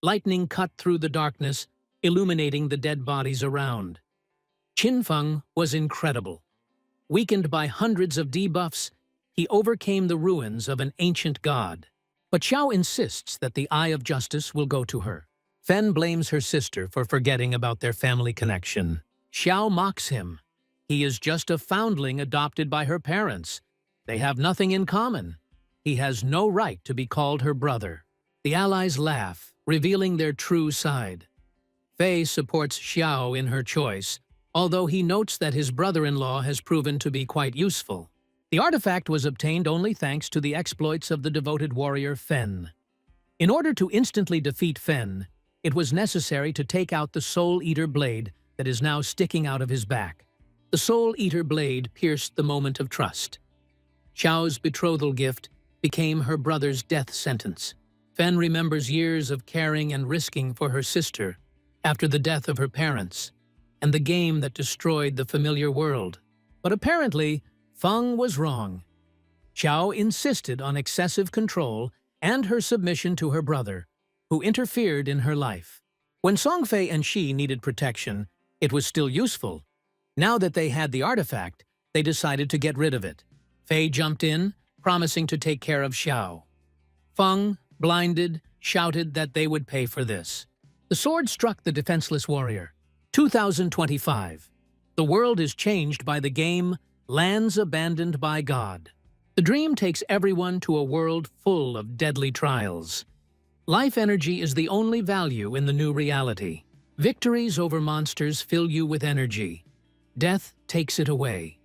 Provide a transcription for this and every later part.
Lightning cut through the darkness, illuminating the dead bodies around. Qinfeng was incredible. Weakened by hundreds of debuffs, he overcame the ruins of an ancient god. But Xiao insists that the Eye of Justice will go to her. Fen blames her sister for forgetting about their family connection. Xiao mocks him. He is just a foundling adopted by her parents. They have nothing in common. He has no right to be called her brother. The allies laugh, revealing their true side. Fei supports Xiao in her choice, although he notes that his brother-in-law has proven to be quite useful. The artifact was obtained only thanks to the exploits of the devoted warrior Fen. In order to instantly defeat Fen, it was necessary to take out the Soul Eater blade that is now sticking out of his back. The Soul Eater blade pierced the moment of trust. Xiao's betrothal gift became her brother's death sentence. Fen remembers years of caring and risking for her sister after the death of her parents, and the game that destroyed the familiar world. But apparently, Feng was wrong. Xiao insisted on excessive control and her submission to her brother, who interfered in her life. When Songfei and Shi needed protection, it was still useful. Now that they had the artifact, they decided to get rid of it. Fei jumped in, promising to take care of Xiao. Feng, blinded, shouted that they would pay for this. The sword struck the defenseless warrior. 2025. The world is changed by the game Lands Abandoned by God. The dream takes everyone to a world full of deadly trials. Life energy is the only value in the new reality. Victories over monsters fill you with energy. Death takes it away.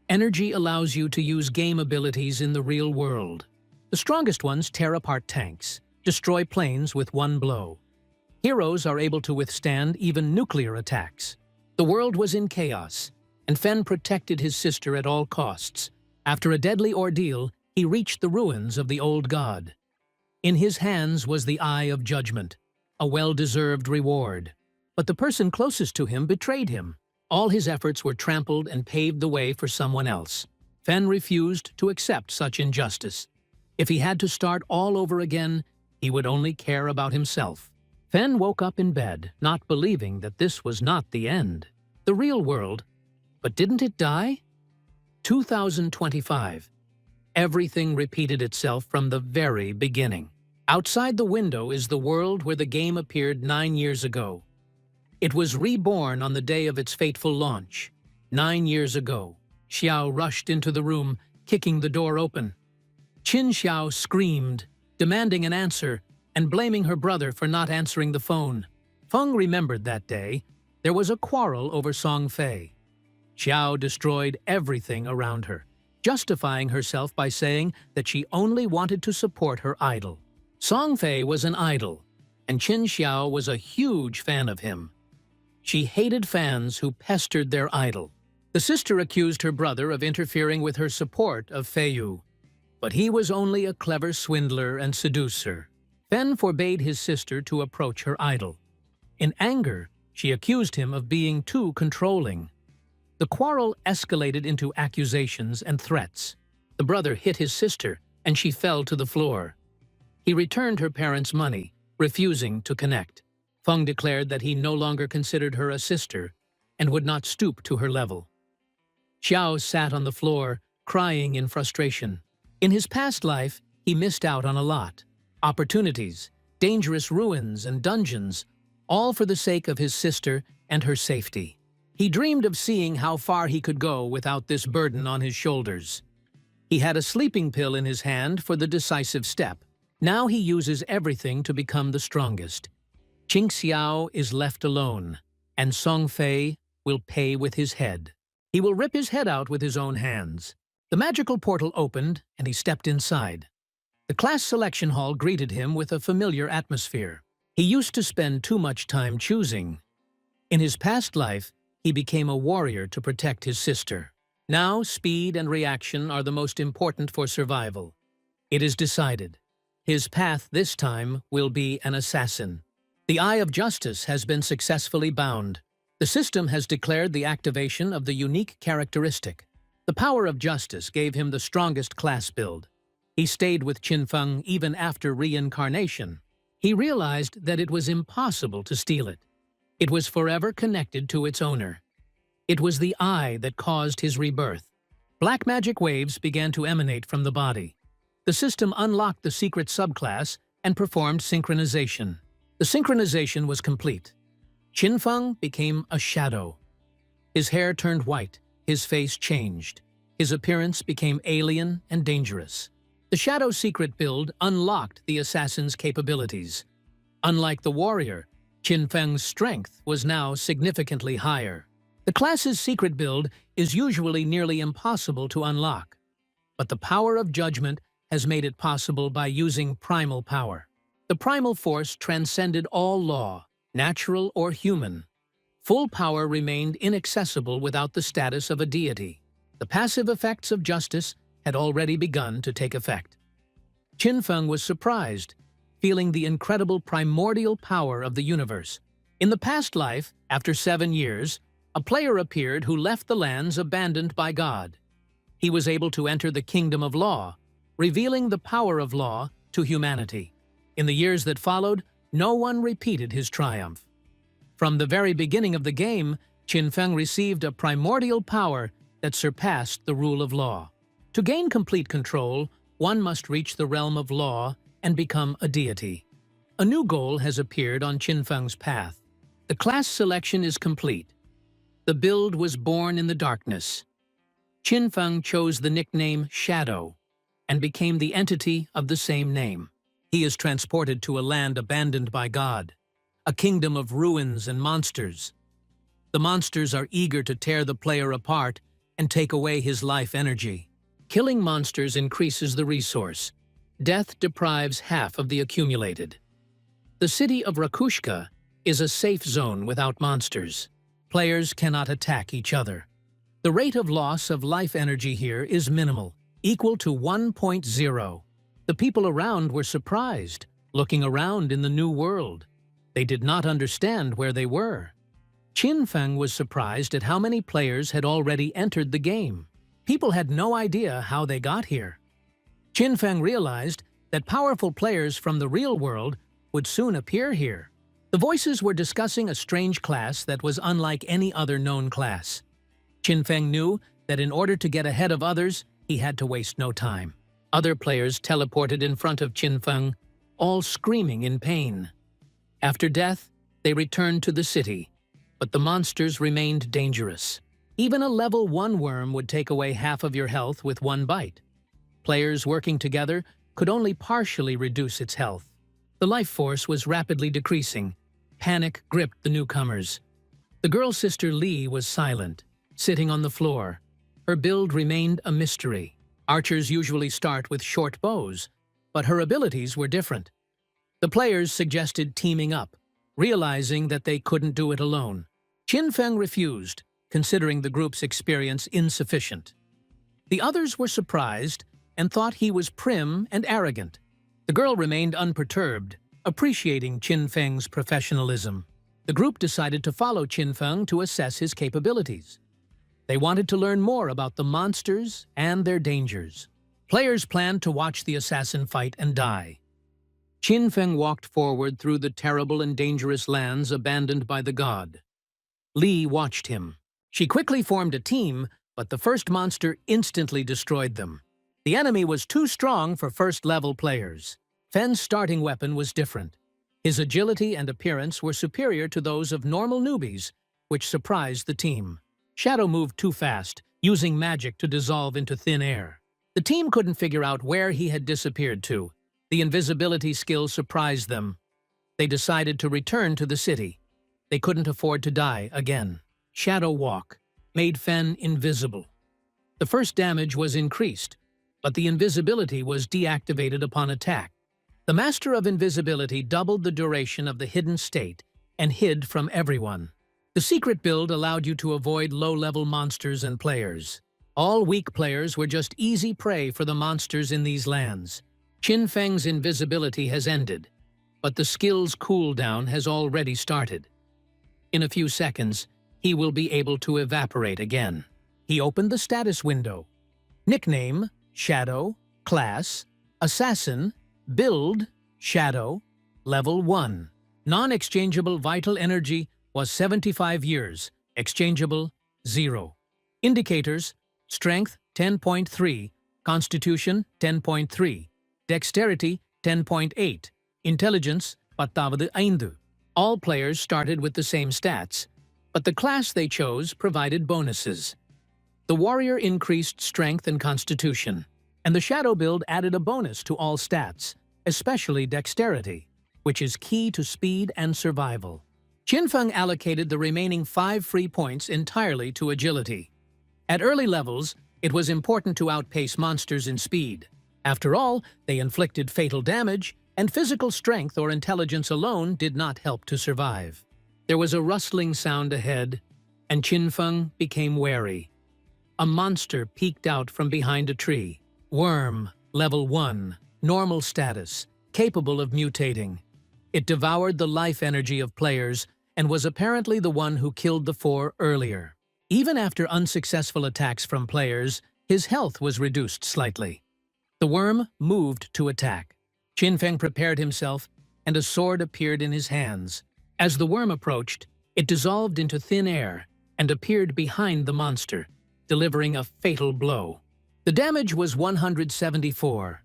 Energy allows you to use game abilities in the real world. The strongest ones tear apart tanks, destroy planes with one blow. Heroes are able to withstand even nuclear attacks. The world was in chaos, and Fen protected his sister at all costs. After a deadly ordeal, he reached the ruins of the old god. In his hands was the Eye of Judgment, a well-deserved reward. But the person closest to him betrayed him. All his efforts were trampled and paved the way for someone else. Fen refused to accept such injustice. If he had to start all over again, he would only care about himself. Fen woke up in bed, not believing that this was not the end. The real world. But didn't it die? 2025. Everything repeated itself from the very beginning. Outside the window is the world where the game appeared 9 years ago. It was reborn on the day of its fateful launch. 9 years ago, Xiao rushed into the room, kicking the door open. Qin Xiao screamed, demanding an answer and blaming her brother for not answering the phone. Feng remembered that day. There was a quarrel over Songfei. Xiao destroyed everything around her, justifying herself by saying that she only wanted to support her idol. Songfei was an idol, and Qin Xiao was a huge fan of him. She hated fans who pestered their idol. The sister accused her brother of interfering with her support of Feiyu, but he was only a clever swindler and seducer. Fen forbade his sister to approach her idol. In anger, she accused him of being too controlling. The quarrel escalated into accusations and threats. The brother hit his sister, and she fell to the floor. He returned her parents' money, refusing to connect. Feng declared that he no longer considered her a sister and would not stoop to her level. Xiao sat on the floor, crying in frustration. In his past life, he missed out on a lot. Opportunities, dangerous ruins, and dungeons, all for the sake of his sister and her safety. He dreamed of seeing how far he could go without this burden on his shoulders. He had a sleeping pill in his hand for the decisive step. Now he uses everything to become the strongest. Qing Xiao is left alone, and Songfei will pay with his head. He will rip his head out with his own hands. The magical portal opened, and he stepped inside. The class selection hall greeted him with a familiar atmosphere. He used to spend too much time choosing. In his past life, he became a warrior to protect his sister. Now, speed and reaction are the most important for survival. It is decided. His path this time will be an assassin. The Eye of Justice has been successfully bound. The system has declared the activation of the unique characteristic. The power of justice gave him the strongest class build. He stayed with Qinfeng even after reincarnation. He realized that it was impossible to steal it. It was forever connected to its owner. It was the eye that caused his rebirth. Black magic waves began to emanate from the body. The system unlocked the secret subclass and performed synchronization. The synchronization was complete. Qinfeng became a shadow. His hair turned white, his face changed. His appearance became alien and dangerous. The shadow secret build unlocked the assassin's capabilities. Unlike the warrior, Qinfeng's strength was now significantly higher. The class's secret build is usually nearly impossible to unlock, but the power of judgment has made it possible by using primal power. The primal force transcended all law, natural or human. Full power remained inaccessible without the status of a deity. The passive effects of justice had already begun to take effect. Qinfeng was surprised, feeling the incredible primordial power of the universe. In the past life, after 7 years, a player appeared who left the lands abandoned by God. He was able to enter the kingdom of law, revealing the power of law to humanity. In the years that followed, no one repeated his triumph. From the very beginning of the game, Qinfeng received a primordial power that surpassed the rule of law. To gain complete control, one must reach the realm of law and become a deity. A new goal has appeared on Qinfeng's path. The class selection is complete. The build was born in the darkness. Qinfeng chose the nickname Shadow and became the entity of the same name. He is transported to a land abandoned by God, a kingdom of ruins and monsters. The monsters are eager to tear the player apart and take away his life energy. Killing monsters increases the resource. Death deprives half of the accumulated. The city of Rakushka is a safe zone without monsters. Players cannot attack each other. The rate of loss of life energy here is minimal, equal to 1.0. The people around were surprised, looking around in the new world. They did not understand where they were. Qinfeng was surprised at how many players had already entered the game. People had no idea how they got here. Qinfeng realized that powerful players from the real world would soon appear here. The voices were discussing a strange class that was unlike any other known class. Qinfeng knew that in order to get ahead of others, he had to waste no time. Other players teleported in front of Qinfeng, all screaming in pain. After death, they returned to the city, but the monsters remained dangerous. Even a level 1 worm would take away half of your health with one bite. Players working together could only partially reduce its health. The life force was rapidly decreasing. Panic gripped the newcomers. The girl sister Li was silent, sitting on the floor. Her build remained a mystery. Archers usually start with short bows, but her abilities were different. The players suggested teaming up, realizing that they couldn't do it alone. Qinfeng refused, considering the group's experience insufficient. The others were surprised and thought he was prim and arrogant. The girl remained unperturbed, appreciating Qinfeng's professionalism. The group decided to follow Qinfeng to assess his capabilities. They wanted to learn more about the monsters and their dangers. Players planned to watch the assassin fight and die. Qinfeng walked forward through the terrible and dangerous lands abandoned by the god. Li watched him. She quickly formed a team, but the first monster instantly destroyed them. The enemy was too strong for first-level players. Fen's starting weapon was different. His agility and appearance were superior to those of normal newbies, which surprised the team. Shadow moved too fast, using magic to dissolve into thin air. The team couldn't figure out where he had disappeared to. The invisibility skill surprised them. They decided to return to the city. They couldn't afford to die again. Shadow Walk made Fen invisible. The first damage was increased, but the invisibility was deactivated upon attack. The Master of Invisibility doubled the duration of the hidden state and hid from everyone. The secret build allowed you to avoid low-level monsters and players. All weak players were just easy prey for the monsters in these lands. Qinfeng's invisibility has ended, but the skill's cooldown has already started. In a few seconds, he will be able to evaporate again. He opened the status window. Nickname, Shadow, Class, Assassin, Build, Shadow, Level 1. Non-exchangeable vital energy was 75 years, exchangeable 0. Indicators: Strength 10.3, Constitution 10.3, Dexterity 10.8, Intelligence 15. All players started with the same stats, but the class they chose provided bonuses. The warrior increased strength and constitution, and the shadow build added a bonus to all stats, especially dexterity, which is key to speed and survival. Qinfeng allocated the remaining 5 free points entirely to agility. At early levels, it was important to outpace monsters in speed. After all, they inflicted fatal damage, and physical strength or intelligence alone did not help to survive. There was a rustling sound ahead, and Qinfeng became wary. A monster peeked out from behind a tree. Worm, level 1, normal status, capable of mutating. It devoured the life energy of players and was apparently the one who killed the 4 earlier. Even after unsuccessful attacks from players, his health was reduced slightly. The worm moved to attack. Qinfeng prepared himself, and a sword appeared in his hands. As the worm approached, it dissolved into thin air and appeared behind the monster, delivering a fatal blow. The damage was 174.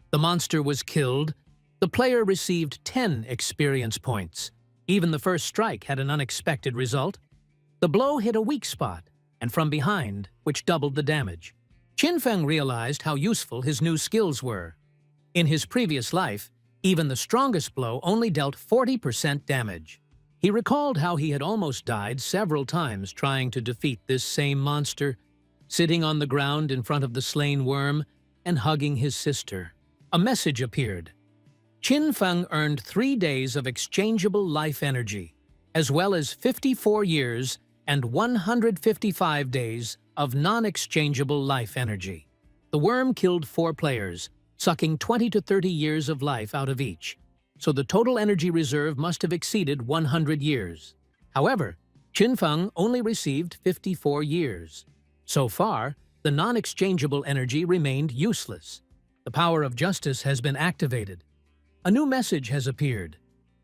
The monster was killed. The player received 10 experience points. Even the first strike had an unexpected result. The blow hit a weak spot, and from behind, which doubled the damage. Qinfeng realized how useful his new skills were. In his previous life, even the strongest blow only dealt 40% damage. He recalled how he had almost died several times trying to defeat this same monster, sitting on the ground in front of the slain worm and hugging his sister. A message appeared. Qinfeng earned 3 days of exchangeable life energy, as well as 54 years and 155 days of non-exchangeable life energy. The worm killed 4 players, sucking 20 to 30 years of life out of each, so the total energy reserve must have exceeded 100 years. However, Qinfeng only received 54 years. So far, the non-exchangeable energy remained useless. The power of justice has been activated. A new message has appeared.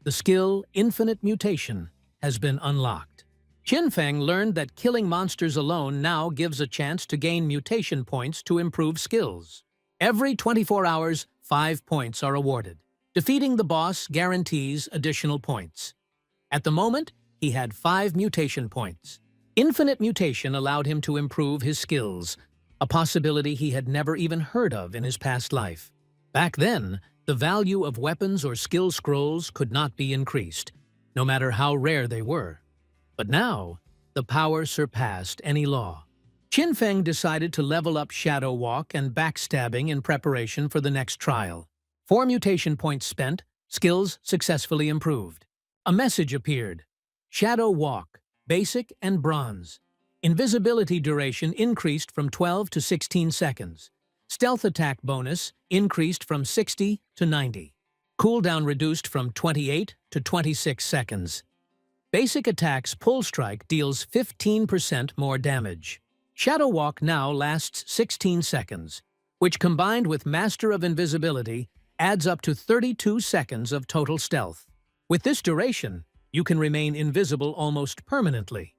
The skill Infinite Mutation has been unlocked. Qinfeng learned that killing monsters alone now gives a chance to gain mutation points to improve skills. Every 24 hours, 5 points are awarded. Defeating the boss guarantees additional points. At the moment, he had 5 mutation points. Infinite Mutation allowed him to improve his skills, a possibility he had never even heard of in his past life. Back then, the value of weapons or skill scrolls could not be increased, no matter how rare they were. But now, the power surpassed any law. Qinfeng decided to level up Shadow Walk and Backstabbing in preparation for the next trial. 4 mutation points spent, skills successfully improved. A message appeared. Shadow Walk, Basic and Bronze. Invisibility duration increased from 12 to 16 seconds. Stealth attack bonus increased from 60 to 90. Cooldown reduced from 28 to 26 seconds. Basic attack's pull strike deals 15% more damage. Shadow Walk now lasts 16 seconds, which combined with Master of Invisibility adds up to 32 seconds of total stealth. With this duration, you can remain invisible almost permanently.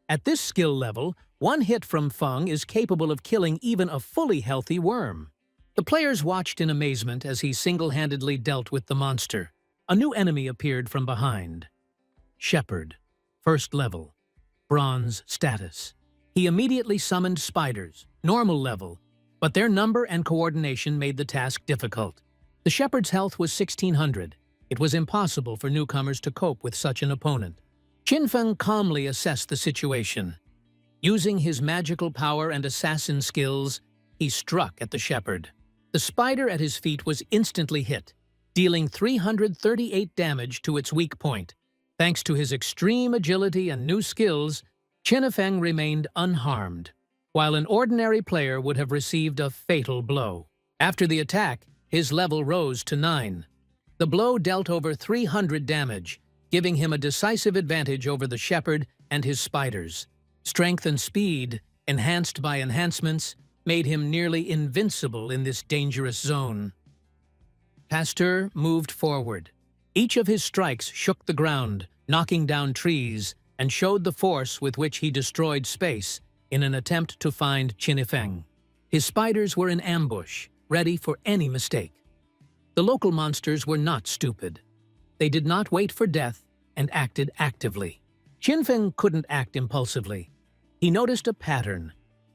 At this skill level, one hit from Feng is capable of killing even a fully healthy worm. The players watched in amazement as he single-handedly dealt with the monster. A new enemy appeared from behind. Shepherd, first level, bronze status. He immediately summoned spiders, normal level, but their number and coordination made the task difficult. The shepherd's health was 1600. It was impossible for newcomers to cope with such an opponent. Qinfeng calmly assessed the situation. Using his magical power and assassin skills, he struck at the shepherd. The spider at his feet was instantly hit, dealing 338 damage to its weak point. Thanks to his extreme agility and new skills, Qinfeng remained unharmed, while an ordinary player would have received a fatal blow. After the attack, his level rose to 9. The blow dealt over 300 damage, giving him a decisive advantage over the shepherd and his spiders. Strength and speed, enhanced by enhancements, made him nearly invincible in this dangerous zone. Pasteur moved forward. Each of his strikes shook the ground, knocking down trees, and showed the force with which he destroyed space in an attempt to find Chinifeng. His spiders were in ambush, ready for any mistake. The local monsters were not stupid. They did not wait for death and acted actively. Chinifeng couldn't act impulsively. He noticed a pattern.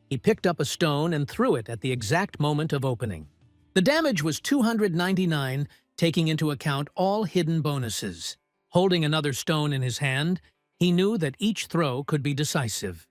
He picked up a stone and threw it at the exact moment of opening. The damage was 299, taking into account all hidden bonuses. Holding another stone in his hand, he knew that each throw could be decisive.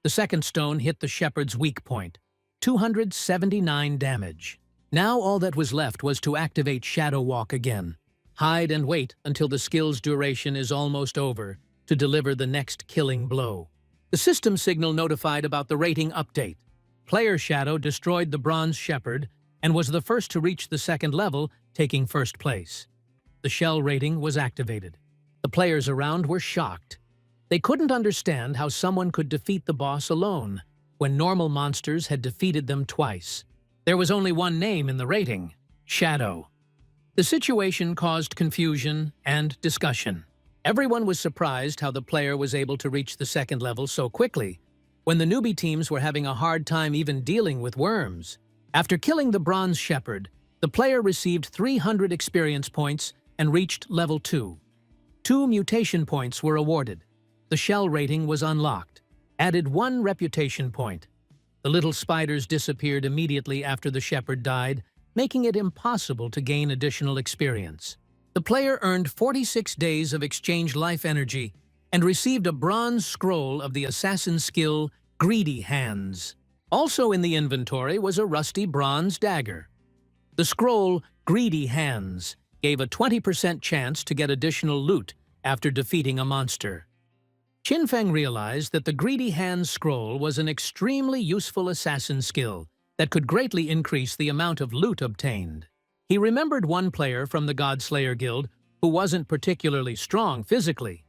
The second stone hit the shepherd's weak point, 279 damage. Now all that was left was to activate Shadow Walk again. Hide and wait until the skill's duration is almost over to deliver the next killing blow. The system signal notified about the rating update. Player Shadow destroyed the Bronze Shepherd and was the first to reach the second level, taking first place. The shell rating was activated. The players around were shocked. They couldn't understand how someone could defeat the boss alone, when normal monsters had defeated them twice. There was only one name in the rating: Shadow. The situation caused confusion and discussion. Everyone was surprised how the player was able to reach the second level so quickly, when the newbie teams were having a hard time even dealing with worms. After killing the Bronze Shepherd, the player received 300 experience points and reached level 2. 2 mutation points were awarded. The shell rating was unlocked. Added 1 reputation point. The little spiders disappeared immediately after the shepherd died, making it impossible to gain additional experience. The player earned 46 days of exchange life energy and received a bronze scroll of the assassin skill, Greedy Hands. Also in the inventory was a rusty bronze dagger. The scroll, Greedy Hands, gave a 20% chance to get additional loot after defeating a monster. Chinifeng realized that the Greedy Hands scroll was an extremely useful assassin skill that could greatly increase the amount of loot obtained. He remembered one player from the Godslayer Guild who wasn't particularly strong physically,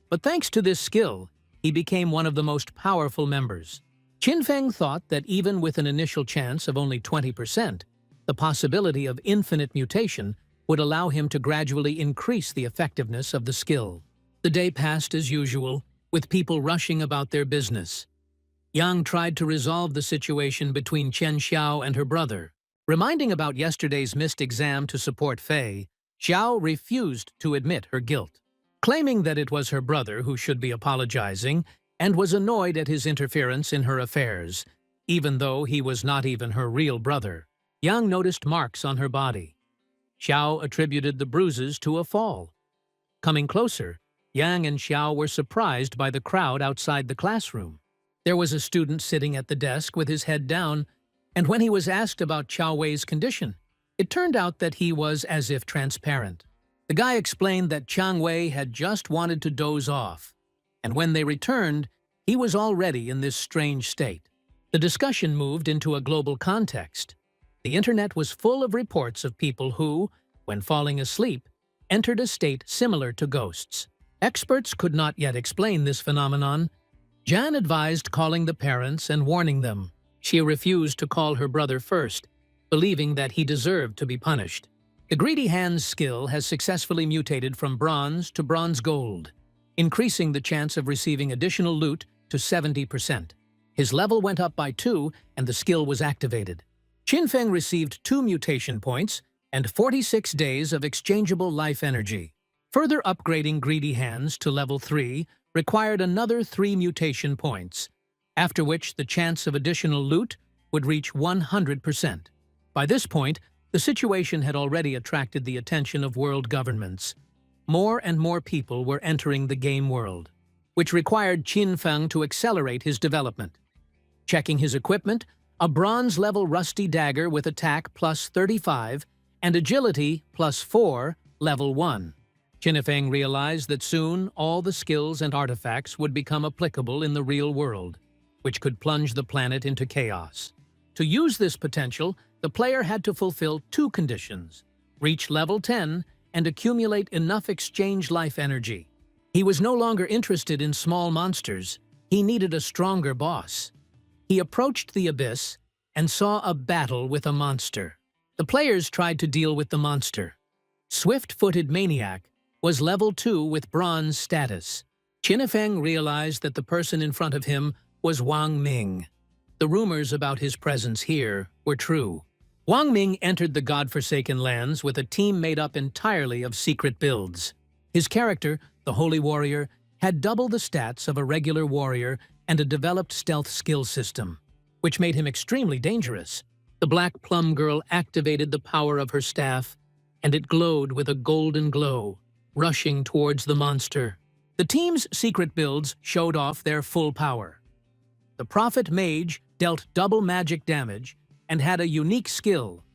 but thanks to this skill, he became one of the most powerful members. Chinifeng thought that even with an initial chance of only 20%, the possibility of infinite mutation would allow him to gradually increase the effectiveness of the skill. The day passed as usual, with people rushing about their business. Yang tried to resolve the situation between Chen Xiao and her brother. Reminding about yesterday's missed exam to support Fei, Xiao refused to admit her guilt, claiming that it was her brother who should be apologizing and was annoyed at his interference in her affairs, even though he was not even her real brother. Yang noticed marks on her body. Xiao attributed the bruises to a fall. Coming closer, Yang and Xiao were surprised by the crowd outside the classroom. There was a student sitting at the desk with his head down, and when he was asked about Qiao Wei's condition, it turned out that he was as if transparent. The guy explained that Qiao Wei had just wanted to doze off, and when they returned, he was already in this strange state. The discussion moved into a global context. The internet was full of reports of people who, when falling asleep, entered a state similar to ghosts. Experts could not yet explain this phenomenon. Jan advised calling the parents and warning them. She refused to call her brother first, believing that he deserved to be punished. The Greedy Hands skill has successfully mutated from bronze to bronze gold, increasing the chance of receiving additional loot to 70%. His level went up by 2 and the skill was activated. Chinifeng received 2 mutation points and 46 days of exchangeable life energy. Further upgrading Greedy Hands to level 3 required another 3 mutation points, after which the chance of additional loot would reach 100%. By this point, the situation had already attracted the attention of world governments. More and more people were entering the game world, which required Chinifeng to accelerate his development. Checking his equipment, a bronze-level rusty dagger with attack plus 35 and agility plus 4, level 1. Chinifeng realized that soon all the skills and artifacts would become applicable in the real world, which could plunge the planet into chaos. To use this potential, the player had to fulfill 2 conditions: reach level 10 and accumulate enough exchange life energy. He was no longer interested in small monsters. He needed a stronger boss. He approached the abyss and saw a battle with a monster. The players tried to deal with the monster. Swift-footed maniac was level 2 with bronze status. Qin Feng realized that the person in front of him was Wang Ming. The rumors about his presence here were true. Wang Ming entered the godforsaken lands with a team made up entirely of secret builds. His character, the Holy Warrior, had double the stats of a regular warrior and a developed stealth skill system, which made him extremely dangerous. The Black Plum Girl activated the power of her staff, and it glowed with a golden glow, rushing towards the monster. The team's secret builds showed off their full power. The Prophet Mage dealt double magic damage and had a unique skill,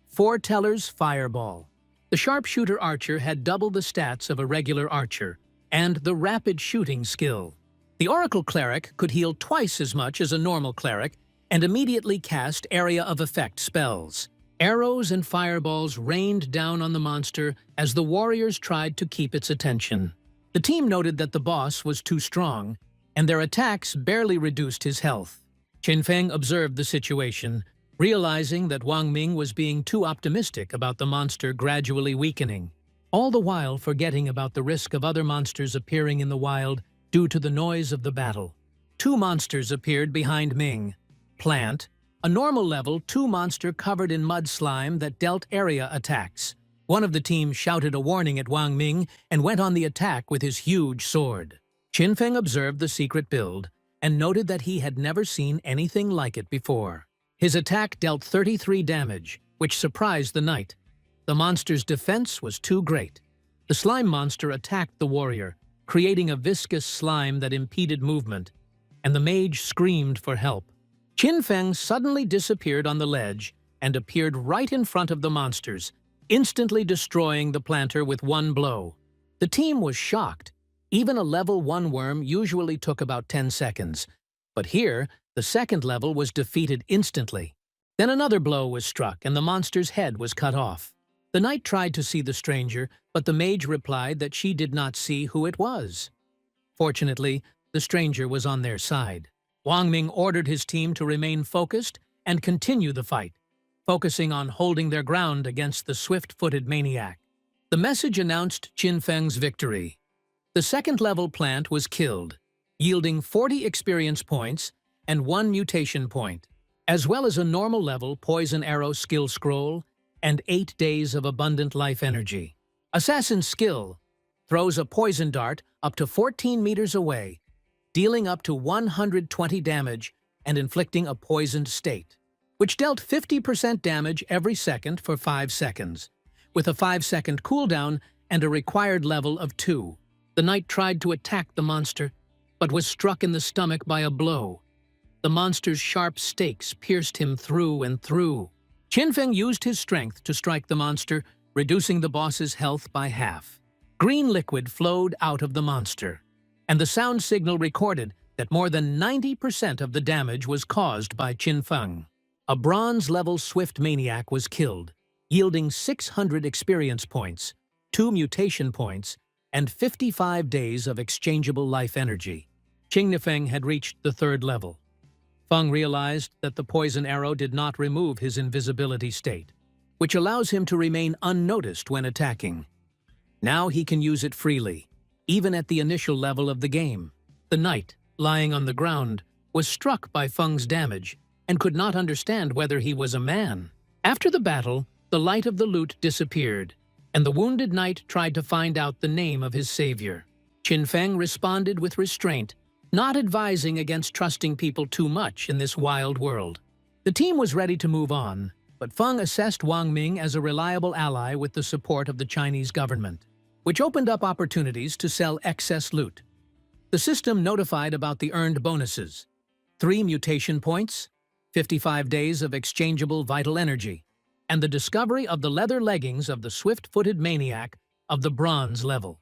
Foreteller's Fireball. The Sharpshooter Archer had double the stats of a regular archer, and the Rapid Shooting skill. The Oracle Cleric could heal twice as much as a normal cleric and immediately cast Area of Effect spells. Arrows and fireballs rained down on the monster as the warriors tried to keep its attention. The team noted that the boss was too strong, and their attacks barely reduced his health. Qin Feng observed the situation, realizing that Wang Ming was being too optimistic about the monster gradually weakening, all the while forgetting about the risk of other monsters appearing in the wild due to the noise of the battle. Two monsters appeared behind Ming. Plant, a normal level 2 monster covered in mud slime that dealt area attacks. One of the team shouted a warning at Wang Ming and went on the attack with his huge sword. Qin Feng observed the secret build and noted that he had never seen anything like it before. His attack dealt 33 damage, which surprised the knight. The monster's defense was too great. The slime monster attacked the warrior, creating a viscous slime that impeded movement, and the mage screamed for help. Qin Feng suddenly disappeared on the ledge and appeared right in front of the monsters, instantly destroying the planter with one blow. The team was shocked. Even a level 1 worm usually took about 10 seconds, but here, the second level was defeated instantly. Then another blow was struck and the monster's head was cut off. The knight tried to see the stranger, but the mage replied that she did not see who it was. Fortunately, the stranger was on their side. Wang Ming ordered his team to remain focused and continue the fight, focusing on holding their ground against the swift-footed maniac. The message announced Qin Feng's victory. The second-level plant was killed, yielding 40 experience points and 1 mutation point, as well as a normal-level poison arrow skill scroll and 8 days of abundant life energy. Assassin's skill throws a poison dart up to 14 meters away, dealing up to 120 damage and inflicting a poisoned state, which dealt 50% damage every second for 5 seconds, with a 5-second cooldown and a required level of 2. The knight tried to attack the monster, but was struck in the stomach by a blow. The monster's sharp stakes pierced him through and through. Qin Feng used his strength to strike the monster, reducing the boss's health by half. Green liquid flowed out of the monster, and the sound signal recorded that more than 90% of the damage was caused by Qin Feng. A bronze-level swift maniac was killed, yielding 600 experience points, 2 mutation points, and 55 days of exchangeable life energy. Qin Feng had reached the 3rd level. Feng realized that the poison arrow did not remove his invisibility state, which allows him to remain unnoticed when attacking. Now he can use it freely, even at the initial level of the game. The knight, lying on the ground, was struck by Feng's damage and could not understand whether he was a man. After the battle, the light of the lute disappeared, and the wounded knight tried to find out the name of his savior. Qin Feng responded with restraint, not advising against trusting people too much in this wild world. The team was ready to move on, but Feng assessed Wang Ming as a reliable ally with the support of the Chinese government, which opened up opportunities to sell excess loot. The system notified about the earned bonuses: 3 mutation points, 55 days of exchangeable vital energy, and the discovery of the leather leggings of the swift-footed maniac of the bronze level.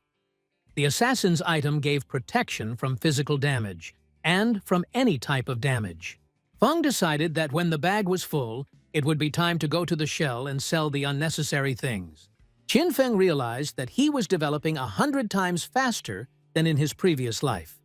The assassin's item gave protection from physical damage and from any type of damage. Feng decided that when the bag was full, it would be time to go to the shell and sell the unnecessary things. Qin Feng realized that he was developing 100 times faster than in his previous life.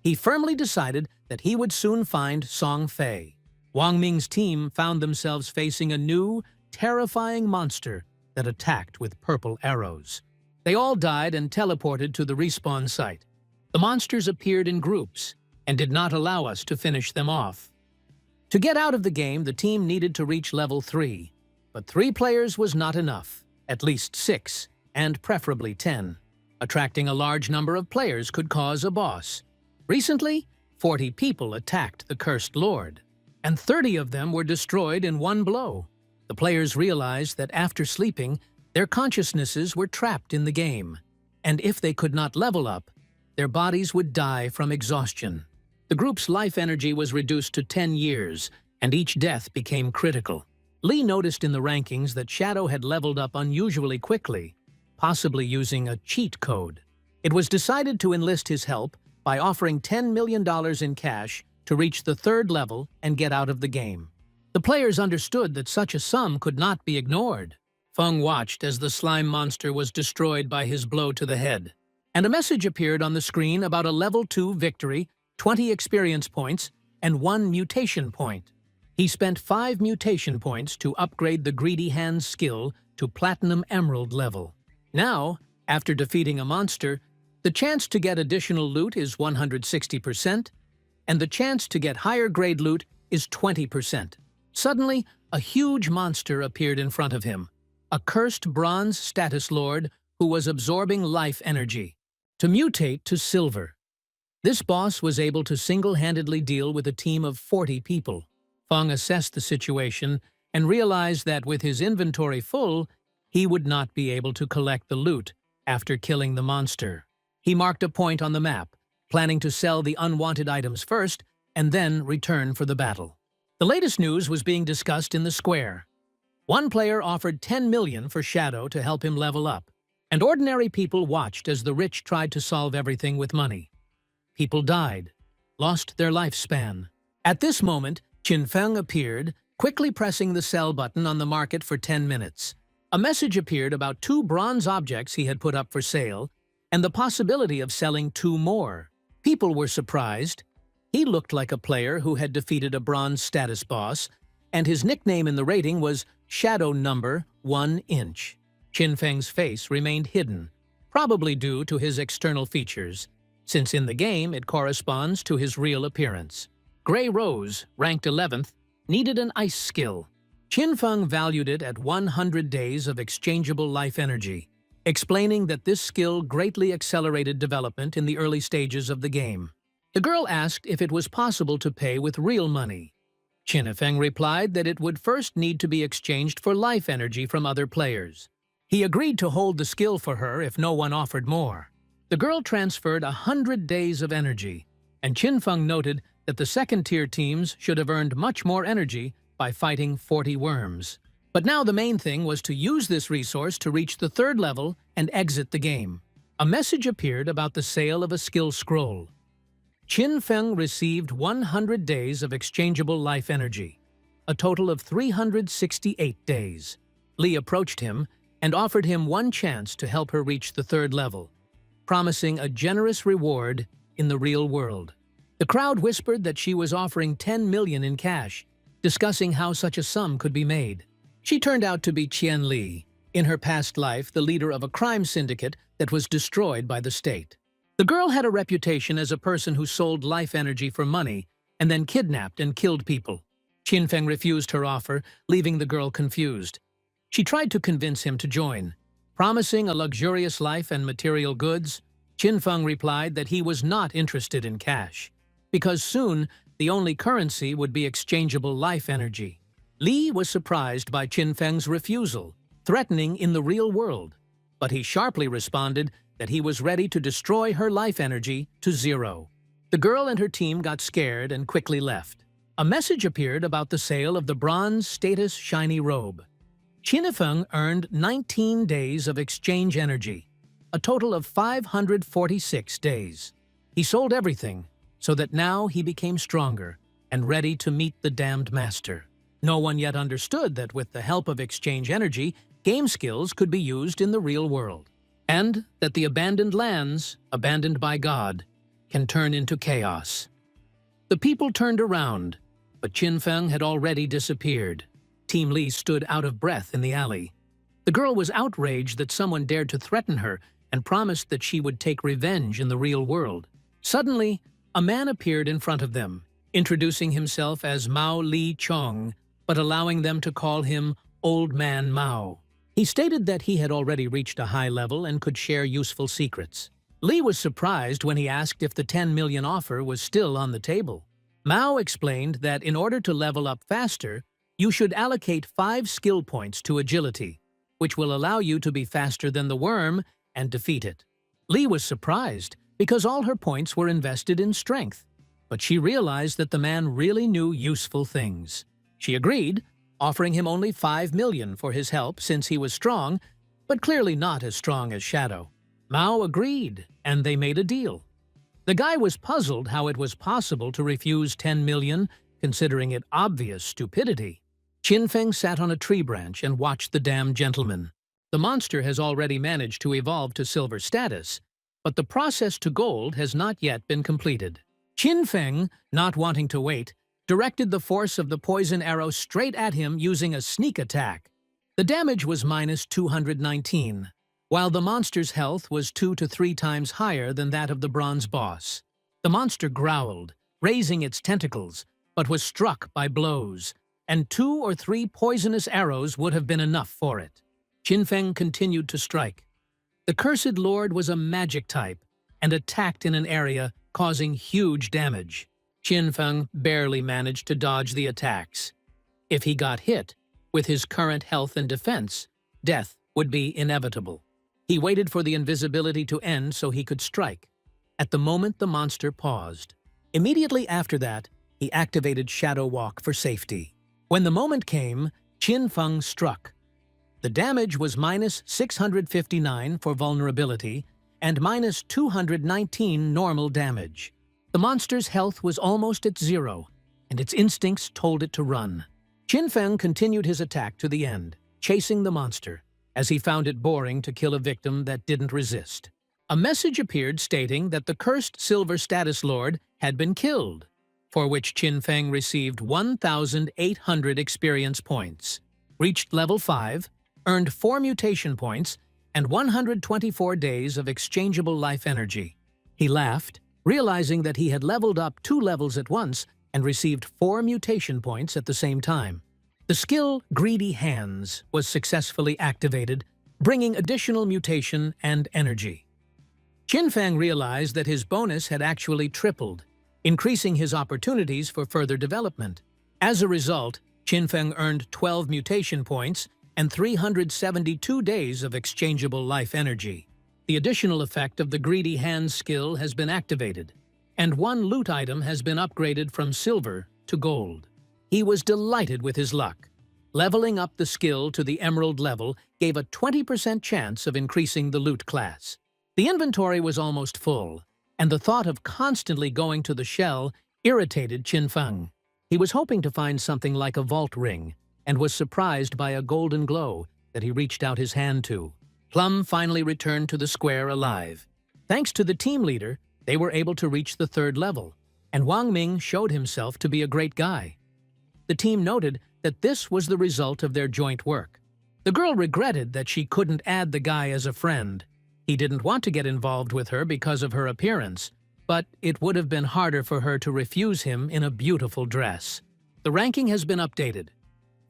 He firmly decided that he would soon find Song Fei. Wang Ming's team found themselves facing a new, terrifying monster that attacked with purple arrows. They all died and teleported to the respawn site. The monsters appeared in groups and did not allow us to finish them off. To get out of the game, the team needed to reach level 3, but 3 players was not enough, at least 6, and preferably 10. Attracting a large number of players could cause a boss. Recently, 40 people attacked the Cursed Lord, and 30 of them were destroyed in one blow. The players realized that after sleeping, their consciousnesses were trapped in the game, and if they could not level up, their bodies would die from exhaustion. The group's life energy was reduced to 10 years, and each death became critical. Lee noticed in the rankings that Shadow had leveled up unusually quickly, possibly using a cheat code. It was decided to enlist his help by offering $10 million in cash to reach the 3rd level and get out of the game. The players understood that such a sum could not be ignored. Feng watched as the slime monster was destroyed by his blow to the head, and a message appeared on the screen about a level 2 victory, 20 experience points, and 1 mutation point. He spent 5 mutation points to upgrade the Greedy Hands skill to Platinum Emerald level. Now, after defeating a monster, the chance to get additional loot is 160%, and the chance to get higher grade loot is 20%. Suddenly, a huge monster appeared in front of him, a cursed bronze status lord who was absorbing life energy to mutate to silver. This boss was able to single-handedly deal with a team of 40 people. Feng assessed the situation and realized that with his inventory full, he would not be able to collect the loot after killing the monster. He marked a point on the map, planning to sell the unwanted items first and then return for the battle. The latest news was being discussed in the square. One player offered 10 million for Shadow to help him level up, and ordinary people watched as the rich tried to solve everything with money. People died, lost their lifespan. At this moment, Qin Feng appeared, quickly pressing the sell button on the market for 10 minutes. A message appeared about 2 bronze objects he had put up for sale, and the possibility of selling 2 more. People were surprised. He looked like a player who had defeated a bronze status boss, and his nickname in the rating was Shadow Number 1 Inch. Qin Feng's face remained hidden, probably due to his external features, since in the game it corresponds to his real appearance. Grey Rose, ranked 11th, needed an ice skill. Qin Feng valued it at 100 days of exchangeable life energy, explaining that this skill greatly accelerated development in the early stages of the game. The girl asked if it was possible to pay with real money. Qin Feng replied that it would first need to be exchanged for life energy from other players. He agreed to hold the skill for her if no one offered more. The girl transferred 100 days of energy, and Qin Feng noted that the second-tier teams should have earned much more energy by fighting 40 worms. But now the main thing was to use this resource to reach the 3rd level and exit the game. A message appeared about the sale of a skill scroll. Qin Feng received 100 days of exchangeable life energy, a total of 368 days. Lee approached him and offered him 1 chance to help her reach the 3rd level, promising a generous reward in the real world. The crowd whispered that she was offering 10 million in cash, discussing how such a sum could be made. She turned out to be Qian Li, in her past life the leader of a crime syndicate that was destroyed by the state. The girl had a reputation as a person who sold life energy for money and then kidnapped and killed people. Qin Feng refused her offer, leaving the girl confused. She tried to convince him to join. Promising a luxurious life and material goods, Qin Feng replied that he was not interested in cash, because soon the only currency would be exchangeable life energy. Li was surprised by Qin Feng's refusal, threatening in the real world, but he sharply responded that he was ready to destroy her life energy to 0. The girl and her team got scared and quickly left. A message appeared about the sale of the bronze status shiny robe. Qin Feng earned 19 days of exchange energy, a total of 546 days. He sold everything, so that now he became stronger and ready to meet the damned master. No one yet understood that with the help of exchange energy, game skills could be used in the real world, and that the abandoned lands, abandoned by God, can turn into chaos. The people turned around, but Qin Feng had already disappeared. Team Li stood out of breath in the alley. The girl was outraged that someone dared to threaten her and promised that she would take revenge in the real world. Suddenly, a man appeared in front of them, introducing himself as Mao Li Chong, but allowing them to call him Old Man Mao. He stated that he had already reached a high level and could share useful secrets. Li was surprised when he asked if the 10 million offer was still on the table. Mao explained that in order to level up faster, you should allocate 5 skill points to agility, which will allow you to be faster than the worm and defeat it. Li was surprised because all her points were invested in strength, but she realized that the man really knew useful things. She agreed, offering him only 5 million for his help since he was strong, but clearly not as strong as Shadow. Mao agreed, and they made a deal. The guy was puzzled how it was possible to refuse 10 million, considering it obvious stupidity. Qin Feng sat on a tree branch and watched the damned gentleman. The monster has already managed to evolve to silver status, but the process to gold has not yet been completed. Qin Feng, not wanting to wait, directed the force of the poison arrow straight at him using a sneak attack. The damage was minus 219, while the monster's health was 2 to 3 times higher than that of the bronze boss. The monster growled, raising its tentacles, but was struck by blows, and 2 or 3 poisonous arrows would have been enough for it. Qin Feng continued to strike. The cursed lord was a magic type and attacked in an area, causing huge damage. Qin Feng barely managed to dodge the attacks. If he got hit, with his current health and defense, death would be inevitable. He waited for the invisibility to end so he could strike. At the moment, the monster paused. Immediately after that, he activated Shadow Walk for safety. When the moment came, Qin Feng struck. The damage was minus 659 for vulnerability and minus 219 normal damage. The monster's health was almost at 0, and its instincts told it to run. Qin Feng continued his attack to the end, chasing the monster, as he found it boring to kill a victim that didn't resist. A message appeared stating that the cursed Silver Status Lord had been killed, for which Qin Feng received 1,800 experience points, reached level 5, earned 4 mutation points, and 124 days of exchangeable life energy. He laughed, realizing that he had leveled up 2 levels at once and received 4 mutation points at the same time. The skill Greedy Hands was successfully activated, bringing additional mutation and energy. Qin Feng realized that his bonus had actually tripled, increasing his opportunities for further development. As a result, Qin Feng earned 12 mutation points and 372 days of exchangeable life energy. The additional effect of the Greedy Hands skill has been activated, and 1 loot item has been upgraded from silver to gold. He was delighted with his luck. Leveling up the skill to the emerald level gave a 20% chance of increasing the loot class. The inventory was almost full, and the thought of constantly going to the shell irritated Qin Feng. He was hoping to find something like a vault ring, and was surprised by a golden glow that he reached out his hand to. Plum finally returned to the square alive. Thanks to the team leader, they were able to reach the 3rd level, and Wang Ming showed himself to be a great guy. The team noted that this was the result of their joint work. The girl regretted that she couldn't add the guy as a friend. He didn't want to get involved with her because of her appearance, but it would have been harder for her to refuse him in a beautiful dress. The ranking has been updated.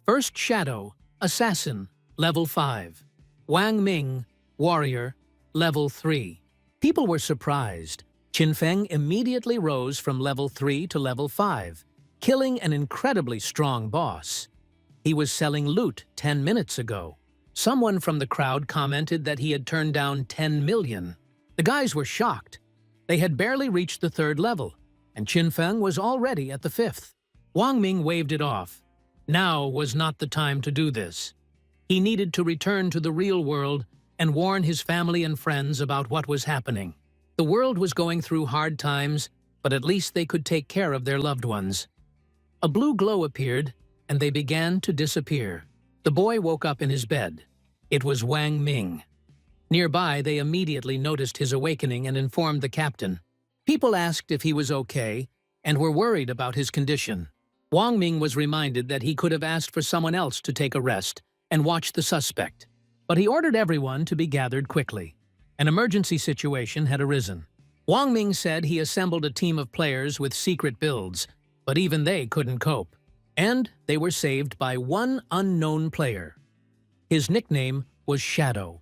First Shadow, Assassin, level 5. Wang Ming, Warrior, level 3. People were surprised. Qin Feng immediately rose from level 3 to level 5, killing an incredibly strong boss. He was selling loot 10 minutes ago. Someone from the crowd commented that he had turned down 10 million. The guys were shocked. They had barely reached the 3rd level, and Qin Feng was already at the 5th. Wang Ming waved it off. Now was not the time to do this. He needed to return to the real world and warn his family and friends about what was happening. The world was going through hard times, but at least they could take care of their loved ones. A blue glow appeared, and they began to disappear. The boy woke up in his bed. It was Wang Ming. Nearby, they immediately noticed his awakening and informed the captain. People asked if he was okay and were worried about his condition. Wang Ming was reminded that he could have asked for someone else to take a rest and watch the suspect. but he ordered everyone to be gathered quickly. An emergency situation had arisen. Wang Ming said he assembled a team of players with secret builds, but even they couldn't cope. And they were saved by one unknown player. His nickname was Shadow.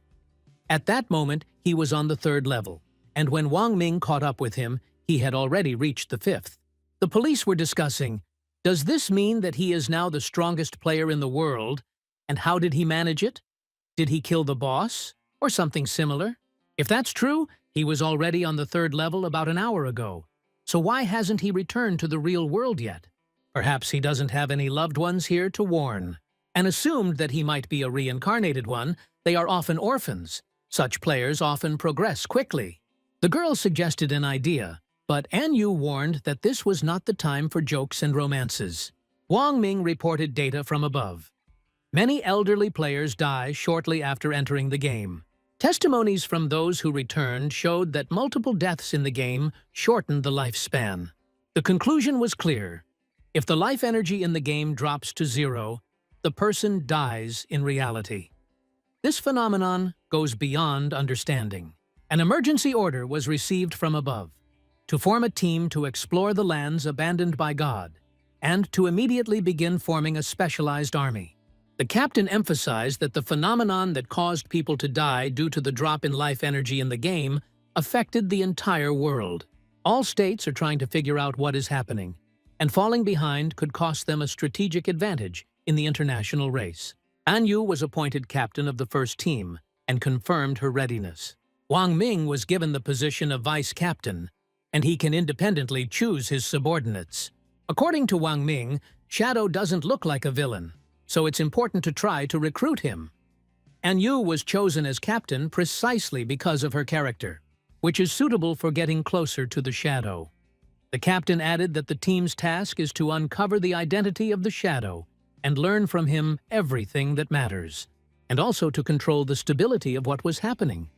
At that moment, he was on the 3rd level, and when Wang Ming caught up with him, he had already reached the 5th. The police were discussing, does this mean that he is now the strongest player in the world, and how did he manage it? Did he kill the boss, or something similar? If that's true, he was already on the 3rd level about an hour ago. So why hasn't he returned to the real world yet? Perhaps he doesn't have any loved ones here to warn. And assumed that he might be a reincarnated one, they are often orphans. Such players often progress quickly. The girl suggested an idea, but Anyu warned that this was not the time for jokes and romances. Wang Ming reported data from above. Many elderly players die shortly after entering the game. Testimonies from those who returned showed that multiple deaths in the game shortened the lifespan. The conclusion was clear. If the life energy in the game drops to 0, the person dies in reality. This phenomenon goes beyond understanding. An emergency order was received from above to form a team to explore the lands abandoned by God and to immediately begin forming a specialized army. The captain emphasized that the phenomenon that caused people to die due to the drop in life energy in the game affected the entire world. All states are trying to figure out what is happening, and falling behind could cost them a strategic advantage in the international race. Anyu was appointed captain of the first team and confirmed her readiness. Wang Ming was given the position of vice captain, and he can independently choose his subordinates. According to Wang Ming, Shadow doesn't look like a villain, so it's important to try to recruit him. Anyu was chosen as captain precisely because of her character, which is suitable for getting closer to the Shadow. The captain added that the team's task is to uncover the identity of the Shadow and learn from him everything that matters, and also to control the stability of what was happening.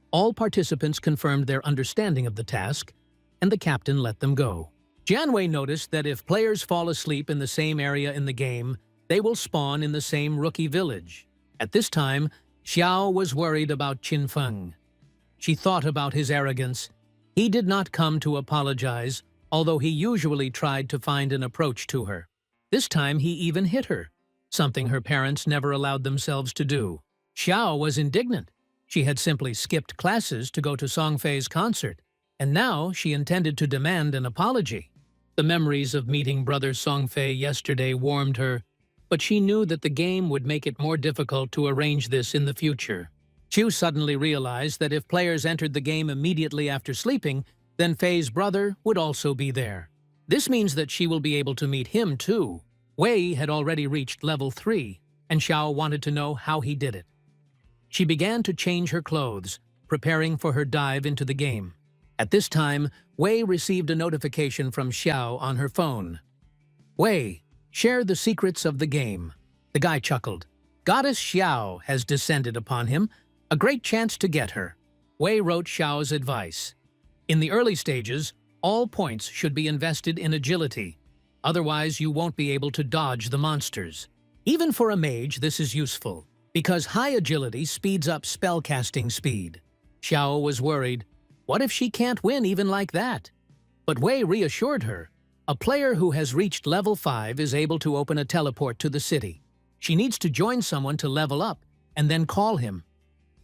All participants confirmed their understanding of the task, and the captain let them go. Jianwei noticed that if players fall asleep in the same area in the game, they will spawn in the same rookie village. At this time, Xiao was worried about Qin Feng. She thought about his arrogance. He did not come to apologize, although he usually tried to find an approach to her. This time he even hit her, something her parents never allowed themselves to do. Xiao was indignant. She had simply skipped classes to go to Songfei's concert, and now she intended to demand an apology. The memories of meeting brother Songfei yesterday warmed her, but she knew that the game would make it more difficult to arrange this in the future. Chu suddenly realized that if players entered the game immediately after sleeping, then Fei's brother would also be there. This means that she will be able to meet him too. Wei had already reached level 3, and Xiao wanted to know how he did it. She began to change her clothes, preparing for her dive into the game. At this time, Wei received a notification from Xiao on her phone. Wei, share the secrets of the game. The guy chuckled. Goddess Xiao has descended upon him, a great chance to get her. Wei wrote Xiao's advice. In the early stages, all points should be invested in agility. Otherwise, you won't be able to dodge the monsters. Even for a mage, this is useful, because high agility speeds up spellcasting speed. Xiao was worried. What if she can't win even like that? But Wei reassured her. A player who has reached level 5 is able to open a teleport to the city. She needs to join someone to level up and then call him.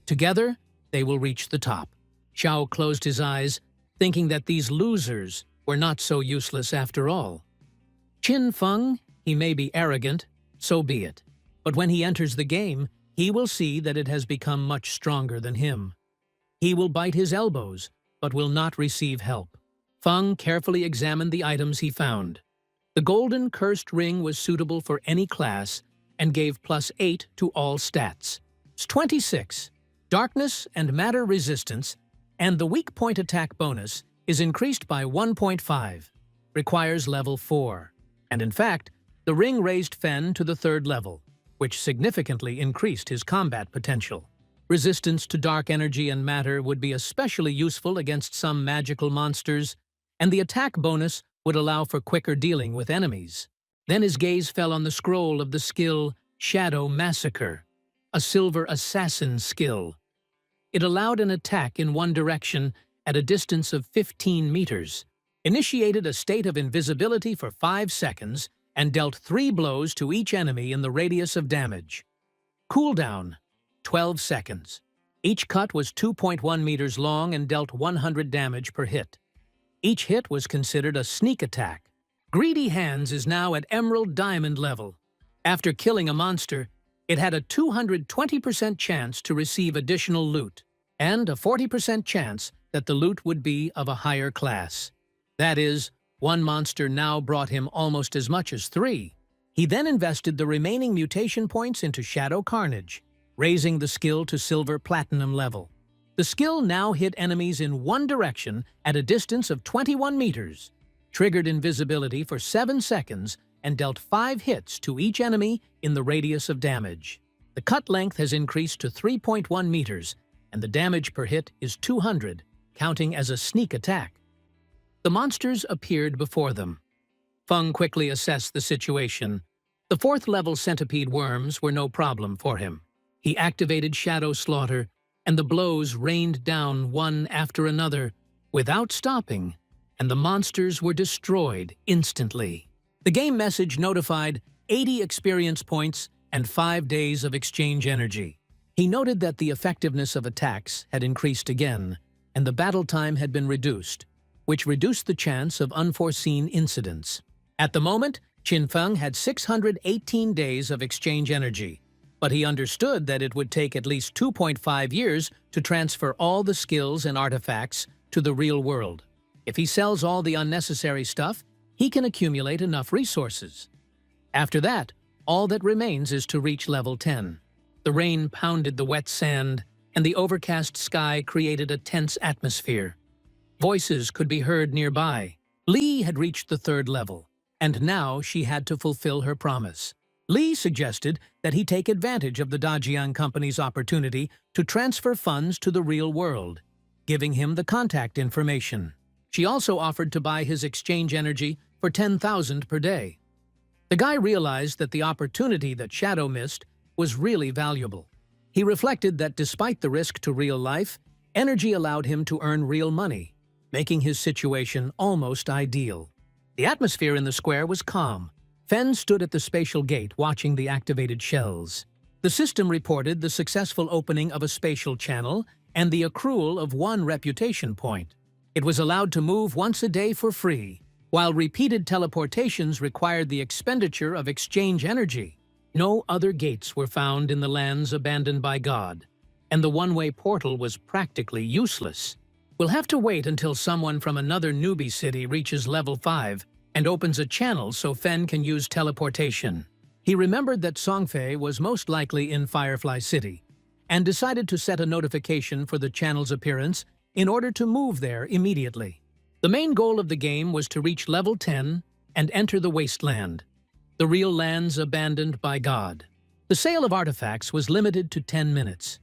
Together, they will reach the top. Xiao closed his eyes, thinking that these losers were not so useless after all. Qin Feng, he may be arrogant, so be it. But when he enters the game, he will see that it has become much stronger than him. He will bite his elbows, but will not receive help. Feng carefully examined the items he found. The golden cursed ring was suitable for any class and gave +8 to all stats. 26. Darkness and matter resistance, and the weak point attack bonus is increased by 1.5. Requires level 4. And in fact, the ring raised Fen to the 3rd level, which significantly increased his combat potential. Resistance to dark energy and matter would be especially useful against some magical monsters, and the attack bonus would allow for quicker dealing with enemies. Then his gaze fell on the scroll of the skill Shadow Massacre. a silver assassin skill. It allowed an attack in one direction at a distance of 15 meters, initiated a state of invisibility for 5 seconds, and dealt 3 blows to each enemy in the radius of damage. Cooldown, 12 seconds. Each cut was 2.1 meters long and dealt 100 damage per hit. Each hit was considered a sneak attack. Greedy Hands is now at Emerald Diamond level. After killing a monster, it had a 220% chance to receive additional loot, and a 40% chance that the loot would be of a higher class. That is, one monster now brought him almost as much as 3. He then invested the remaining mutation points into Shadow Carnage, raising the skill to Silver Platinum level. The skill now hit enemies in one direction at a distance of 21 meters, triggered invisibility for 7 seconds, and dealt 5 hits to each enemy in the radius of damage. The cut length has increased to 3.1 meters, and the damage per hit is 200, counting as a sneak attack. The monsters appeared before them. Feng quickly assessed the situation. The 4th-level centipede worms were no problem for him. He activated Shadow Slaughter, and the blows rained down one after another, without stopping, and the monsters were destroyed instantly. The game message notified 80 experience points and 5 days of exchange energy. He noted that the effectiveness of attacks had increased again, and the battle time had been reduced, which reduced the chance of unforeseen incidents. At the moment, Qinfeng had 618 days of exchange energy, but he understood that it would take at least 2.5 years to transfer all the skills and artifacts to the real world. If he sells all the unnecessary stuff, he can accumulate enough resources. After that, all that remains is to reach level 10. The rain pounded the wet sand, and the overcast sky created a tense atmosphere. Voices could be heard nearby. Li had reached the 3rd level, and now she had to fulfill her promise. Li suggested that he take advantage of the Dajiang Company's opportunity to transfer funds to the real world, giving him the contact information. She also offered to buy his exchange energy for 10,000 per day. The guy realized that the opportunity that Shadow missed was really valuable. He reflected that despite the risk to real life, energy allowed him to earn real money, making his situation almost ideal. The atmosphere in the square was calm. Fen stood at the spatial gate watching the activated shells. The system reported the successful opening of a spatial channel and the accrual of 1 reputation point. It was allowed to move once a day for free, while repeated teleportations required the expenditure of exchange energy. No other gates were found in the lands abandoned by God, and the one-way portal was practically useless. We'll have to wait until someone from another newbie city reaches level 5 and opens a channel so Fen can use teleportation. He remembered that Songfei was most likely in Firefly City, and decided to set a notification for the channel's appearance in order to move there immediately. The main goal of the game was to reach level 10 and enter the Wasteland, the real lands abandoned by God. The sale of artifacts was limited to 10 minutes.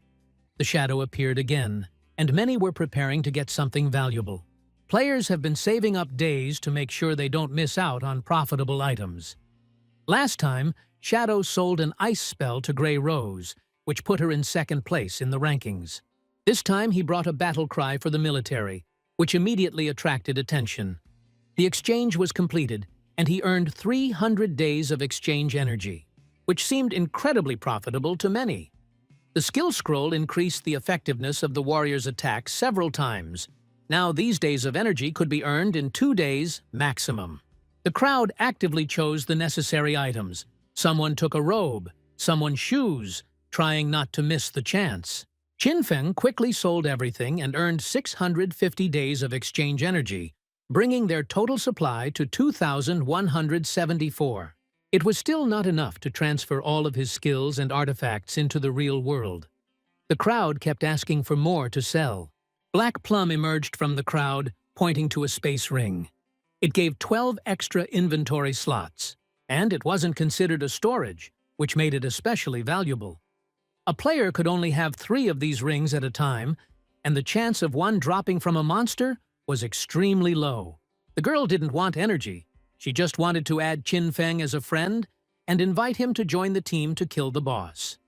The shadow appeared again, and many were preparing to get something valuable. Players have been saving up days to make sure they don't miss out on profitable items. Last time, Shadow sold an ice spell to Grey Rose, which put her in 2nd place in the rankings. This time he brought a battle cry for the military, which immediately attracted attention. The exchange was completed, and he earned 300 days of exchange energy, which seemed incredibly profitable to many. The skill scroll increased the effectiveness of the warrior's attacks several times. Now these days of energy could be earned in 2 days maximum. The crowd actively chose the necessary items. Someone took a robe, someone shoes, trying not to miss the chance. Qinfeng quickly sold everything and earned 650 days of exchange energy, bringing their total supply to 2,174. It was still not enough to transfer all of his skills and artifacts into the real world. The crowd kept asking for more to sell. Black Plum emerged from the crowd, pointing to a space ring. It gave 12 extra inventory slots, and it wasn't considered a storage, which made it especially valuable. A player could only have 3 of these rings at a time, and the chance of one dropping from a monster was extremely low. The girl didn't want energy. She just wanted to add Qinfeng as a friend and invite him to join the team to kill the boss.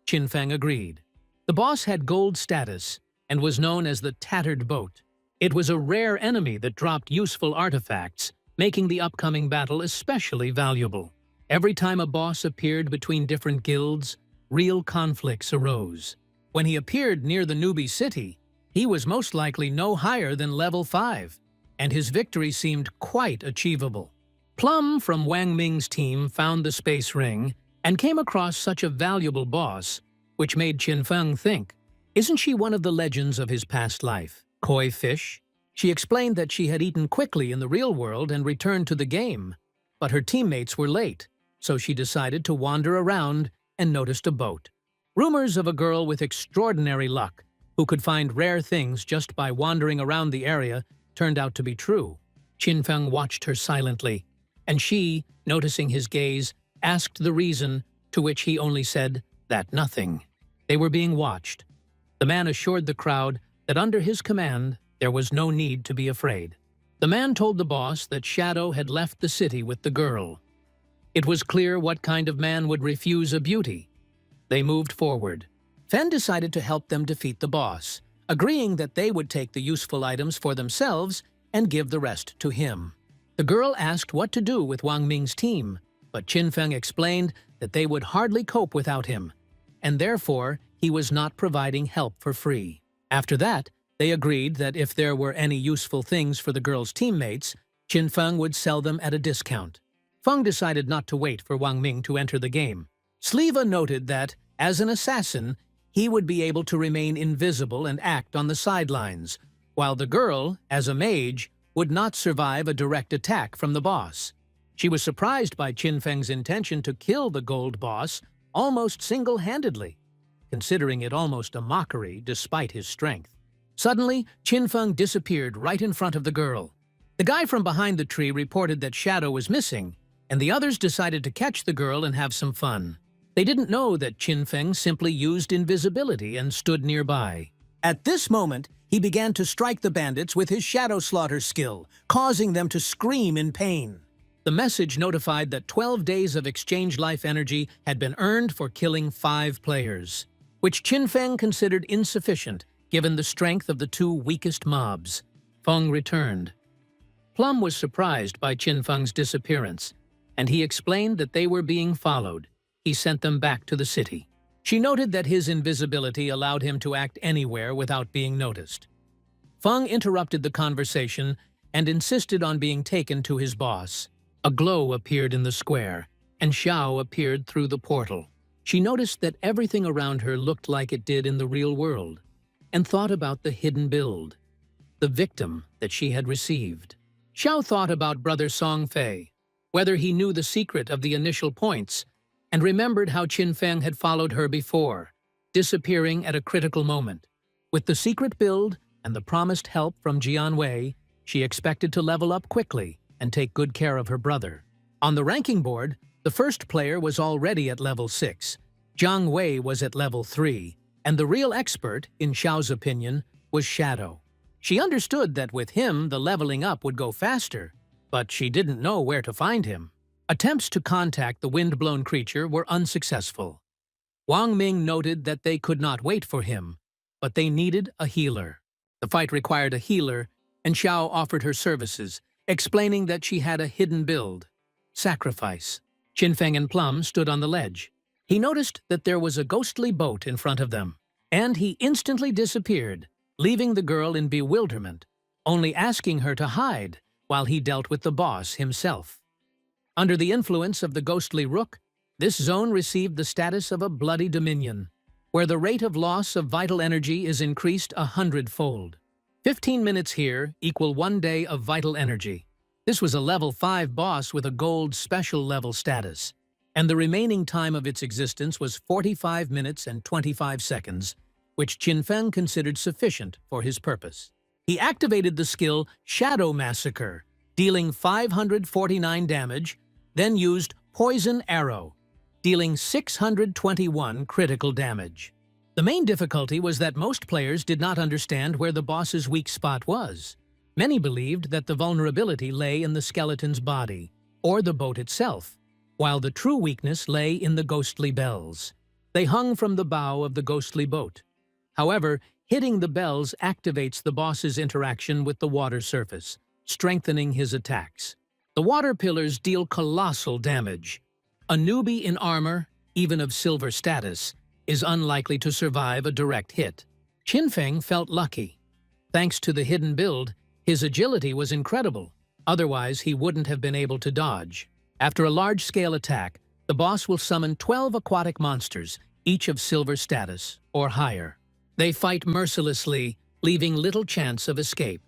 Qinfeng agreed. The boss had gold status and was known as the Tattered Boat. It was a rare enemy that dropped useful artifacts, making the upcoming battle especially valuable. Every time a boss appeared between different guilds, real conflicts arose. When he appeared near the newbie city, he was most likely no higher than level 5, and his victory seemed quite achievable. Plum from Wang Ming's team found the space ring and came across such a valuable boss, which made Qinfeng think, isn't she one of the legends of his past life? Koi fish? She explained that she had eaten quickly in the real world and returned to the game, but her teammates were late, so she decided to wander around and noticed a boat. Rumors of a girl with extraordinary luck, who could find rare things just by wandering around the area, turned out to be true. Qinfeng watched her silently, and she, noticing his gaze, asked the reason, to which he only said that nothing. They were being watched. The man assured the crowd that under his command there was no need to be afraid. The man told the boss that Shadow had left the city with the girl. It was clear what kind of man would refuse a beauty. They moved forward. Fen decided to help them defeat the boss, agreeing that they would take the useful items for themselves and give the rest to him. The girl asked what to do with Wang Ming's team, but Qinfeng explained that they would hardly cope without him, and therefore he was not providing help for free. After that, they agreed that if there were any useful things for the girl's teammates, Qinfeng would sell them at a discount. Feng decided not to wait for Wang Ming to enter the game. Sleva noted that, as an assassin, he would be able to remain invisible and act on the sidelines, while the girl, as a mage, would not survive a direct attack from the boss. She was surprised by Qinfeng's intention to kill the gold boss almost single-handedly, considering it almost a mockery despite his strength. Suddenly, Qinfeng disappeared right in front of the girl. The guy from behind the tree reported that Shadow was missing, and the others decided to catch the girl and have some fun. They didn't know that Qinfeng simply used invisibility and stood nearby. At this moment, he began to strike the bandits with his Shadow Slaughter skill, causing them to scream in pain. The message notified that 12 days of exchange life energy had been earned for killing 5 players, which Qinfeng considered insufficient given the strength of the 2 weakest mobs. Feng returned. Plum was surprised by Qinfeng's disappearance, and he explained that they were being followed. He sent them back to the city. She noted that his invisibility allowed him to act anywhere without being noticed. Feng interrupted the conversation and insisted on being taken to his boss. A glow appeared in the square, and Xiao appeared through the portal. She noticed that everything around her looked like it did in the real world, and thought about the hidden build, the victim that she had received. Xiao thought about Brother Songfei, whether he knew the secret of the initial points, and remembered how Qinfeng had followed her before, disappearing at a critical moment. With the secret build and the promised help from Jianwei, she expected to level up quickly and take good care of her brother. On the ranking board, the first player was already at level 6, Jiang Wei was at level 3, and the real expert, in Xiao's opinion, was Shadow. She understood that with him the leveling up would go faster, but she didn't know where to find him. Attempts to contact the wind-blown creature were unsuccessful. Wang Ming noted that they could not wait for him, but they needed a healer. The fight required a healer, and Xiao offered her services, explaining that she had a hidden build. Sacrifice. Qinfeng and Plum stood on the ledge. He noticed that there was a ghostly boat in front of them, and he instantly disappeared, leaving the girl in bewilderment, only asking her to hide while he dealt with the boss himself. Under the influence of the ghostly rook, this zone received the status of a bloody dominion, where the rate of loss of vital energy is increased 100-fold. 15 minutes here equal 1 day of vital energy. This was a level 5 boss with a gold special level status, and the remaining time of its existence was 45 minutes and 25 seconds, which Qinfeng considered sufficient for his purpose. He activated the skill Shadow Massacre, dealing 549 damage, then used Poison Arrow, dealing 621 critical damage. The main difficulty was that most players did not understand where the boss's weak spot was. Many believed that the vulnerability lay in the skeleton's body, or the boat itself, while the true weakness lay in the ghostly bells. They hung from the bow of the ghostly boat. However, hitting the bells activates the boss's interaction with the water surface, strengthening his attacks. The water pillars deal colossal damage. A newbie in armor, even of silver status, is unlikely to survive a direct hit. Qinfeng felt lucky. Thanks to the hidden build, his agility was incredible. Otherwise, he wouldn't have been able to dodge. After a large-scale attack, the boss will summon 12 aquatic monsters, each of silver status or higher. They fight mercilessly, leaving little chance of escape.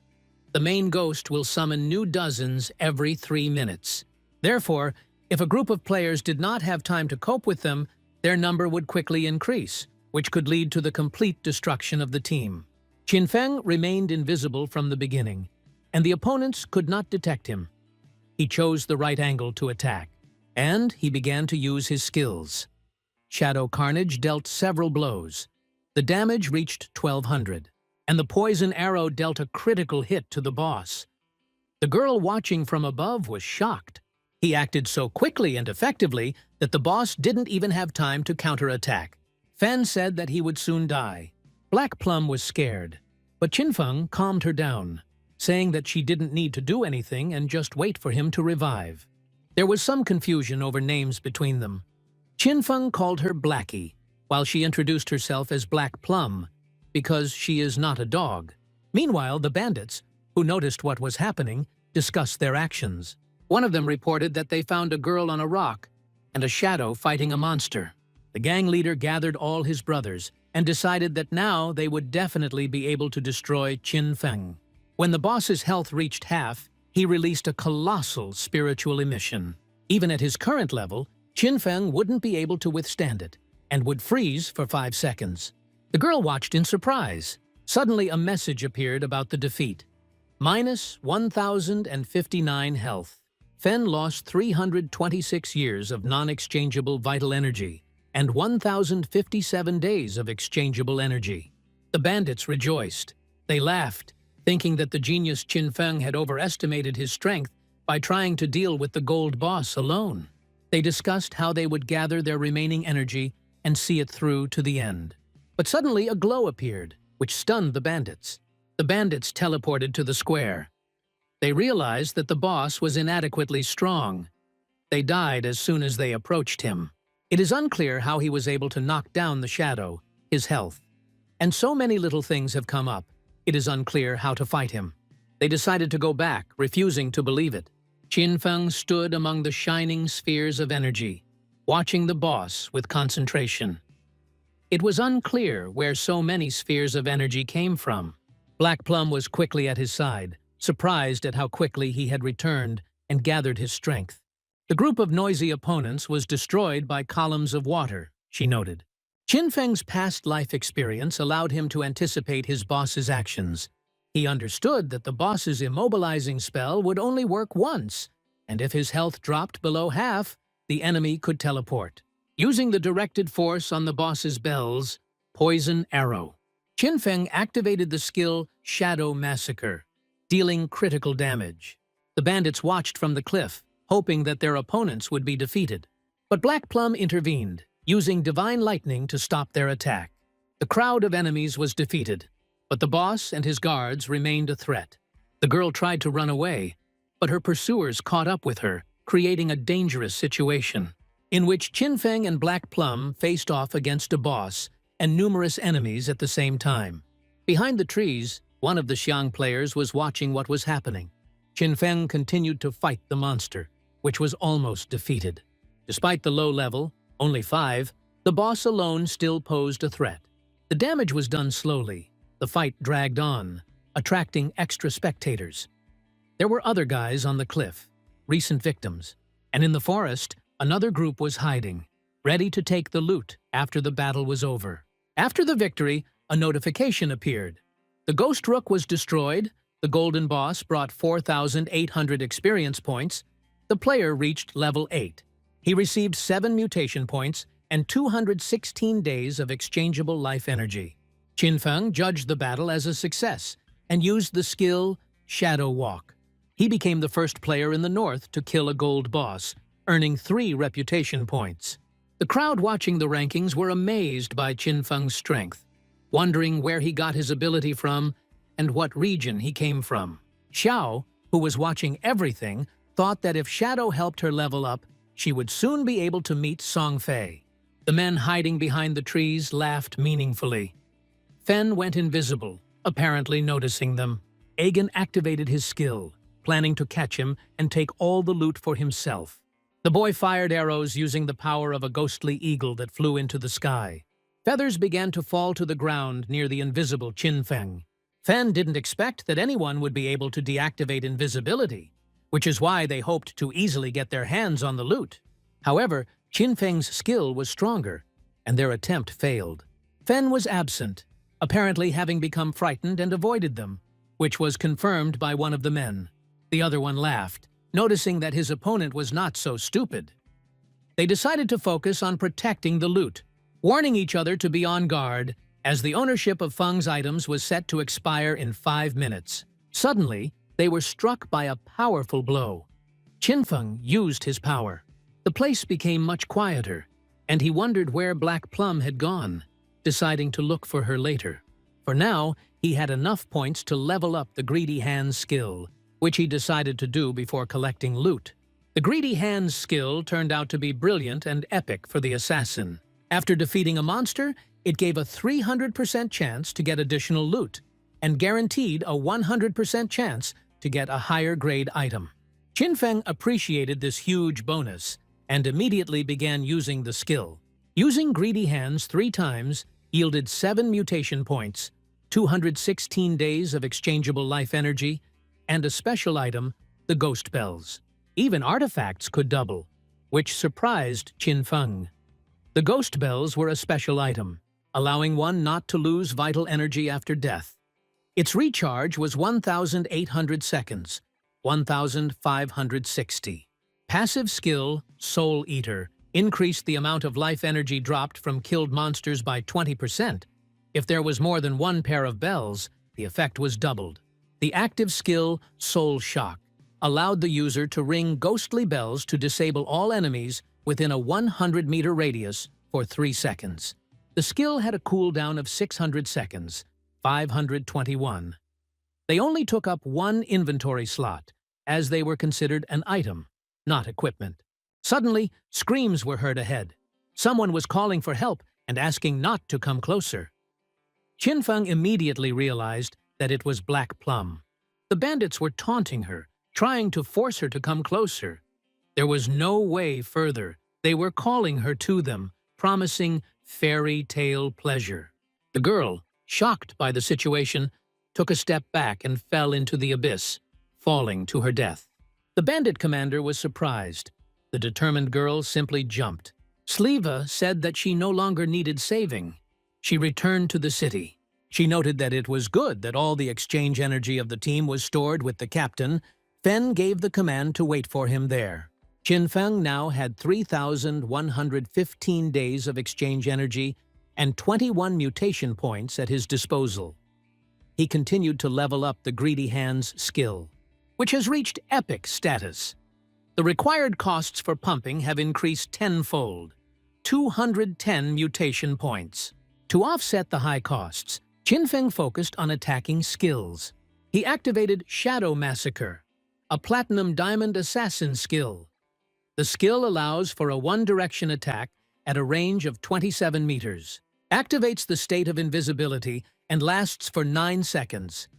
The main ghost will summon new dozens every 3 minutes. Therefore, if a group of players did not have time to cope with them, their number would quickly increase, which could lead to the complete destruction of the team. Qinfeng remained invisible from the beginning, and the opponents could not detect him. He chose the right angle to attack, and he began to use his skills. Shadow Carnage dealt several blows. The damage reached 1,200, and the poison arrow dealt a critical hit to the boss. The girl watching from above was shocked. He acted so quickly and effectively that the boss didn't even have time to counterattack. Fan said that he would soon die. Black Plum was scared, but Qinfeng calmed her down, saying that she didn't need to do anything and just wait for him to revive. There was some confusion over names between them. Qinfeng called her Blackie, while she introduced herself as Black Plum, because she is not a dog. Meanwhile, the bandits, who noticed what was happening, discussed their actions. One of them reported that they found a girl on a rock and a shadow fighting a monster. The gang leader gathered all his brothers and decided that now they would definitely be able to destroy Qinfeng. When the boss's health reached half, he released a colossal spiritual emission. Even at his current level, Qinfeng wouldn't be able to withstand it and would freeze for 5 seconds. The girl watched in surprise. Suddenly, a message appeared about the defeat. Minus 1,059 health. Fen lost 326 years of non-exchangeable vital energy and 1,057 days of exchangeable energy. The bandits rejoiced. They laughed, thinking that the genius Qinfeng had overestimated his strength by trying to deal with the gold boss alone. They discussed how they would gather their remaining energy and see it through to the end. But suddenly a glow appeared, which stunned the bandits. The bandits teleported to the square. They realized that the boss was inadequately strong. They died as soon as they approached him. It is unclear how he was able to knock down the shadow, his health. And so many little things have come up, it is unclear how to fight him. They decided to go back, refusing to believe it. Qinfeng stood among the shining spheres of energy, watching the boss with concentration. It was unclear where so many spheres of energy came from. Black Plum was quickly at his side, surprised at how quickly he had returned and gathered his strength. The group of noisy opponents was destroyed by columns of water, she noted. Qinfeng's past life experience allowed him to anticipate his boss's actions. He understood that the boss's immobilizing spell would only work once, and if his health dropped below half, the enemy could teleport. Using the directed force on the boss's bells, Poison Arrow, Qinfeng activated the skill Shadow Massacre, dealing critical damage. The bandits watched from the cliff, hoping that their opponents would be defeated. But Black Plum intervened, using Divine Lightning to stop their attack. The crowd of enemies was defeated, but the boss and his guards remained a threat. The girl tried to run away, but her pursuers caught up with her, creating a dangerous situation, in which Qinfeng and Black Plum faced off against a boss and numerous enemies at the same time. Behind the trees, one of the Xiang players was watching what was happening. Qinfeng continued to fight the monster, which was almost defeated. Despite the low level, only 5, the boss alone still posed a threat. The damage was done slowly. The fight dragged on, attracting extra spectators. There were other guys on the cliff, recent victims, and in the forest, another group was hiding, ready to take the loot after the battle was over. After the victory, a notification appeared. The Ghost Rook was destroyed, the Golden Boss brought 4,800 experience points, the player reached level 8. He received 7 mutation points and 216 days of exchangeable life energy. Qinfeng judged the battle as a success and used the skill Shadow Walk. He became the first player in the north to kill a gold boss, earning 3 reputation points. The crowd watching the rankings were amazed by Qin Feng's strength, wondering where he got his ability from and what region he came from. Xiao, who was watching everything, thought that if Shadow helped her level up, she would soon be able to meet Song Fei. The men hiding behind the trees laughed meaningfully. Fen went invisible, apparently noticing them. Aegon activated his skill, planning to catch him and take all the loot for himself. The boy fired arrows using the power of a ghostly eagle that flew into the sky. Feathers began to fall to the ground near the invisible Qin Feng. Fen didn't expect that anyone would be able to deactivate invisibility, which is why they hoped to easily get their hands on the loot. However, Qin Feng's skill was stronger, and their attempt failed. Fen was absent, apparently having become frightened and avoided them, which was confirmed by one of the men. The other one laughed, noticing that his opponent was not so stupid. They decided to focus on protecting the loot, warning each other to be on guard, as the ownership of Feng's items was set to expire in 5 minutes. Suddenly, they were struck by a powerful blow. Qin Feng used his power. The place became much quieter, and he wondered where Black Plum had gone, deciding to look for her later. For now, he had enough points to level up the Greedy Hand's skill, which he decided to do before collecting loot. The Greedy Hand's skill turned out to be brilliant and epic for the assassin. After defeating a monster, it gave a 300% chance to get additional loot, and guaranteed a 100% chance to get a higher-grade item. Qin Feng appreciated this huge bonus, and immediately began using the skill. Using Greedy Hands 3 times yielded 7 mutation points, 216 days of exchangeable life energy, and a special item, the Ghost Bells. Even artifacts could double, which surprised Qin Feng. The Ghost Bells were a special item, allowing one not to lose vital energy after death. Its recharge was 1,800 seconds, 1,560. Passive skill, Soul Eater, increased the amount of life energy dropped from killed monsters by 20%. If there was more than 1 pair of bells, the effect was doubled. The active skill, Soul Shock, allowed the user to ring ghostly bells to disable all enemies within a 100-meter radius for 3 seconds. The skill had a cooldown of 600 seconds, 521. They only took up 1 inventory slot, as they were considered an item, not equipment. Suddenly, screams were heard ahead. Someone was calling for help and asking not to come closer. Qin Feng immediately realized that it was Black Plum. The bandits were taunting her, trying to force her to come closer. There was no way further. They were calling her to them, promising fairy tale pleasure. The girl, shocked by the situation, took a step back and fell into the abyss, falling to her death. The bandit commander was surprised. The determined girl simply jumped. Sleva said that she no longer needed saving. She returned to the city. She noted that it was good that all the exchange energy of the team was stored with the captain. Fen gave the command to wait for him there. Qin Feng now had 3,115 days of exchange energy and 21 mutation points at his disposal. He continued to level up the Greedy Hands skill, which has reached epic status. The required costs for pumping have increased tenfold, 210 mutation points. To offset the high costs, Qin Feng focused on attacking skills. He activated Shadow Massacre, a Platinum Diamond Assassin skill. The skill allows for a one-direction attack at a range of 27 meters, activates the state of invisibility, and lasts for 9 seconds.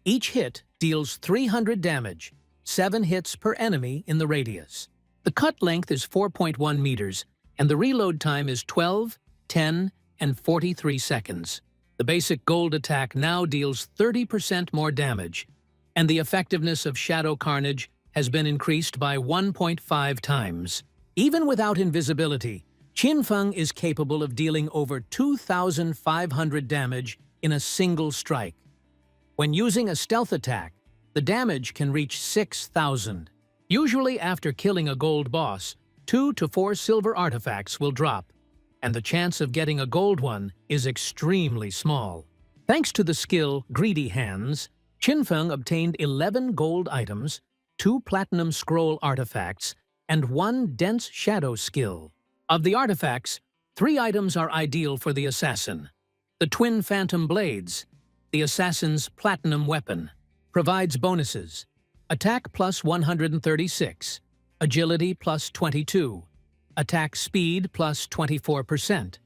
Each hit deals 300 damage, 7 hits per enemy in the radius. The cut length is 4.1 meters, and the reload time is 12, 10, and 43 seconds. The basic gold attack now deals 30% more damage, and the effectiveness of Shadow Carnage has been increased by 1.5 times. Even without invisibility, Qin Feng is capable of dealing over 2,500 damage in a single strike. When using a stealth attack, the damage can reach 6,000. Usually after killing a gold boss, 2 to 4 silver artifacts will drop, and the chance of getting a gold one is extremely small. Thanks to the skill Greedy Hands, Qin Feng obtained 11 gold items, 2 platinum scroll artifacts, and 1 dense shadow skill. Of the artifacts, 3 items are ideal for the assassin. The twin phantom blades, the assassin's platinum weapon, provides bonuses. Attack plus 136, agility plus 22, attack speed plus 24%,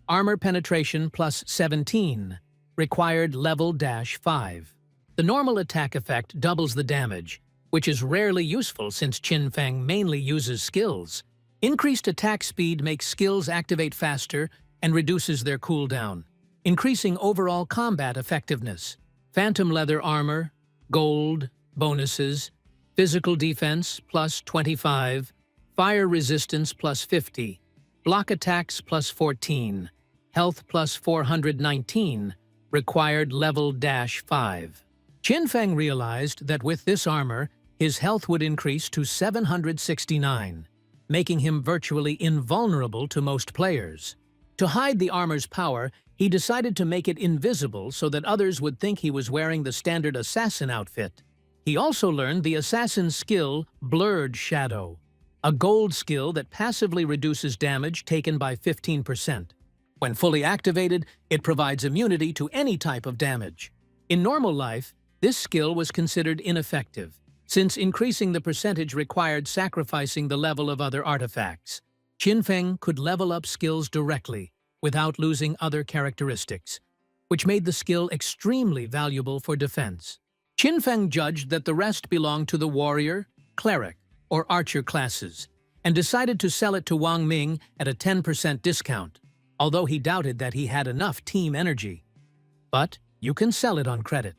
armor penetration plus 17, required level -5. The normal attack effect doubles the damage, which is rarely useful since Qin Feng mainly uses skills. Increased attack speed makes skills activate faster and reduces their cooldown, increasing overall combat effectiveness. Phantom leather armor, gold, bonuses, physical defense plus 25, fire resistance plus 50, block attacks plus 14, health plus 419, required level -5. Qin Feng realized that with this armor, his health would increase to 769, making him virtually invulnerable to most players. To hide the armor's power, he decided to make it invisible so that others would think he was wearing the standard assassin outfit. He also learned the assassin's skill, Blurred Shadow, a gold skill that passively reduces damage taken by 15%. When fully activated, it provides immunity to any type of damage. In normal life, this skill was considered ineffective, since increasing the percentage required sacrificing the level of other artifacts. Qin Feng could level up skills directly, without losing other characteristics, which made the skill extremely valuable for defense. Qin Feng judged that the rest belonged to the warrior, cleric, or archer classes, and decided to sell it to Wang Ming at a 10% discount, although he doubted that he had enough team energy. But you can sell it on credit.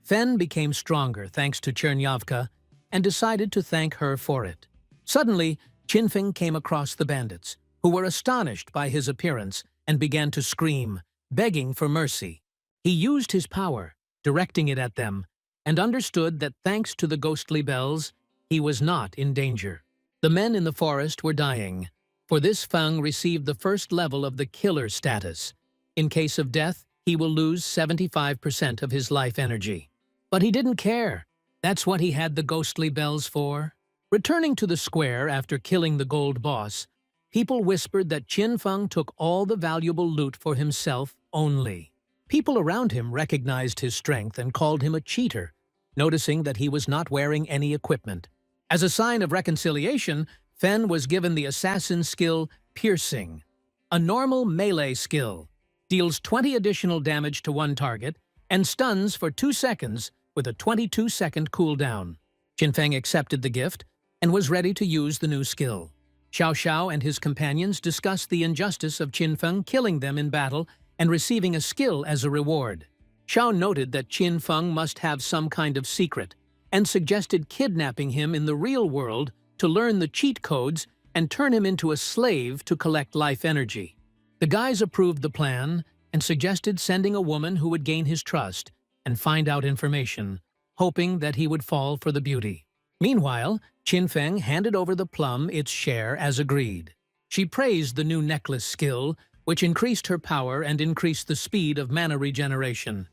Fen became stronger thanks to Chernyavka and decided to thank her for it. Suddenly, Qin Feng came across the bandits, who were astonished by his appearance and began to scream, begging for mercy. He used his power, directing it at them, and understood that thanks to the ghostly bells, he was not in danger. The men in the forest were dying. For this, Feng received the first level of the killer status. In case of death, he will lose 75% of his life energy. But he didn't care. That's what he had the ghostly bells for. Returning to the square after killing the gold boss, people whispered that Qin Feng took all the valuable loot for himself only. People around him recognized his strength and called him a cheater, noticing that he was not wearing any equipment. As a sign of reconciliation, Fen was given the assassin skill Piercing, a normal melee skill, deals 20 additional damage to one target, and stuns for 2 seconds with a 22-second cooldown. Qin Feng accepted the gift and was ready to use the new skill. Xiao Xiao and his companions discussed the injustice of Qin Feng killing them in battle and receiving a skill as a reward. Xiao noted that Qin Feng must have some kind of secret and suggested kidnapping him in the real world to learn the cheat codes and turn him into a slave to collect life energy. The guys approved the plan and suggested sending a woman who would gain his trust and find out information, hoping that he would fall for the beauty. Meanwhile, Qin Feng handed over the plum its share as agreed. She praised the new necklace skill, which increased her power and increased the speed of mana regeneration.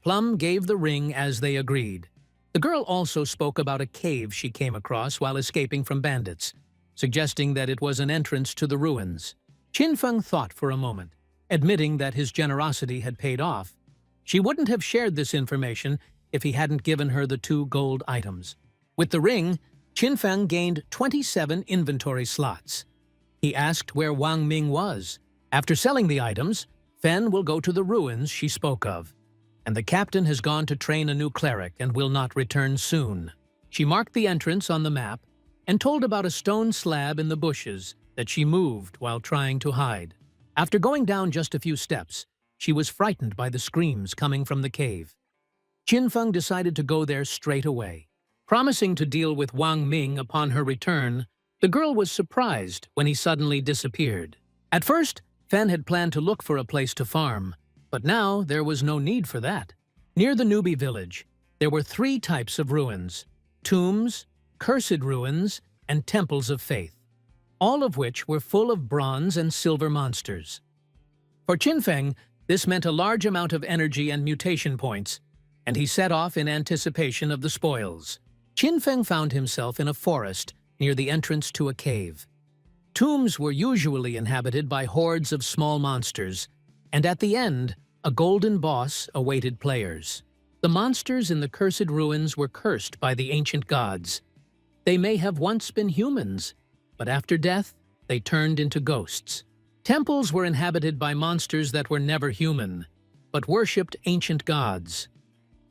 Plum gave the ring as they agreed. The girl also spoke about a cave she came across while escaping from bandits, suggesting that it was an entrance to the ruins. Qin Feng thought for a moment, admitting that his generosity had paid off. She wouldn't have shared this information if he hadn't given her the 2 gold items. With the ring, Qin Feng gained 27 inventory slots. He asked where Wang Ming was. After selling the items, Fen will go to the ruins she spoke of, and the captain has gone to train a new cleric and will not return soon. She marked the entrance on the map and told about a stone slab in the bushes that she moved while trying to hide. After going down just a few steps, she was frightened by the screams coming from the cave. Qin Feng decided to go there straight away. Promising to deal with Wang Ming upon her return, the girl was surprised when he suddenly disappeared. At first, Fen had planned to look for a place to farm, but now there was no need for that. Near the newbie village, there were 3 types of ruins: tombs, cursed ruins, and temples of faith, all of which were full of bronze and silver monsters. For Qin Feng, this meant a large amount of energy and mutation points, and he set off in anticipation of the spoils. Qin Feng found himself in a forest near the entrance to a cave. Tombs were usually inhabited by hordes of small monsters, and at the end, a golden boss awaited players. The monsters in the cursed ruins were cursed by the ancient gods. They may have once been humans, but after death, they turned into ghosts. Temples were inhabited by monsters that were never human, but worshipped ancient gods.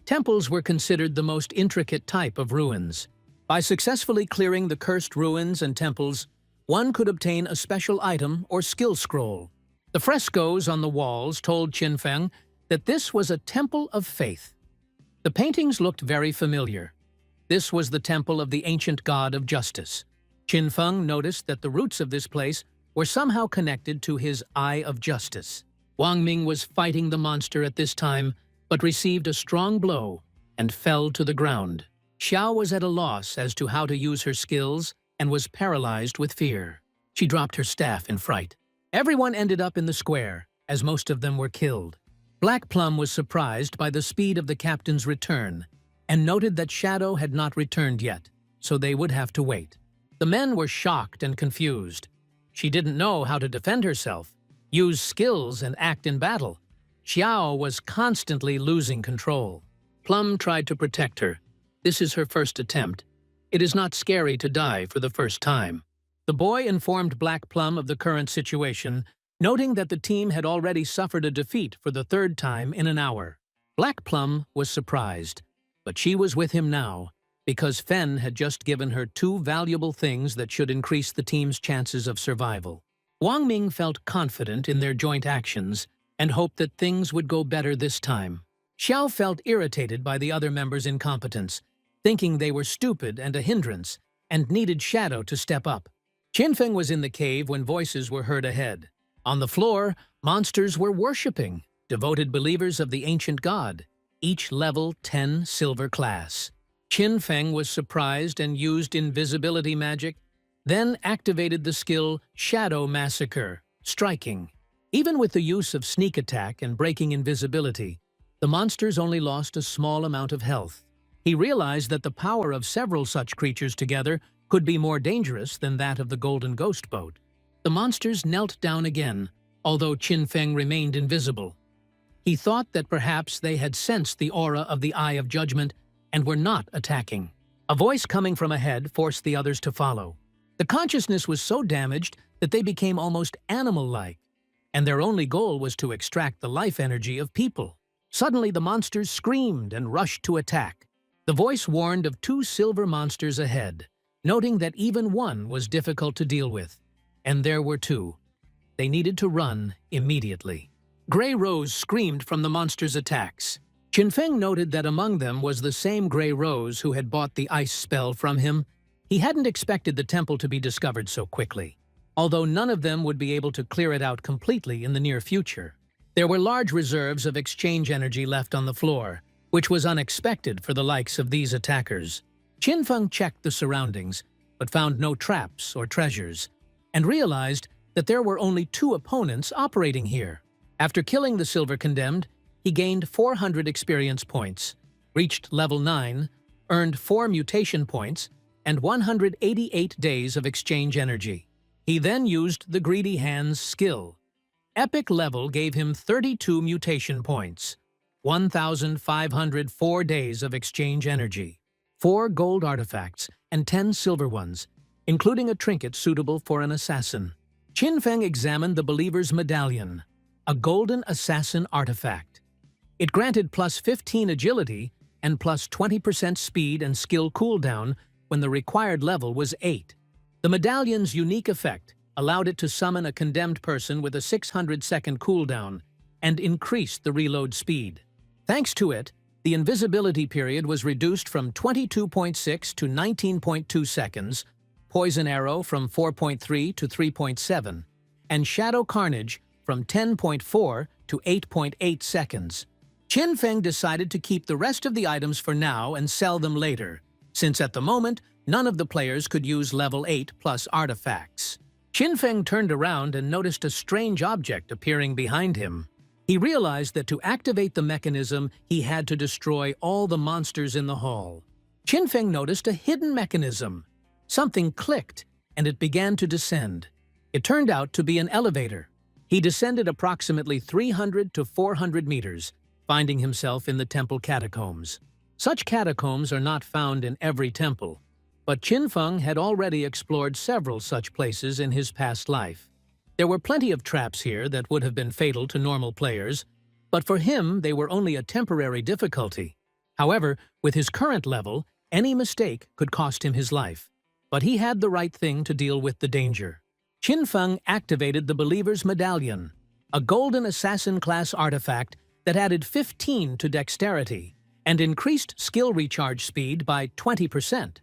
Temples were considered the most intricate type of ruins. By successfully clearing the cursed ruins and temples, one could obtain a special item or skill scroll. The frescoes on the walls told Qinfeng that this was a temple of faith. The paintings looked very familiar. This was the temple of the ancient god of justice. Qinfeng noticed that the roots of this place were somehow connected to his Eye of Justice. Wang Ming was fighting the monster at this time, but received a strong blow and fell to the ground. Xiao was at a loss as to how to use her skills and was paralyzed with fear. She dropped her staff in fright. Everyone ended up in the square, as most of them were killed. Black Plum was surprised by the speed of the captain's return and noted that Shadow had not returned yet, so they would have to wait. The men were shocked and confused. She didn't know how to defend herself, use skills, and act in battle. Xiao was constantly losing control. Plum tried to protect her. This is her first attempt. It is not scary to die for the first time. The boy informed Black Plum of the current situation, noting that the team had already suffered a defeat for the third time in an hour. Black Plum was surprised, but she was with him now, because Fen had just given her 2 valuable things that should increase the team's chances of survival. Wang Ming felt confident in their joint actions and hoped that things would go better this time. Xiao felt irritated by the other members' incompetence, thinking they were stupid and a hindrance, and needed Shadow to step up. Qinfeng was in the cave when voices were heard ahead. On the floor, monsters were worshipping, devoted believers of the ancient god, each level 10 silver class. Qinfeng was surprised and used invisibility magic, then activated the skill Shadow Massacre, striking. Even with the use of sneak attack and breaking invisibility, the monsters only lost a small amount of health. He realized that the power of several such creatures together could be more dangerous than that of the Golden Ghost Boat. The monsters knelt down again, although Qinfeng remained invisible. He thought that perhaps they had sensed the aura of the Eye of Judgment and were not attacking. A voice coming from ahead forced the others to follow. The consciousness was so damaged that they became almost animal-like, and their only goal was to extract the life energy of people. Suddenly, the monsters screamed and rushed to attack. The voice warned of 2 silver monsters ahead, noting that even one was difficult to deal with. And there were 2. They needed to run immediately. Grey Rose screamed from the monsters' attacks. Qinfeng noted that among them was the same Grey Rose who had bought the ice spell from him. He hadn't expected the temple to be discovered so quickly, although none of them would be able to clear it out completely in the near future. There were large reserves of exchange energy left on the floor, which was unexpected for the likes of these attackers. Qinfeng checked the surroundings, but found no traps or treasures, and realized that there were only 2 opponents operating here. After killing the Silver Condemned, he gained 400 experience points, reached level 9, earned 4 mutation points, and 188 days of exchange energy. He then used the Greedy Hands skill. Epic level gave him 32 mutation points, 1,504 days of exchange energy, 4 gold artifacts, and 10 silver ones, including a trinket suitable for an assassin. Qinfeng examined the Believer's Medallion, a golden assassin artifact. It granted plus 15 agility and plus 20% speed and skill cooldown when the required level was 8. The medallion's unique effect allowed it to summon a condemned person with a 600-second cooldown and increased the reload speed. Thanks to it, the invisibility period was reduced from 22.6 to 19.2 seconds, Poison Arrow from 4.3 to 3.7, and Shadow Carnage from 10.4 to 8.8 seconds. Qinfeng decided to keep the rest of the items for now and sell them later, since at the moment, none of the players could use level 8 plus artifacts. Qinfeng turned around and noticed a strange object appearing behind him. He realized that to activate the mechanism, he had to destroy all the monsters in the hall. Qinfeng noticed a hidden mechanism. Something clicked, and it began to descend. It turned out to be an elevator. He descended approximately 300 to 400 meters, finding himself in the temple catacombs. Such catacombs are not found in every temple, but Qin Feng had already explored several such places in his past life. There were plenty of traps here that would have been fatal to normal players, but for him they were only a temporary difficulty. However, with his current level, any mistake could cost him his life. But he had the right thing to deal with the danger. Qin Feng activated the Believer's Medallion, a golden assassin-class artifact that added 15 to dexterity and increased skill recharge speed by 20%.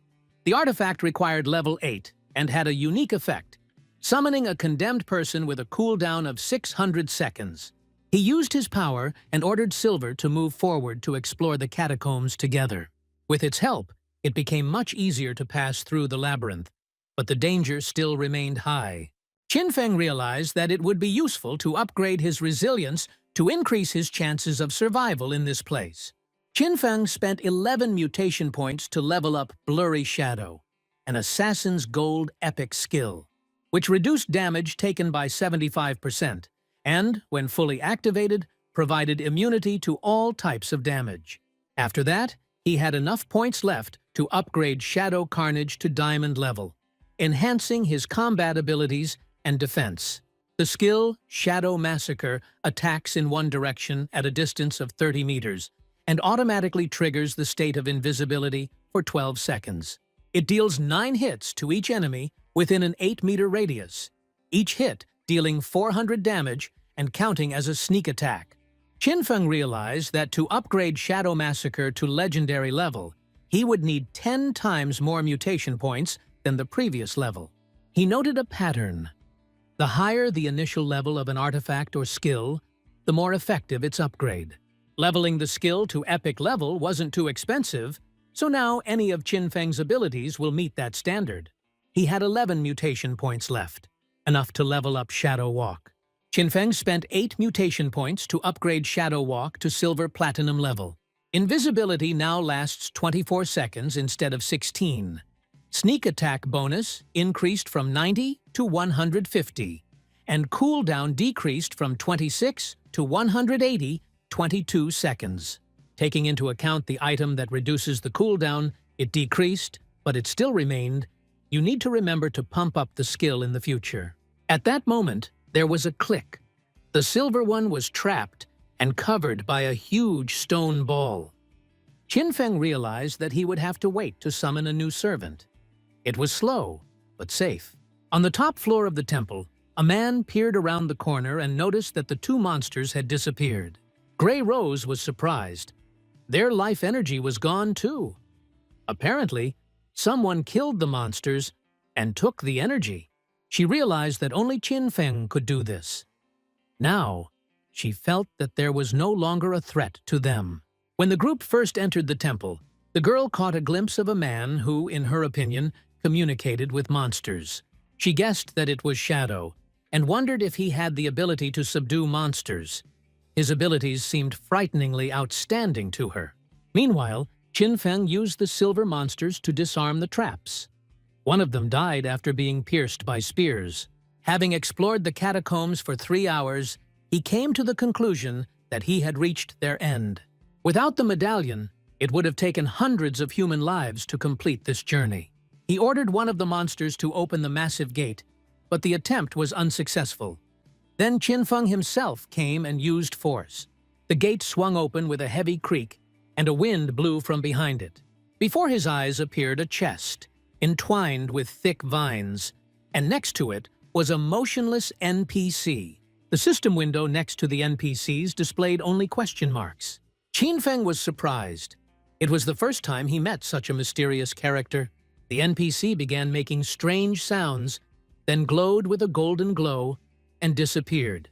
The artifact required level 8 and had a unique effect, summoning a condemned person with a cooldown of 600 seconds. He used his power and ordered Silver to move forward to explore the catacombs together. With its help, it became much easier to pass through the labyrinth, but the danger still remained high. Qin Feng realized that it would be useful to upgrade his resilience to increase his chances of survival in this place. Qin Feng spent 11 mutation points to level up Blurry Shadow, an assassin's gold epic skill, which reduced damage taken by 75% and, when fully activated, provided immunity to all types of damage. After that, he had enough points left to upgrade Shadow Carnage to Diamond level, enhancing his combat abilities and defense. The skill, Shadow Massacre, attacks in one direction at a distance of 30 meters and automatically triggers the state of invisibility for 12 seconds. It deals 9 hits to each enemy within an 8-meter radius, each hit dealing 400 damage and counting as a sneak attack. Qin Feng realized that to upgrade Shadow Massacre to legendary level, he would need 10 times more mutation points than the previous level. He noted a pattern. The higher the initial level of an artifact or skill, the more effective its upgrade. Leveling the skill to epic level wasn't too expensive, so now any of Qin Feng's abilities will meet that standard. He had 11 mutation points left, enough to level up Shadow Walk. Qin Feng spent 8 mutation points to upgrade Shadow Walk to Silver Platinum level. Invisibility now lasts 24 seconds instead of 16. Sneak attack bonus increased from 90 to 150, and cooldown decreased from 26 to 180, 22 seconds. Taking into account the item that reduces the cooldown, it decreased, but it still remained. You need to remember to pump up the skill in the future. At that moment, there was a click. The silver one was trapped and covered by a huge stone ball. Qin Feng realized that he would have to wait to summon a new servant. It was slow, but safe. On the top floor of the temple, a man peered around the corner and noticed that the 2 monsters had disappeared. Grey Rose was surprised. Their life energy was gone too. Apparently, someone killed the monsters and took the energy. She realized that only Qin Feng could do this. Now, she felt that there was no longer a threat to them. When the group first entered the temple, the girl caught a glimpse of a man who, in her opinion, communicated with monsters. She guessed that it was Shadow, and wondered if he had the ability to subdue monsters. His abilities seemed frighteningly outstanding to her. Meanwhile, Qin Feng used the silver monsters to disarm the traps. One of them died after being pierced by spears. Having explored the catacombs for 3 hours, he came to the conclusion that he had reached their end. Without the medallion, it would have taken hundreds of human lives to complete this journey. He ordered one of the monsters to open the massive gate, but the attempt was unsuccessful. Then Qin Feng himself came and used force. The gate swung open with a heavy creak, and a wind blew from behind it. Before his eyes appeared a chest, entwined with thick vines, and next to it was a motionless NPC. The system window next to the NPCs displayed only question marks. Qin Feng was surprised. It was the first time he met such a mysterious character. The NPC began making strange sounds, then glowed with a golden glow and disappeared,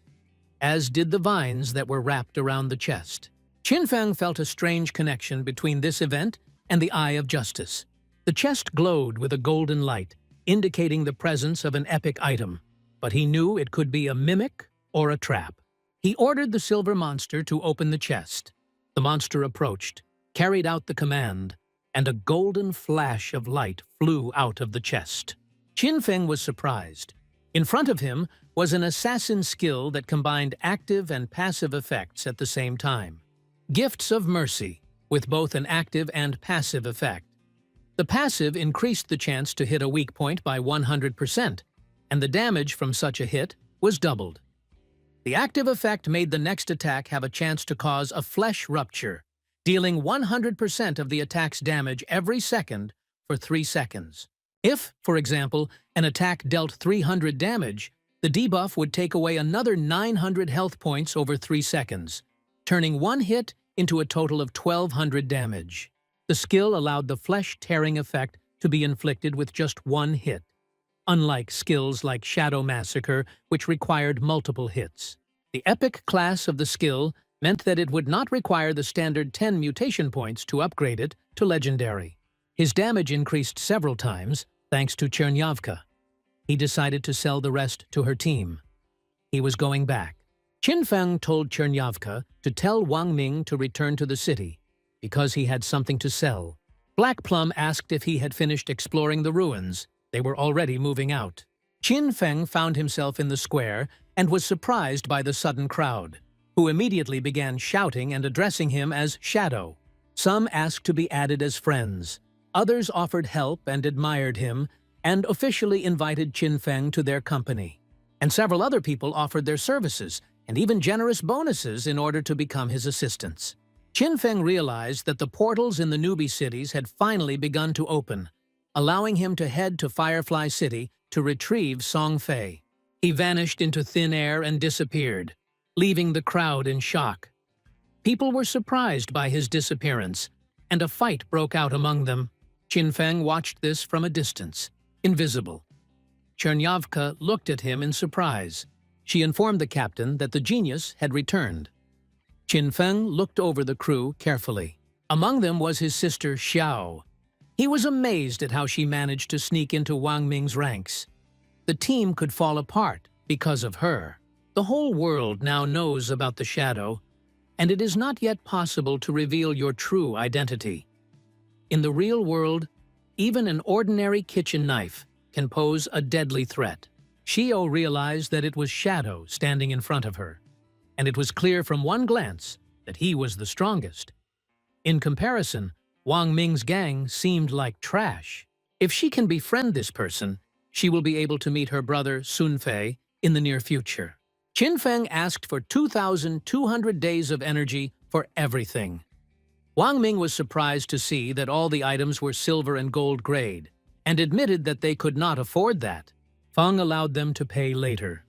as did the vines that were wrapped around the chest. Qin Feng felt a strange connection between this event and the Eye of Justice. The chest glowed with a golden light, indicating the presence of an epic item, but he knew it could be a mimic or a trap. He ordered the silver monster to open the chest. The monster approached, carried out the command, and a golden flash of light flew out of the chest. Qin Feng was surprised. In front of him was an assassin skill that combined active and passive effects at the same time. Gifts of Mercy, with both an active and passive effect. The passive increased the chance to hit a weak point by 100%, and the damage from such a hit was doubled. The active effect made the next attack have a chance to cause a flesh rupture, dealing 100% of the attack's damage every second for 3 seconds. If, for example, an attack dealt 300 damage, the debuff would take away another 900 health points over 3 seconds, turning one hit into a total of 1200 damage. The skill allowed the flesh-tearing effect to be inflicted with just one hit, unlike skills like Shadow Massacre, which required multiple hits. The epic class of the skill meant that it would not require the standard 10 mutation points to upgrade it to Legendary. His damage increased several times, thanks to Chernyavka. He decided to sell the rest to her team. He was going back. Qinfeng told Chernyavka to tell Wang Ming to return to the city, because he had something to sell. Black Plum asked if he had finished exploring the ruins. They were already moving out. Qinfeng found himself in the square and was surprised by the sudden crowd, who immediately began shouting and addressing him as Shadow. Some asked to be added as friends. Others offered help and admired him, and officially invited Qinfeng to their company. And several other people offered their services, and even generous bonuses in order to become his assistants. Qinfeng realized that the portals in the newbie cities had finally begun to open, allowing him to head to Firefly City to retrieve Song Fei. He vanished into thin air and disappeared, leaving the crowd in shock. People were surprised by his disappearance, and a fight broke out among them. Qinfeng watched this from a distance, invisible. Chernyavka looked at him in surprise. She informed the captain that the genius had returned. Qinfeng looked over the crew carefully. Among them was his sister Xiao. He was amazed at how she managed to sneak into Wang Ming's ranks. The team could fall apart because of her. The whole world now knows about the Shadow, and it is not yet possible to reveal your true identity. In the real world, even an ordinary kitchen knife can pose a deadly threat. Xiao realized that it was Shadow standing in front of her, and it was clear from one glance that he was the strongest. In comparison, Wang Ming's gang seemed like trash. If she can befriend this person, she will be able to meet her brother Sun Fei in the near future. Qinfeng asked for 2,200 days of energy for everything. Wang Ming was surprised to see that all the items were silver and gold grade, and admitted that they could not afford that. Feng allowed them to pay later.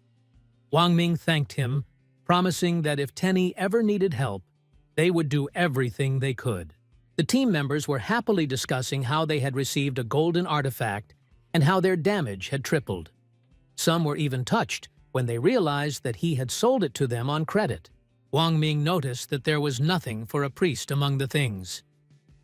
Wang Ming thanked him, promising that if Tenny ever needed help, they would do everything they could. The team members were happily discussing how they had received a golden artifact and how their damage had tripled. Some were even touched when they realized that he had sold it to them on credit. Wang Ming noticed that there was nothing for a priest among the things.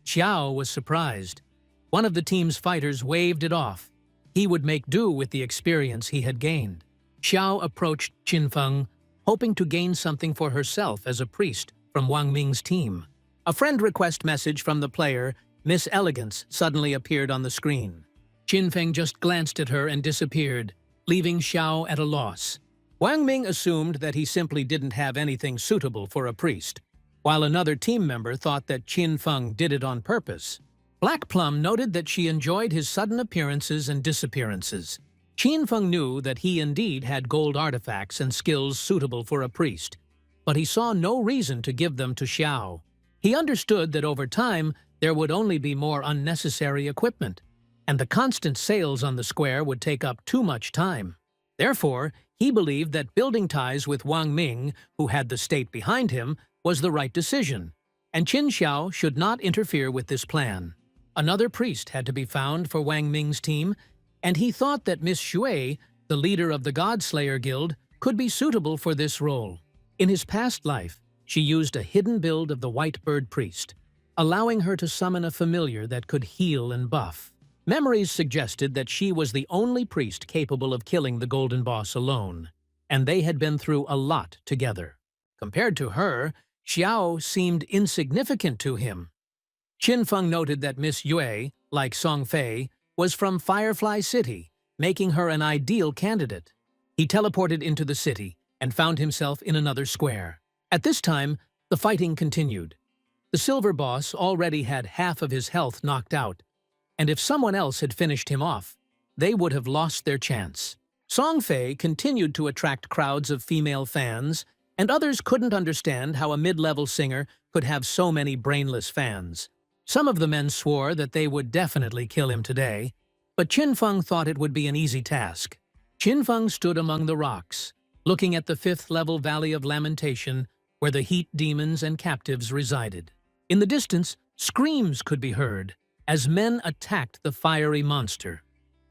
Xiao was surprised. One of the team's fighters waved it off. He would make do with the experience he had gained. Xiao approached Qinfeng, hoping to gain something for herself as a priest from Wang Ming's team. A friend request message from the player, Miss Elegance, suddenly appeared on the screen. Qinfeng just glanced at her and disappeared, leaving Xiao at a loss. Wang Ming assumed that he simply didn't have anything suitable for a priest, while another team member thought that Qinfeng did it on purpose. Black Plum noted that she enjoyed his sudden appearances and disappearances. Qinfeng knew that he indeed had gold artifacts and skills suitable for a priest, but he saw no reason to give them to Xiao. He understood that over time there would only be more unnecessary equipment, and the constant sales on the square would take up too much time. Therefore, he believed that building ties with Wang Ming, who had the state behind him, was the right decision, and Qin Xiao should not interfere with this plan. Another priest had to be found for Wang Ming's team, and he thought that Miss Xue, the leader of the Godslayer Guild, could be suitable for this role. In his past life, she used a hidden build of the White Bird Priest, allowing her to summon a familiar that could heal and buff. Memories suggested that she was the only priest capable of killing the Golden Boss alone, and they had been through a lot together. Compared to her, Xiao seemed insignificant to him. Qinfeng noted that Miss Yue, like Song Fei, was from Firefly City, making her an ideal candidate. He teleported into the city and found himself in another square. At this time, the fighting continued. The silver boss already had half of his health knocked out, and if someone else had finished him off, they would have lost their chance. Song Fei continued to attract crowds of female fans, and others couldn't understand how a mid-level singer could have so many brainless fans. Some of the men swore that they would definitely kill him today, but Qinfeng thought it would be an easy task. Qinfeng stood among the rocks, looking at the 5th-level Valley of Lamentation, where the heat demons and captives resided. In the distance, screams could be heard as men attacked the fiery monster,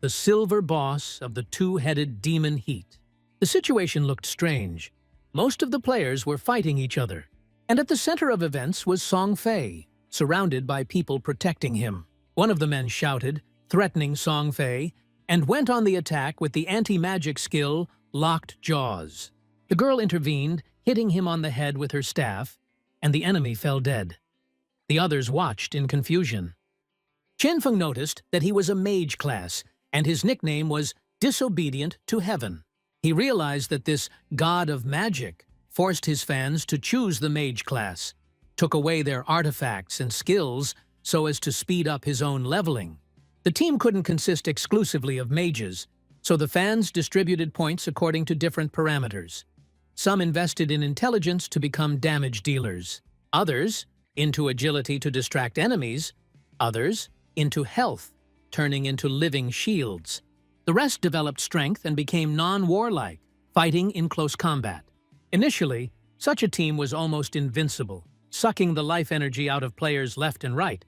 the silver boss of the two-headed demon heat. The situation looked strange. Most of the players were fighting each other, and at the center of events was Song Fei, surrounded by people protecting him. One of the men shouted, threatening Song Fei, and went on the attack with the anti-magic skill Locked Jaws. The girl intervened, hitting him on the head with her staff, and the enemy fell dead. The others watched in confusion. Qinfeng noticed that he was a mage class, and his nickname was Disobedient to Heaven. He realized that this god of magic forced his fans to choose the mage class, took away their artifacts and skills so as to speed up his own leveling. The team couldn't consist exclusively of mages, so the fans distributed points according to different parameters. Some invested in intelligence to become damage dealers, others into agility to distract enemies, others into health, turning into living shields. The rest developed strength and became non-warlike, fighting in close combat. Initially, such a team was almost invincible, sucking the life energy out of players left and right.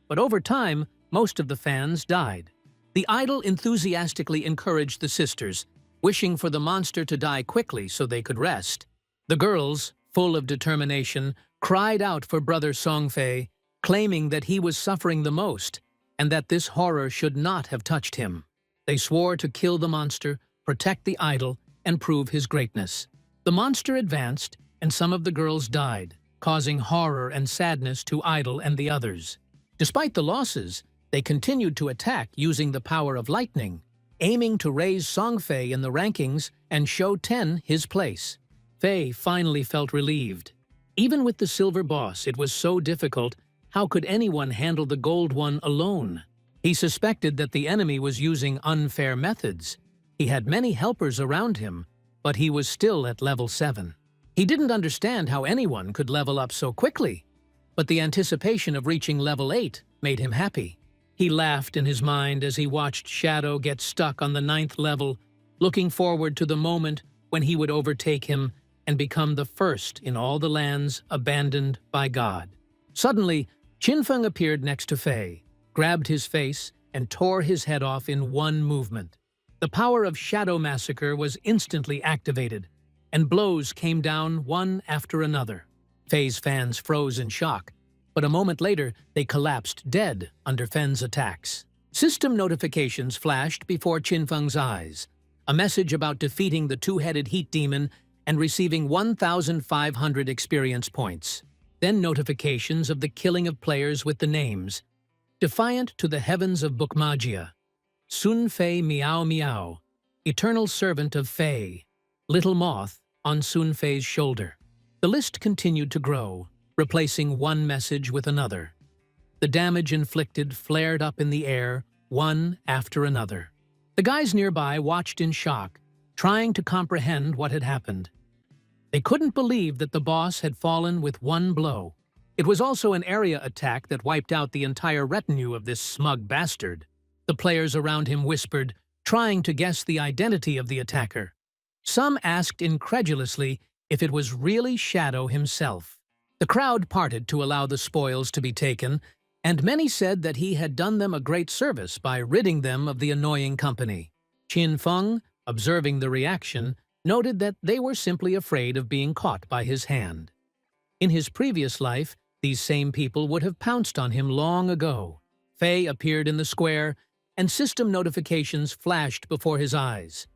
But over time, most of the fans died. The idol enthusiastically encouraged the sisters, wishing for the monster to die quickly so they could rest. The girls, full of determination, cried out for brother Song Fei, claiming that he was suffering the most and that this horror should not have touched him. They swore to kill the monster, protect the idol, and prove his greatness. The monster advanced, and some of the girls died, causing horror and sadness to Idol and the others. Despite the losses, they continued to attack using the power of lightning, aiming to raise Song Fei in the rankings and show 10 his place. Fei finally felt relieved. Even with the silver boss, it was so difficult. How could anyone handle the gold one alone? He suspected that the enemy was using unfair methods. He had many helpers around him, but he was still at level 7. He didn't understand how anyone could level up so quickly, but the anticipation of reaching level 8 made him happy. He laughed in his mind as he watched Shadow get stuck on the 9th level, looking forward to the moment when he would overtake him and become the first in all the lands abandoned by God. Suddenly, Qinfeng appeared next to Fei, grabbed his face, and tore his head off in one movement. The power of Shadow Massacre was instantly activated, and blows came down one after another. Fei's fans froze in shock, but a moment later they collapsed dead under Fen's attacks. System notifications flashed before Qinfeng's eyes, a message about defeating the two-headed heat demon and receiving 1,500 experience points. Then notifications of the killing of players with the names Defiant to the Heavens of Bookmagia, Sun Fei Miao Miao, Eternal Servant of Fei, Little Moth on Sun Fei's shoulder. The list continued to grow, replacing one message with another. The damage inflicted flared up in the air, one after another. The guys nearby watched in shock, trying to comprehend what had happened. They couldn't believe that the boss had fallen with one blow. It was also an area attack that wiped out the entire retinue of this smug bastard. The players around him whispered, trying to guess the identity of the attacker. Some asked incredulously if it was really Shadow himself. The crowd parted to allow the spoils to be taken, and many said that he had done them a great service by ridding them of the annoying company. Qinfeng, observing the reaction, noted that they were simply afraid of being caught by his hand. In his previous life, these same people would have pounced on him long ago. Fei appeared in the square, and system notifications flashed before his eyes.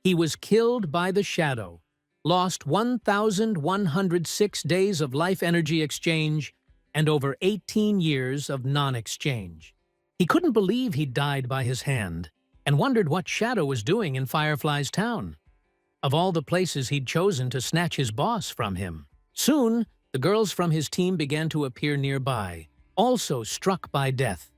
He was killed by the Shadow, lost 1,106 days of life energy exchange, and over 18 years of non-exchange. He couldn't believe he'd died by his hand, and wondered what Shadow was doing in Firefly's town. Of all the places he'd chosen to snatch his boss from him. Soon, the girls from his team began to appear nearby, also struck by death.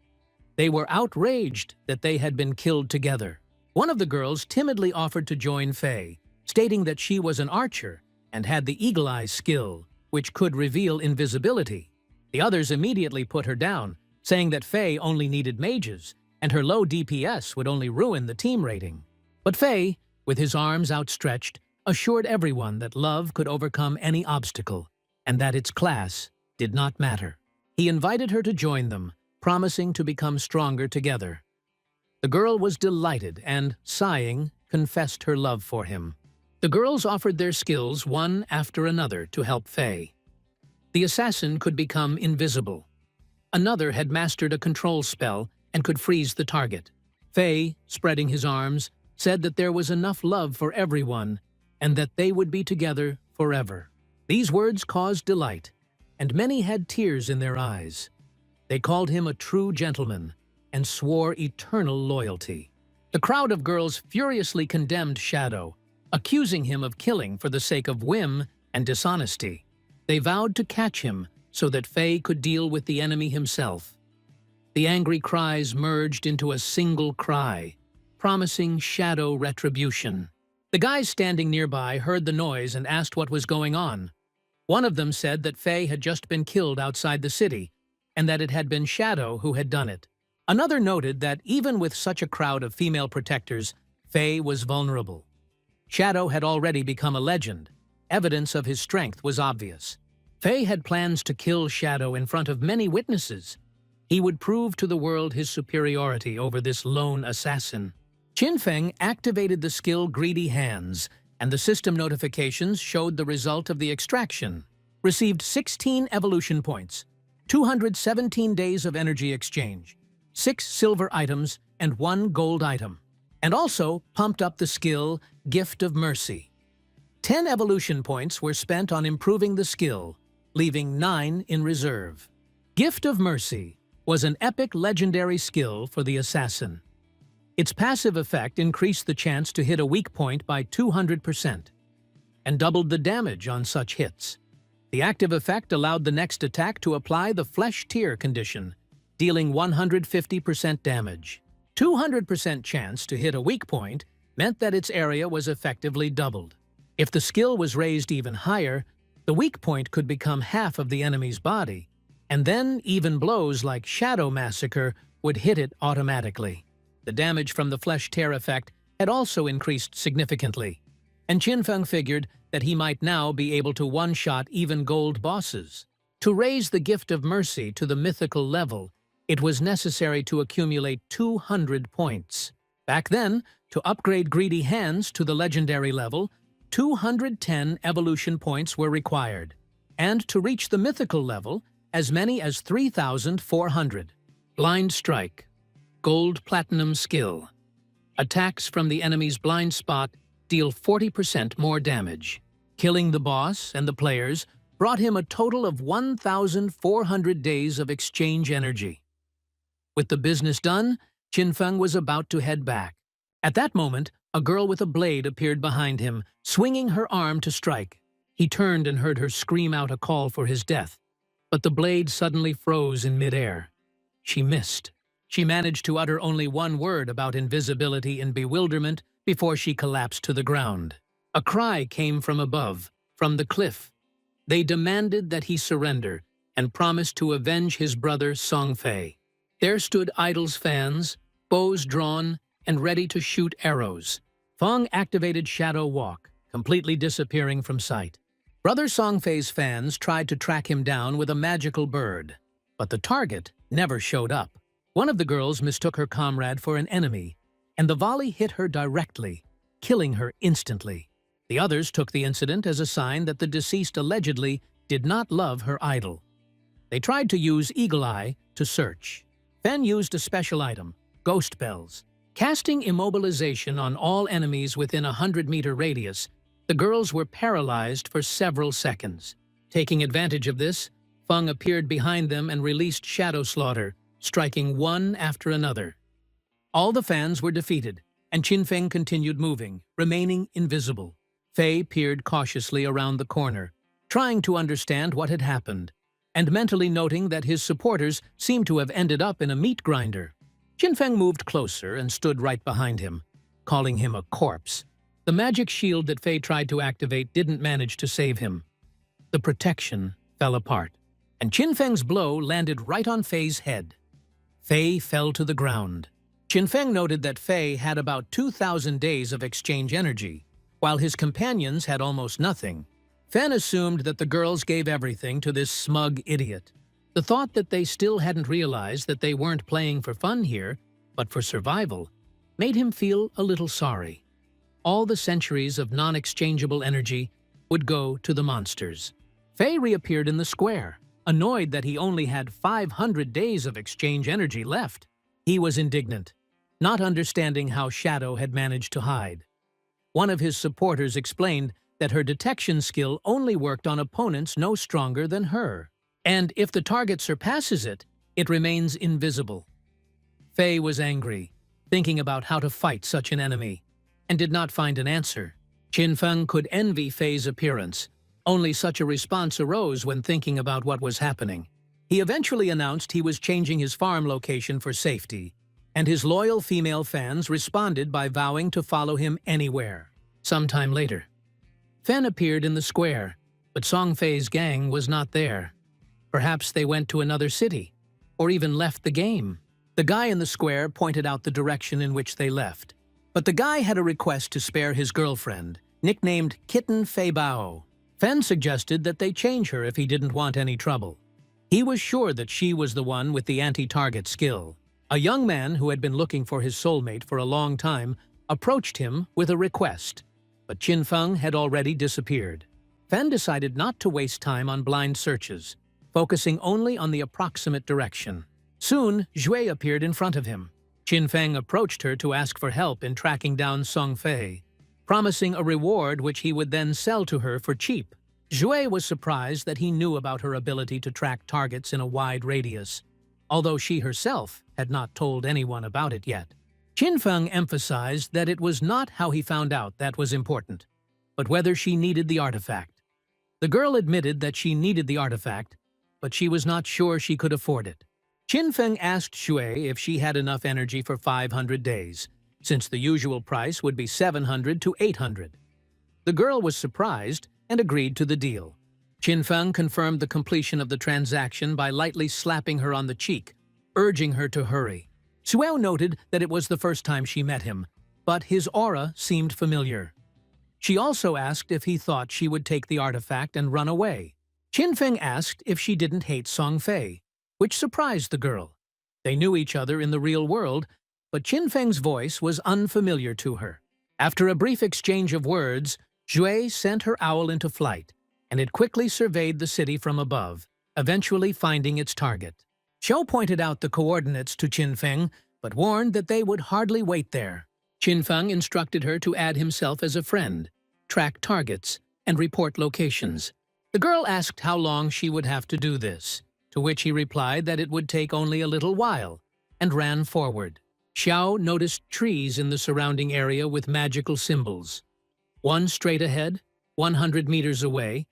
They were outraged that they had been killed together. One of the girls timidly offered to join Faye, stating that she was an archer and had the Eagle Eye skill, which could reveal invisibility. The others immediately put her down, saying that Faye only needed mages, and her low DPS would only ruin the team rating. But Faye, with his arms outstretched, assured everyone that love could overcome any obstacle, and that its class did not matter. He invited her to join them, promising to become stronger together. The girl was delighted and, sighing, confessed her love for him. The girls offered their skills one after another to help Faye. The assassin could become invisible. Another had mastered a control spell and could freeze the target. Faye, spreading his arms, said that there was enough love for everyone and that they would be together forever. These words caused delight, and many had tears in their eyes. They called him a true gentleman and swore eternal loyalty. The crowd of girls furiously condemned Shadow, accusing him of killing for the sake of whim and dishonesty. They vowed to catch him so that Faye could deal with the enemy himself. The angry cries merged into a single cry, promising Shadow retribution. The guys standing nearby heard the noise and asked what was going on. One of them said that Faye had just been killed outside the city, and that it had been Shadow who had done it. Another noted that even with such a crowd of female protectors, Faye was vulnerable. Shadow had already become a legend. Evidence of his strength was obvious. Faye had plans to kill Shadow in front of many witnesses. He would prove to the world his superiority over this lone assassin. Qinfeng activated the skill Greedy Hands, and the system notifications showed the result of the extraction. Received 16 evolution points, 217 days of energy exchange, 6 silver items, and 1 gold item. And also pumped up the skill Gift of Mercy. 10 evolution points were spent on improving the skill, leaving 9 in reserve. Gift of Mercy was an epic legendary skill for the assassin. Its passive effect increased the chance to hit a weak point by 200% and doubled the damage on such hits. The active effect allowed the next attack to apply the Flesh Tear condition, dealing 150% damage. 200% chance to hit a weak point meant that its area was effectively doubled. If the skill was raised even higher, the weak point could become half of the enemy's body, and then even blows like Shadow Massacre would hit it automatically. The damage from the Flesh Tear effect had also increased significantly, and Qinfeng figured that he might now be able to one-shot even gold bosses. To raise the Gift of Mercy to the mythical level, it was necessary to accumulate 200 points. Back then, to upgrade Greedy Hands to the legendary level, 210 evolution points were required, and to reach the mythical level, as many as 3,400. Blind Strike. Gold Platinum skill. Attacks from the enemy's blind spot deal 40% more damage. Killing the boss and the players brought him a total of 1,400 days of exchange energy. With the business done, Qinfeng was about to head back. At that moment, a girl with a blade appeared behind him, swinging her arm to strike. He turned and heard her scream out a call for his death, but the blade suddenly froze in midair. She missed. She managed to utter only one word about invisibility in bewilderment before she collapsed to the ground. A cry came from above, from the cliff. They demanded that he surrender and promised to avenge his brother Songfei. There stood Idol's fans, bows drawn and ready to shoot arrows. Feng activated Shadow Walk, completely disappearing from sight. Brother Songfei's fans tried to track him down with a magical bird, but the target never showed up. One of the girls mistook her comrade for an enemy, and the volley hit her directly, killing her instantly. The others took the incident as a sign that the deceased allegedly did not love her idol. They tried to use Eagle Eye to search. Fen used a special item, Ghost Bells. Casting immobilization on all enemies within a 100-meter radius, the girls were paralyzed for several seconds. Taking advantage of this, Feng appeared behind them and released Shadow Slaughter, striking one after another. All the fans were defeated, and Qinfeng continued moving, remaining invisible. Fei peered cautiously around the corner, trying to understand what had happened, and mentally noting that his supporters seemed to have ended up in a meat grinder. Qinfeng moved closer and stood right behind him, calling him a corpse. The magic shield that Fei tried to activate didn't manage to save him. The protection fell apart, and Qinfeng's blow landed right on Fei's head. Fei fell to the ground. Qinfeng noted that Fei had about 2,000 days of exchange energy, while his companions had almost nothing. Fen assumed that the girls gave everything to this smug idiot. The thought that they still hadn't realized that they weren't playing for fun here, but for survival, made him feel a little sorry. All the centuries of non-exchangeable energy would go to the monsters. Fei reappeared in the square, annoyed that he only had 500 days of exchange energy left. He was indignant, not understanding how Shadow had managed to hide. One of his supporters explained that her detection skill only worked on opponents no stronger than her, and if the target surpasses it, it remains invisible. Fei was angry, thinking about how to fight such an enemy, and did not find an answer. Qinfeng could envy Fei's appearance. Only such a response arose when thinking about what was happening. He eventually announced he was changing his farm location for safety, and his loyal female fans responded by vowing to follow him anywhere. Sometime later, Fen appeared in the square, but Song Fei's gang was not there. Perhaps they went to another city, or even left the game. The guy in the square pointed out the direction in which they left. But the guy had a request to spare his girlfriend, nicknamed Kitten Fei Bao. Fen suggested that they change her if he didn't want any trouble. He was sure that she was the one with the anti-target skill. A young man who had been looking for his soulmate for a long time approached him with a request, but Qinfeng had already disappeared. Fen decided not to waste time on blind searches, focusing only on the approximate direction. Soon, Xue appeared in front of him. Qinfeng approached her to ask for help in tracking down Song Fei, promising a reward which he would then sell to her for cheap. Xue was surprised that he knew about her ability to track targets in a wide radius, although she herself had not told anyone about it yet. Qinfeng emphasized that it was not how he found out that was important, but whether she needed the artifact. The girl admitted that she needed the artifact, but she was not sure she could afford it. Qinfeng asked Xue if she had enough energy for 500 days, since the usual price would be 700 to 800. The girl was surprised and agreed to the deal. Qinfeng confirmed the completion of the transaction by lightly slapping her on the cheek, urging her to hurry. Xue noted that it was the first time she met him, but his aura seemed familiar. She also asked if he thought she would take the artifact and run away. Qinfeng asked if she didn't hate Song Fei, which surprised the girl. They knew each other in the real world, but Qinfeng's voice was unfamiliar to her. After a brief exchange of words, Xue sent her owl into flight, and it quickly surveyed the city from above, eventually finding its target. Xiao pointed out the coordinates to Qinfeng, but warned that they would hardly wait there. Qinfeng instructed her to add himself as a friend, track targets, and report locations. The girl asked how long she would have to do this, to which he replied that it would take only a little while, and ran forward. Xiao noticed trees in the surrounding area with magical symbols. One straight ahead, 100 meters away,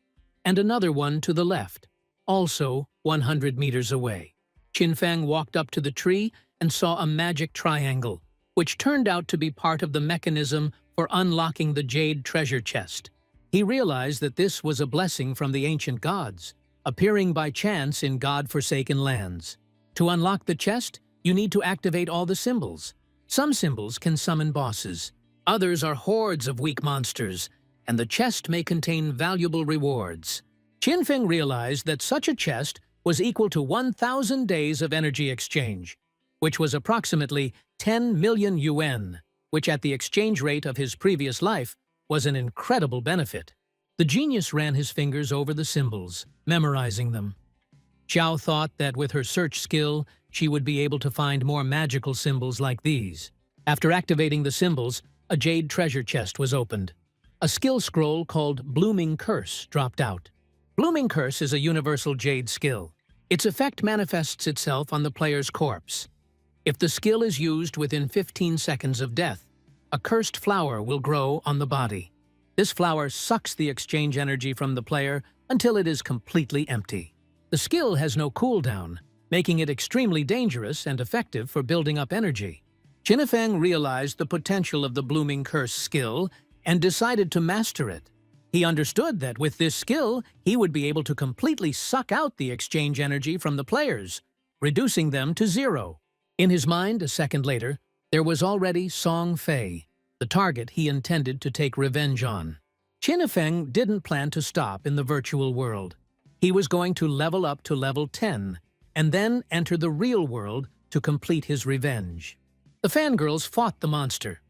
and another one to the left, also 100 meters away. Qinfeng walked up to the tree and saw a magic triangle, which turned out to be part of the mechanism for unlocking the jade treasure chest. He realized that this was a blessing from the ancient gods, appearing by chance in god-forsaken lands. To unlock the chest, you need to activate all the symbols. Some symbols can summon bosses. Others are hordes of weak monsters, and the chest may contain valuable rewards. Qinfeng realized that such a chest was equal to 1,000 days of energy exchange, which was approximately 10 million yuan, which at the exchange rate of his previous life was an incredible benefit. The genius ran his fingers over the symbols, memorizing them. Xiao thought that with her search skill, she would be able to find more magical symbols like these. After activating the symbols, a jade treasure chest was opened. A skill scroll called Blooming Curse dropped out. Blooming Curse is a universal jade skill. Its effect manifests itself on the player's corpse. If the skill is used within 15 seconds of death, a cursed flower will grow on the body. This flower sucks the exchange energy from the player until it is completely empty. The skill has no cooldown, making it extremely dangerous and effective for building up energy. Chinifeng realized the potential of the Blooming Curse skill and decided to master it. He understood that with this skill, he would be able to completely suck out the exchange energy from the players, reducing them to zero. In his mind, a second later, there was already Song Fei, the target he intended to take revenge on. Chinifeng didn't plan to stop in the virtual world. He was going to level up to level 10 and then enter the real world to complete his revenge. The fangirls fought the monster.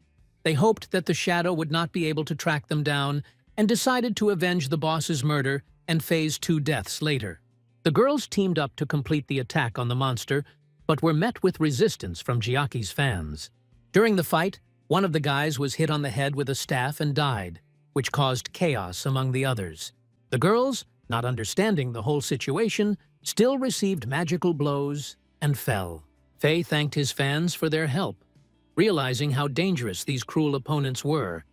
They hoped that the shadow would not be able to track them down and decided to avenge the boss's murder and Fei's 2 deaths later. The girls teamed up to complete the attack on the monster, but were met with resistance from Jiaki's fans. During the fight, one of the guys was hit on the head with a staff and died, which caused chaos among the others. The girls, not understanding the whole situation, still received magical blows and fell. Fei thanked his fans for their help, realizing how dangerous these cruel opponents were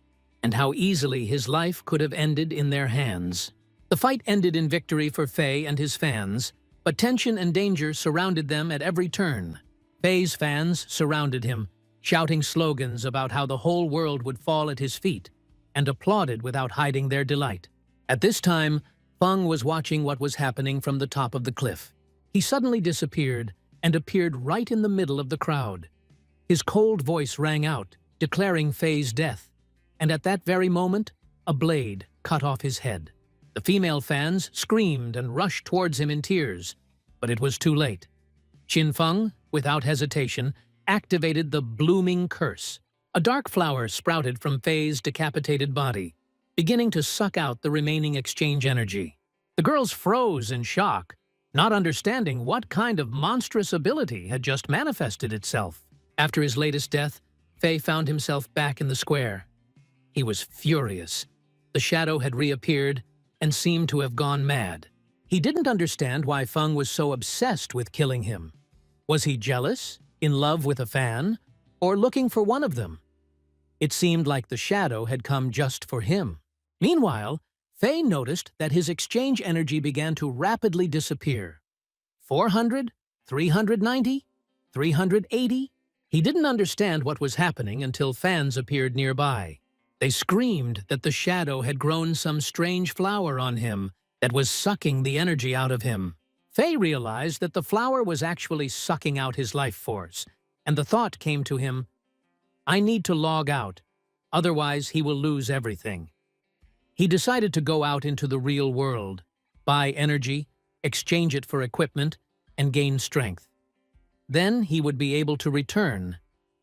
and how easily his life could have ended in their hands. The fight ended in victory for Fei and his fans, but tension and danger surrounded them at every turn. Fei's fans surrounded him, shouting slogans about how the whole world would fall at his feet, and applauded without hiding their delight. At this time, Feng was watching what was happening from the top of the cliff. He suddenly disappeared and appeared right in the middle of the crowd. His cold voice rang out, declaring Fei's death, and at that very moment, a blade cut off his head. The female fans screamed and rushed towards him in tears, but it was too late. Chinfeng, without hesitation, activated the Blooming Curse. A dark flower sprouted from Fei's decapitated body, beginning to suck out the remaining exchange energy. The girls froze in shock, not understanding what kind of monstrous ability had just manifested itself. After his latest death, Fei found himself back in the square. He was furious. The shadow had reappeared and seemed to have gone mad. He didn't understand why Feng was so obsessed with killing him. Was he jealous, in love with a fan, or looking for one of them? It seemed like the shadow had come just for him. Meanwhile, Fei noticed that his exchange energy began to rapidly disappear. 400, 390, 380. He didn't understand what was happening until fans appeared nearby. They screamed that the shadow had grown some strange flower on him that was sucking the energy out of him. Fei realized that the flower was actually sucking out his life force, and the thought came to him, "I need to log out, otherwise he will lose everything." He decided to go out into the real world, buy energy, exchange it for equipment, and gain strength. Then he would be able to return,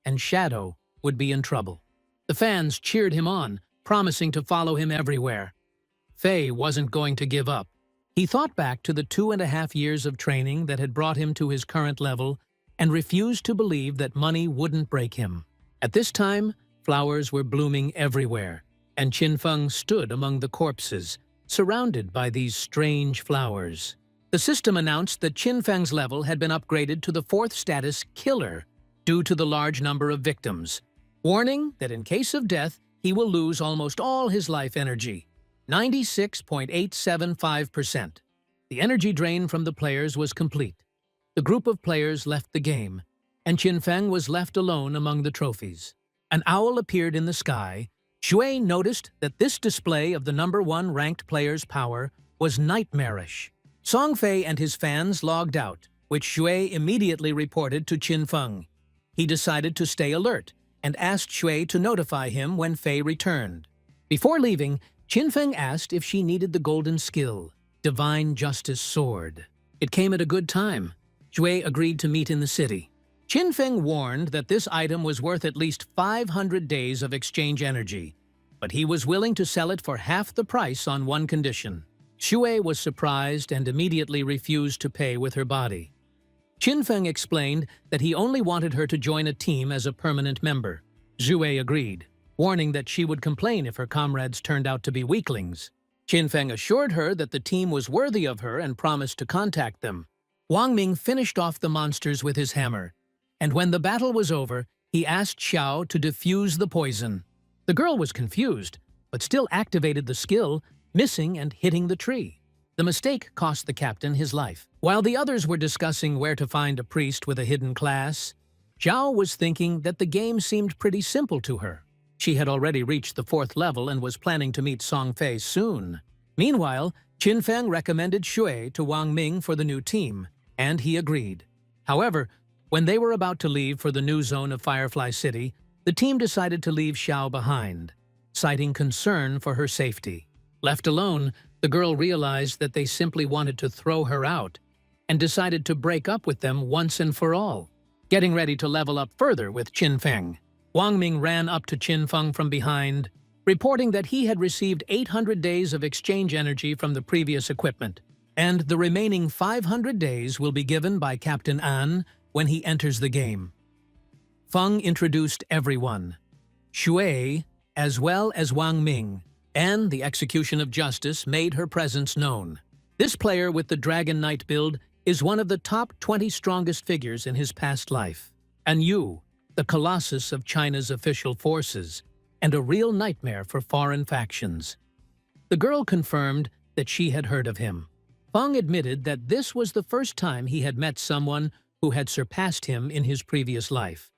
and Shadow would be in trouble. The fans cheered him on, promising to follow him everywhere. Fei wasn't going to give up. He thought back to the 2.5 years of training that had brought him to his current level and refused to believe that money wouldn't break him. At this time, flowers were blooming everywhere, and Chinfeng stood among the corpses, surrounded by these strange flowers. The system announced that Chinfeng's level had been upgraded to the 4th status, Killer, due to the large number of victims, warning that in case of death, he will lose almost all his life energy, 96.875%. The energy drain from the players was complete. The group of players left the game, and Chinfeng was left alone among the trophies. An owl appeared in the sky. Shui noticed that this display of the #1 ranked player's power was nightmarish. Song Fei and his fans logged out, which Shui immediately reported to Chinfeng. He decided to stay alert and asked Shui to notify him when Fei returned. Before leaving, Chinfeng asked if she needed the golden skill, Divine Justice Sword. It came at a good time. Shui agreed to meet in the city. Chinfeng warned that this item was worth at least 500 days of exchange energy, but he was willing to sell it for half the price on one condition. Shui was surprised and immediately refused to pay with her body. Chinfeng explained that he only wanted her to join a team as a permanent member. Shui agreed, warning that she would complain if her comrades turned out to be weaklings. Chinfeng assured her that the team was worthy of her and promised to contact them. Wang Ming finished off the monsters with his hammer, and when the battle was over, he asked Xiao to defuse the poison. The girl was confused, but still activated the skill, missing and hitting the tree. The mistake cost the captain his life. While the others were discussing where to find a priest with a hidden class, Zhao was thinking that the game seemed pretty simple to her. She had already reached the 4th level and was planning to meet Song Fei soon. Meanwhile, Qin Feng recommended Shui to Wang Ming for the new team, and he agreed. However, when they were about to leave for the new zone of Firefly City, the team decided to leave Xiao behind, citing concern for her safety. Left alone, the girl realized that they simply wanted to throw her out and decided to break up with them once and for all. Getting ready to level up further with Qin Feng, Wang Ming ran up to Qin Feng from behind, reporting that he had received 800 days of exchange energy from the previous equipment, and the remaining 500 days will be given by Captain An when he enters the game. Feng introduced everyone, Shui, as well as Wang Ming, and the execution of justice made her presence known. This player with the Dragon Knight build is one of the top 20 strongest figures in his past life. And Yu, the colossus of China's official forces, and a real nightmare for foreign factions. The girl confirmed that she had heard of him. Feng admitted that this was the first time he had met someone who had surpassed him in his previous life.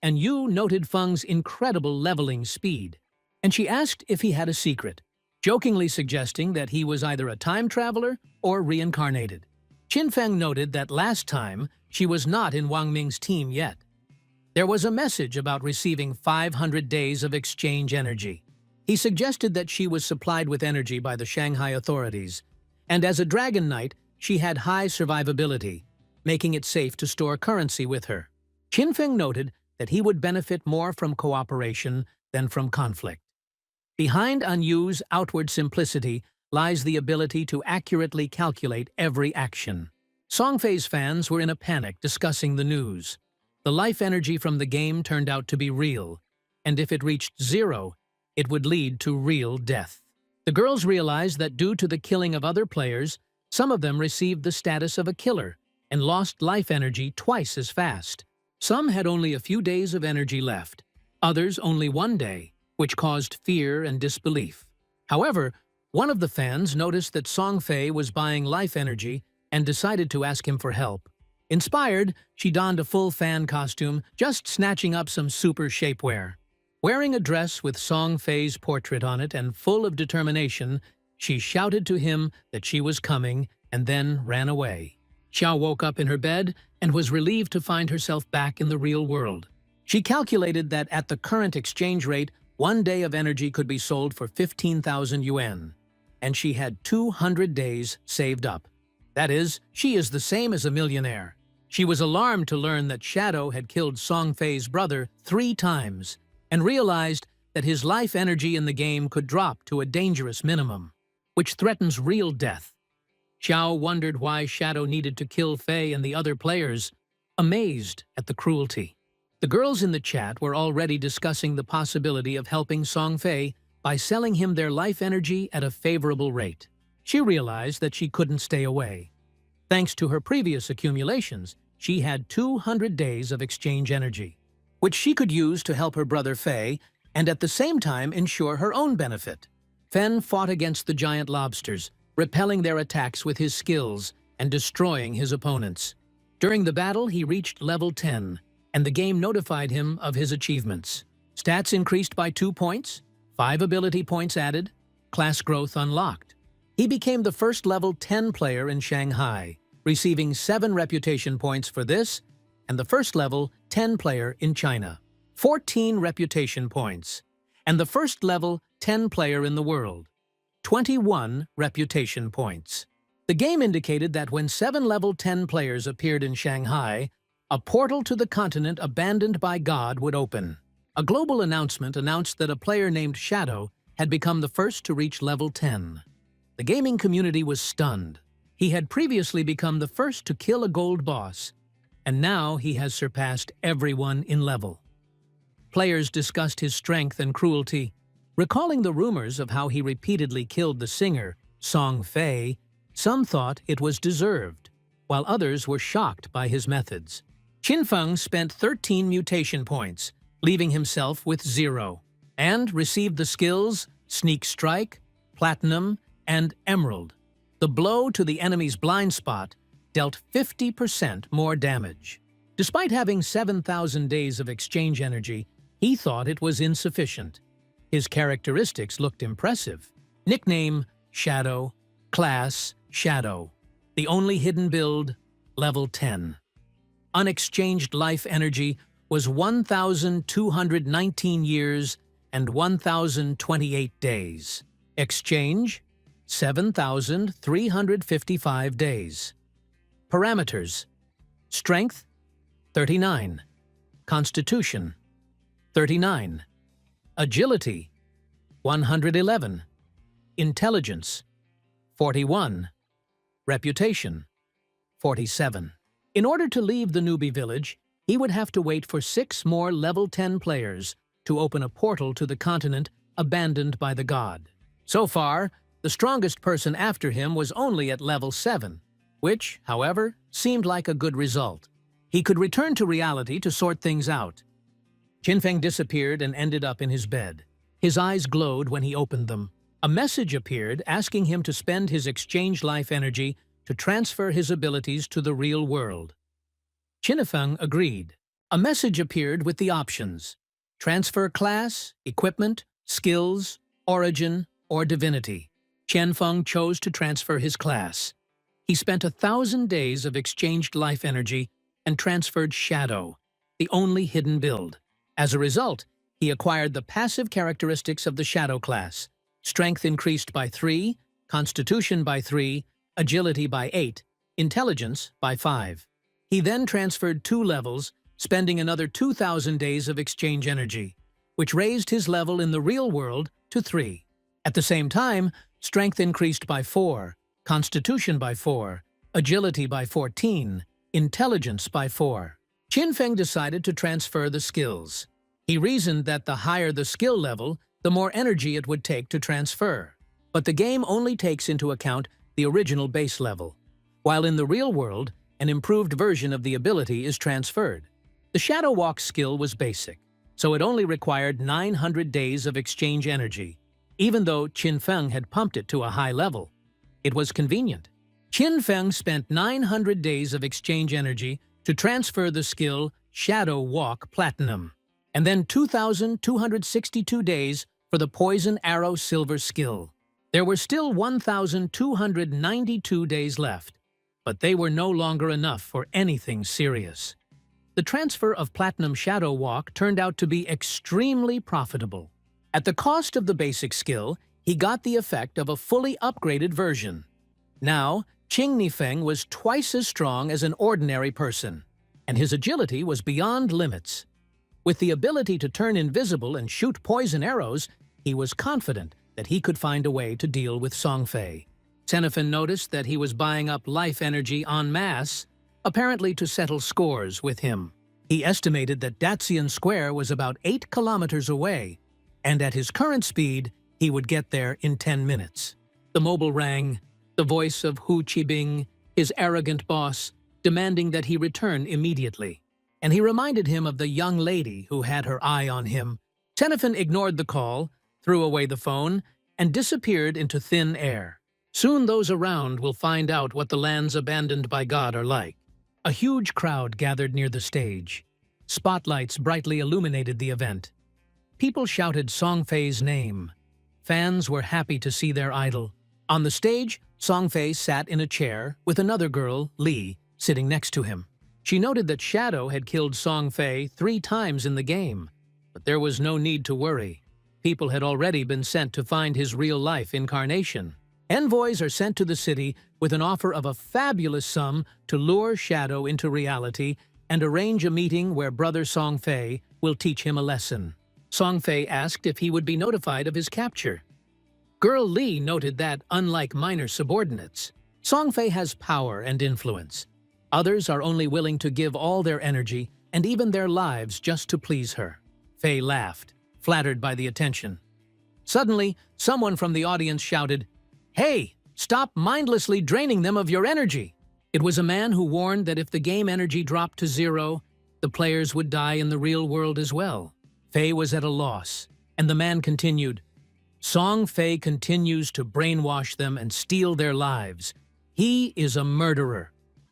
And Yu noted Feng's incredible leveling speed, and she asked if he had a secret, jokingly suggesting that he was either a time traveler or reincarnated. Qin Feng noted that last time she was not in Wang Ming's team yet. There was a message about receiving 500 days of exchange energy. He suggested that she was supplied with energy by the Shanghai authorities, and as a Dragon Knight, she had high survivability, making it safe to store currency with her. Qin Feng noted that he would benefit more from cooperation than from conflict. Behind An Yu's outward simplicity lies the ability to accurately calculate every action. Song Fei's fans were in a panic discussing the news. The life energy from the game turned out to be real, and if it reached 0, it would lead to real death. The girls realized that due to the killing of other players, some of them received the status of a killer and lost life energy twice as fast. Some had only a few days of energy left, others only 1 day, which caused fear and disbelief. However, one of the fans noticed that Song Fei was buying life energy and decided to ask him for help. Inspired, she donned a full fan costume, just snatching up some super shapewear. Wearing a dress with Song Fei's portrait on it and full of determination, she shouted to him that she was coming and then ran away. Xiao woke up in her bed and was relieved to find herself back in the real world. She calculated that at the current exchange rate, 1 day of energy could be sold for 15,000 yuan, and she had 200 days saved up. That is, she is the same as a millionaire. She was alarmed to learn that Shadow had killed Song Fei's brother 3 times and realized that his life energy in the game could drop to a dangerous minimum, which threatens real death. Xiao wondered why Shadow needed to kill Fei and the other players, amazed at the cruelty. The girls in the chat were already discussing the possibility of helping Song Fei by selling him their life energy at a favorable rate. She realized that she couldn't stay away. Thanks to her previous accumulations, she had 200 days of exchange energy, which she could use to help her brother Fei and at the same time ensure her own benefit. Fen fought against the giant lobsters, repelling their attacks with his skills and destroying his opponents. During the battle, he reached level 10, and the game notified him of his achievements. Stats increased by 2 points, 5 ability points added, class growth unlocked. He became the first level 10 player in Shanghai, receiving 7 reputation points for this, and the first level 10 player in China, 14 reputation points, and the first level 10 player in the world, 21 reputation points. The game indicated that when 7 level 10 players appeared in Shanghai, a portal to the continent abandoned by God would open. A global announcement announced that a player named Shadow had become the first to reach level 10. The gaming community was stunned. He had previously become the first to kill a gold boss, and now he has surpassed everyone in level. Players discussed his strength and cruelty, recalling the rumors of how he repeatedly killed the singer, Song Fei. Some thought it was deserved, while others were shocked by his methods. Qin Feng spent 13 mutation points, leaving himself with 0, and received the skills Sneak Strike, Platinum, and Emerald. The blow to the enemy's blind spot dealt 50% more damage. Despite having 7,000 days of exchange energy, he thought it was insufficient. His characteristics looked impressive. Nickname, Shadow. Class, Shadow. The only hidden build, level 10. Unexchanged life energy was 1,219 years and 1,028 days. Exchange, 7,355 days. Parameters: Strength, 39. Constitution, 39. Agility, 111. Intelligence, 41. Reputation, 47. In order to leave the newbie village, he would have to wait for 6 more level 10 players to open a portal to the continent abandoned by the god. So far, the strongest person after him was only at level 7, which, however, seemed like a good result. He could return to reality to sort things out. Qinfeng disappeared and ended up in his bed. His eyes glowed when he opened them. A message appeared asking him to spend his exchange life energy to transfer his abilities to the real world. Qinfeng agreed. A message appeared with the options: transfer class, equipment, skills, origin, or divinity. Qinfeng chose to transfer his class. He spent 1,000 days of exchanged life energy and transferred Shadow, the only hidden build. As a result, he acquired the passive characteristics of the Shadow class: strength increased by 3, constitution by 3, agility by 8, intelligence by 5. He then transferred 2 levels, spending another 2,000 days of exchange energy, which raised his level in the real world to 3. At the same time, strength increased by 4, constitution by 4, agility by 14, intelligence by 4. Qinfeng decided to transfer the skills. He reasoned that the higher the skill level, the more energy it would take to transfer. But the game only takes into account the original base level, while in the real world, an improved version of the ability is transferred. The Shadow Walk skill was basic, so it only required 900 days of exchange energy, even though Qinfeng had pumped it to a high level. It was convenient. Qinfeng spent 900 days of exchange energy to transfer the skill Shadow Walk Platinum, and then 2,262 days for the Poison Arrow Silver skill. There were still 1,292 days left, but they were no longer enough for anything serious. The transfer of Platinum Shadow Walk turned out to be extremely profitable. At the cost of the basic skill, he got the effect of a fully upgraded version. Now, Qing Nifeng was twice as strong as an ordinary person, and his agility was beyond limits. With the ability to turn invisible and shoot poison arrows, he was confident that he could find a way to deal with Songfei. Xenophon noticed that he was buying up life energy en masse, apparently to settle scores with him. He estimated that Dacian Square was about 8 kilometers away, and at his current speed, he would get there in 10 minutes. The mobile rang, the voice of Hu Qibing, his arrogant boss, demanding that he return immediately. And he reminded him of the young lady who had her eye on him. Xenophon ignored the call, threw away the phone, and disappeared into thin air. Soon those around will find out what the lands abandoned by God are like. A huge crowd gathered near the stage. Spotlights brightly illuminated the event. People shouted Songfei's name. Fans were happy to see their idol. On the stage, Songfei sat in a chair with another girl, Li, sitting next to him. She noted that Shadow had killed Songfei 3 times in the game, but there was no need to worry. People had already been sent to find his real-life incarnation. Envoys are sent to the city with an offer of a fabulous sum to lure Shadow into reality and arrange a meeting where Brother Songfei will teach him a lesson. Songfei asked if he would be notified of his capture. Girl Li noted that, unlike minor subordinates, Songfei has power and influence. Others are only willing to give all their energy and even their lives just to please her. Fei laughed, flattered by the attention. Suddenly, someone from the audience shouted, "Hey, stop mindlessly draining them of your energy!" It was a man who warned that if the game energy dropped to 0, the players would die in the real world as well. Fei was at a loss, and the man continued, Song Fei continues to brainwash them and steal their lives. He is a murderer.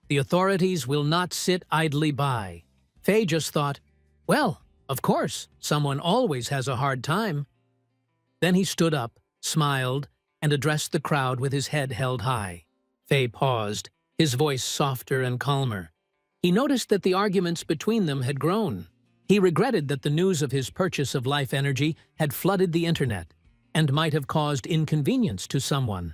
The authorities will not sit idly by. Fei just thought, well, of course, someone always has a hard time. Then he stood up, smiled, and addressed the crowd with his head held high. Fei paused, his voice softer and calmer. He noticed that the arguments between them had grown. He regretted that the news of his purchase of life energy had flooded the internet and might have caused inconvenience to someone.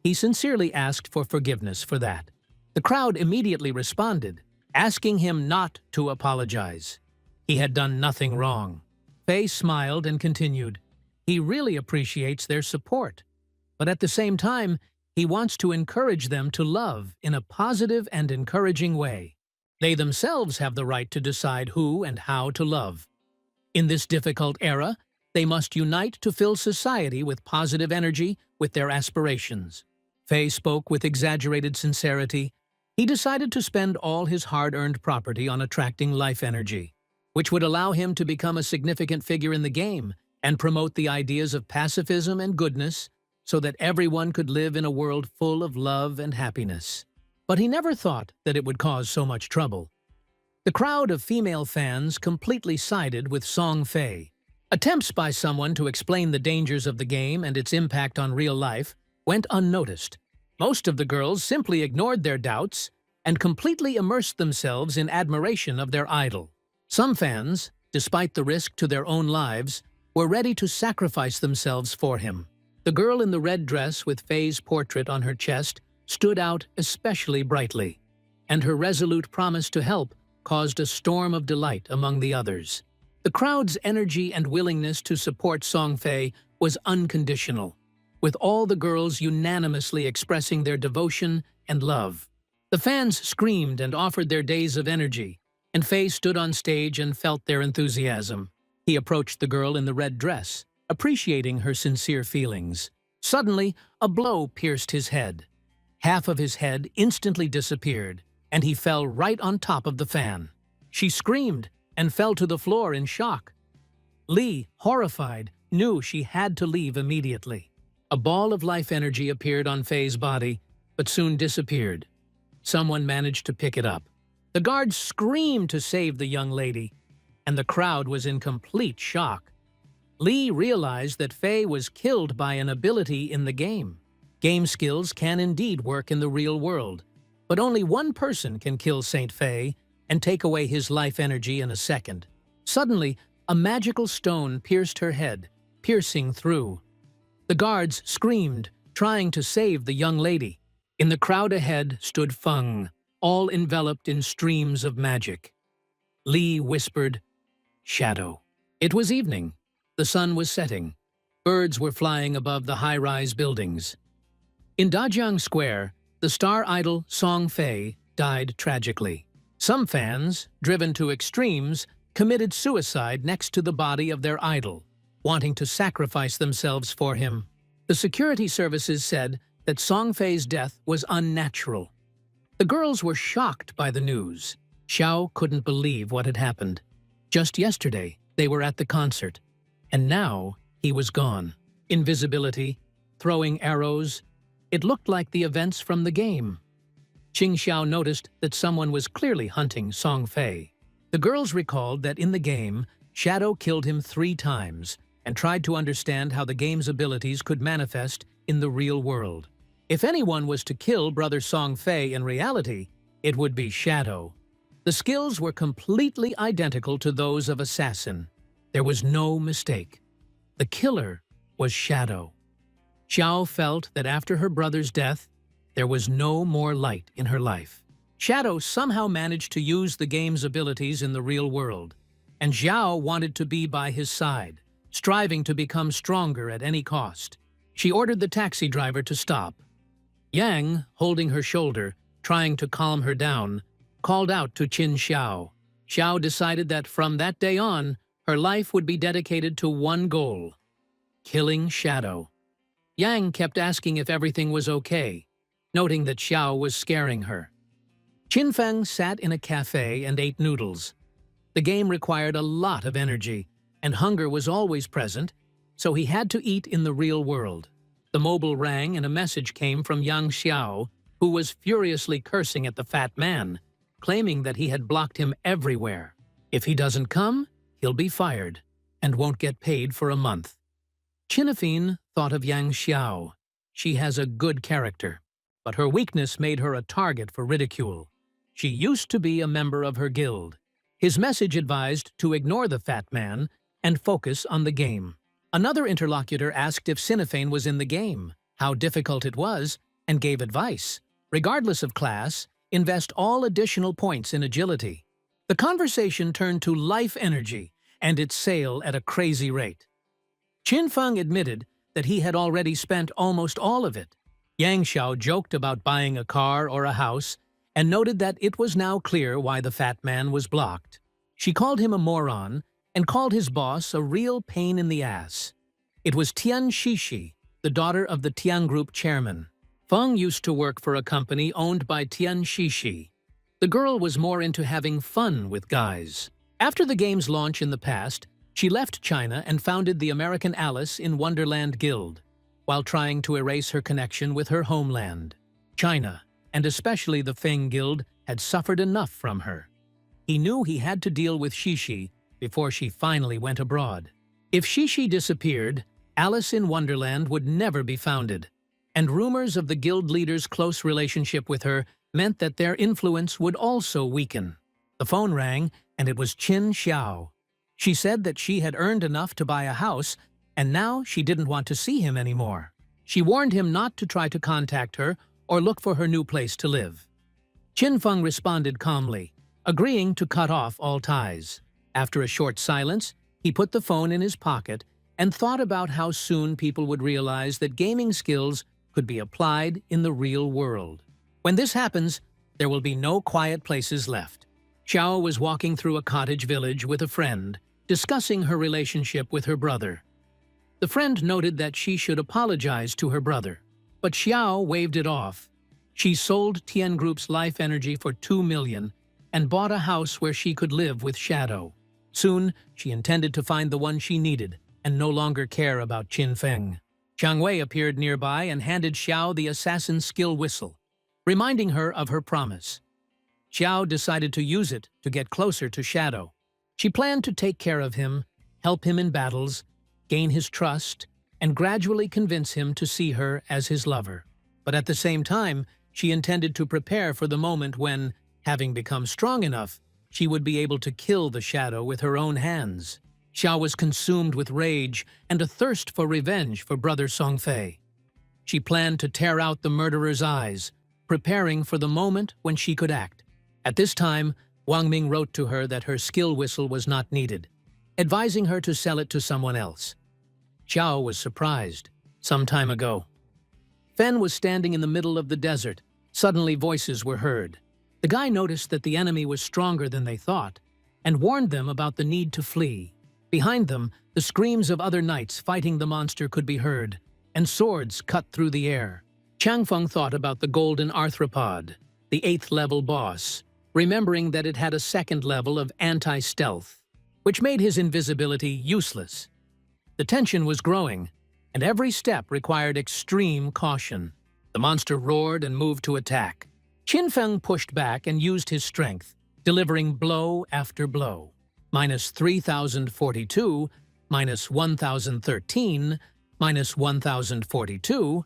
He sincerely asked for forgiveness for that. The crowd immediately responded, asking him not to apologize. He had done nothing wrong. Fei smiled and continued. He really appreciates their support, but at the same time, he wants to encourage them to love in a positive and encouraging way. They themselves have the right to decide who and how to love. In this difficult era, they must unite to fill society with positive energy with their aspirations. Fei spoke with exaggerated sincerity. He decided to spend all his hard-earned property on attracting life energy, which would allow him to become a significant figure in the game and promote the ideas of pacifism and goodness so that everyone could live in a world full of love and happiness. But he never thought that it would cause so much trouble. The crowd of female fans completely sided with Song Fei. Attempts by someone to explain the dangers of the game and its impact on real life went unnoticed. Most of the girls simply ignored their doubts and completely immersed themselves in admiration of their idol. Some fans, despite the risk to their own lives, were ready to sacrifice themselves for him. The girl in the red dress with Fei's portrait on her chest stood out especially brightly, and her resolute promise to help caused a storm of delight among the others. The crowd's energy and willingness to support Song Fei was unconditional, with all the girls unanimously expressing their devotion and love. The fans screamed and offered their days of energy, and Fei stood on stage and felt their enthusiasm. He approached the girl in the red dress, appreciating her sincere feelings. Suddenly, a blow pierced his head. Half of his head instantly disappeared, and he fell right on top of the fan. She screamed and fell to the floor in shock. Lee, horrified, knew she had to leave immediately. A ball of life energy appeared on Fei's body, but soon disappeared. Someone managed to pick it up. The guards screamed to save the young lady, and the crowd was in complete shock. Lee realized that Fei was killed by an ability in the game. Game skills can indeed work in the real world, but only one person can kill Saint Fei and take away his life energy in a second. Suddenly, a magical stone pierced her head, piercing through. The guards screamed, trying to save the young lady. In the crowd ahead stood Feng, all enveloped in streams of magic. Lee whispered, "Shadow." It was evening. The sun was setting. Birds were flying above the high-rise buildings. In Dajiang Square, the star idol Song Fei died tragically. Some fans, driven to extremes, committed suicide next to the body of their idol, wanting to sacrifice themselves for him. The security services said that Song Fei's death was unnatural. The girls were shocked by the news. Xiao couldn't believe what had happened. Just yesterday, they were at the concert, and now he was gone. Invisibility, throwing arrows. It looked like the events from the game. Qing Xiao noticed that someone was clearly hunting Song Fei. The girls recalled that in the game, Shadow killed him 3 times and tried to understand how the game's abilities could manifest in the real world. If anyone was to kill Brother Song Fei in reality, it would be Shadow. The skills were completely identical to those of Assassin. There was no mistake. The killer was Shadow. Xiao felt that after her brother's death, there was no more light in her life. Shadow somehow managed to use the game's abilities in the real world, and Xiao wanted to be by his side, striving to become stronger at any cost. She ordered the taxi driver to stop. Yang, holding her shoulder, trying to calm her down, called out to Qin Xiao. Xiao decided that from that day on, her life would be dedicated to one goal: killing Shadow. Yang kept asking if everything was okay, noting that Xiao was scaring her. Qin Feng sat in a cafe and ate noodles. The game required a lot of energy, and hunger was always present, so he had to eat in the real world. The mobile rang and a message came from Yang Xiao, who was furiously cursing at the fat man, claiming that he had blocked him everywhere. If he doesn't come, he'll be fired and won't get paid for a month. Chinefeng thought of Yang Xiao. She has a good character, but her weakness made her a target for ridicule. She used to be a member of her guild. His message advised to ignore the fat man and focus on the game. Another interlocutor asked if Chinefeng was in the game, how difficult it was, and gave advice. Regardless of class, invest all additional points in agility. The conversation turned to life energy and its sale at a crazy rate. Chinefeng admitted that he had already spent almost all of it. Yang Xiao joked about buying a car or a house and noted that it was now clear why the fat man was blocked. She called him a moron and called his boss a real pain in the ass. It was Tian Shishi, the daughter of the Tian Group chairman. Feng used to work for a company owned by Tian Shishi. The girl was more into having fun with guys. After the game's launch in the past, she left China and founded the American Alice in Wonderland Guild, while trying to erase her connection with her homeland. China, and especially the Feng Guild, had suffered enough from her. He knew he had to deal with Shishi before she finally went abroad. If Shishi disappeared, Alice in Wonderland would never be founded, and rumors of the guild leader's close relationship with her meant that their influence would also weaken. The phone rang, and it was Qin Xiao. She said that she had earned enough to buy a house, and now she didn't want to see him anymore. She warned him not to try to contact her or look for her new place to live. Chinefeng responded calmly, agreeing to cut off all ties. After a short silence, he put the phone in his pocket and thought about how soon people would realize that gaming skills could be applied in the real world. When this happens, there will be no quiet places left. Xiao was walking through a cottage village with a friend, discussing her relationship with her brother. The friend noted that she should apologize to her brother, but Xiao waved it off. She sold Tian Group's life energy for 2 million and bought a house where she could live with Shadow. Soon, she intended to find the one she needed and no longer care about Chinefeng. Jiang Wei appeared nearby and handed Xiao the assassin's skill whistle, reminding her of her promise. Xiao decided to use it to get closer to Shadow. She planned to take care of him, help him in battles, gain his trust, and gradually convince him to see her as his lover. But at the same time, she intended to prepare for the moment when, having become strong enough, she would be able to kill the Shadow with her own hands. Xiao was consumed with rage and a thirst for revenge for brother Songfei. She planned to tear out the murderer's eyes, preparing for the moment when she could act. At this time, Wang Ming wrote to her that her skill whistle was not needed, advising her to sell it to someone else. Xiao was surprised. Some time ago, Fen was standing in the middle of the desert. Suddenly voices were heard. The guy noticed that the enemy was stronger than they thought and warned them about the need to flee. Behind them, the screams of other knights fighting the monster could be heard, and swords cut through the air. Changfeng thought about the golden arthropod, the 8th level boss, remembering that it had a 2nd level of anti-stealth, which made his invisibility useless. The tension was growing, and every step required extreme caution. The monster roared and moved to attack. Chinefeng pushed back and used his strength, delivering blow after blow. Minus 3,042, minus 1,013, minus 1,042.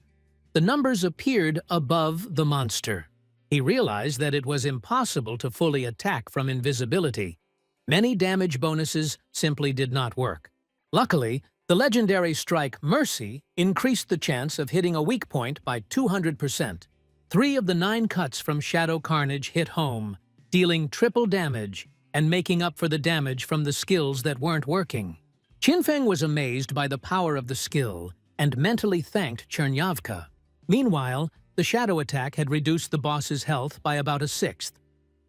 The numbers appeared above the monster. He realized that it was impossible to fully attack from invisibility. Many damage bonuses simply did not work. Luckily, the legendary strike Mercy increased the chance of hitting a weak point by 200%. 3 of the 9 cuts from Shadow Carnage hit home, dealing triple damage and making up for the damage from the skills that weren't working. Chinefeng was amazed by the power of the skill and mentally thanked Chernyavka. Meanwhile, the shadow attack had reduced the boss's health by about a 1/6,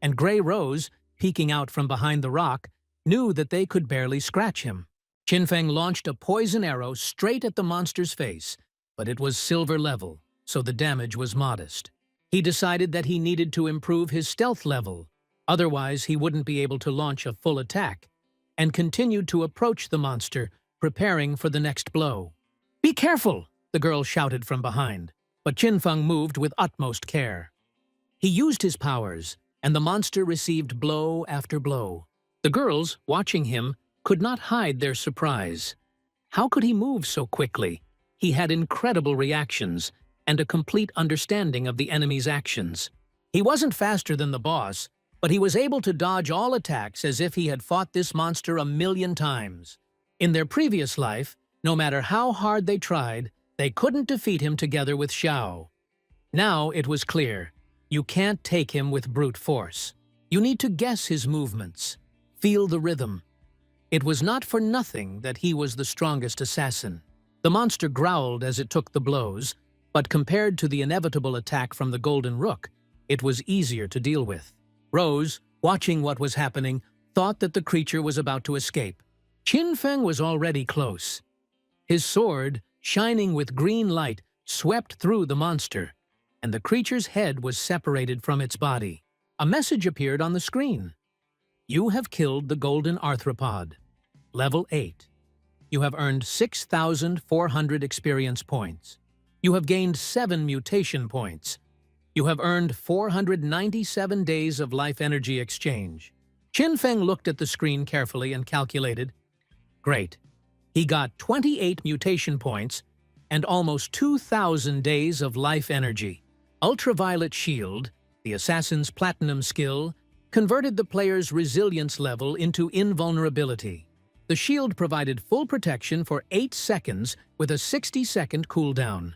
and Grey Rose, peeking out from behind the rock, knew that they could barely scratch him. Chinefeng launched a poison arrow straight at the monster's face, but it was silver level, so the damage was modest. He decided that he needed to improve his stealth level, otherwise he wouldn't be able to launch a full attack, and continued to approach the monster, preparing for the next blow. "Be careful!" the girl shouted from behind, but Qinfeng moved with utmost care. He used his powers, and the monster received blow after blow. The girls, watching him, could not hide their surprise. How could he move so quickly? He had incredible reactions and a complete understanding of the enemy's actions. He wasn't faster than the boss, but he was able to dodge all attacks as if he had fought this monster 1,000,000 times. In their previous life, no matter how hard they tried, they couldn't defeat him together with Xiao. Now it was clear. You can't take him with brute force. You need to guess his movements, feel the rhythm. It was not for nothing that he was the strongest assassin. The monster growled as it took the blows, but compared to the inevitable attack from the Golden Rook, it was easier to deal with. Rose, watching what was happening, thought that the creature was about to escape. Qinfeng was already close. His sword, shining with green light, swept through the monster, and the creature's head was separated from its body. A message appeared on the screen. "You have killed the golden arthropod. Level 8. You have earned 6,400 experience points. You have gained 7 mutation points. You have earned 497 days of life energy exchange." Qinfeng looked at the screen carefully and calculated. Great. He got 28 mutation points and almost 2,000 days of life energy. Ultraviolet Shield, the assassin's platinum skill, converted the player's resilience level into invulnerability. The shield provided full protection for 8 seconds with a 60-second cooldown.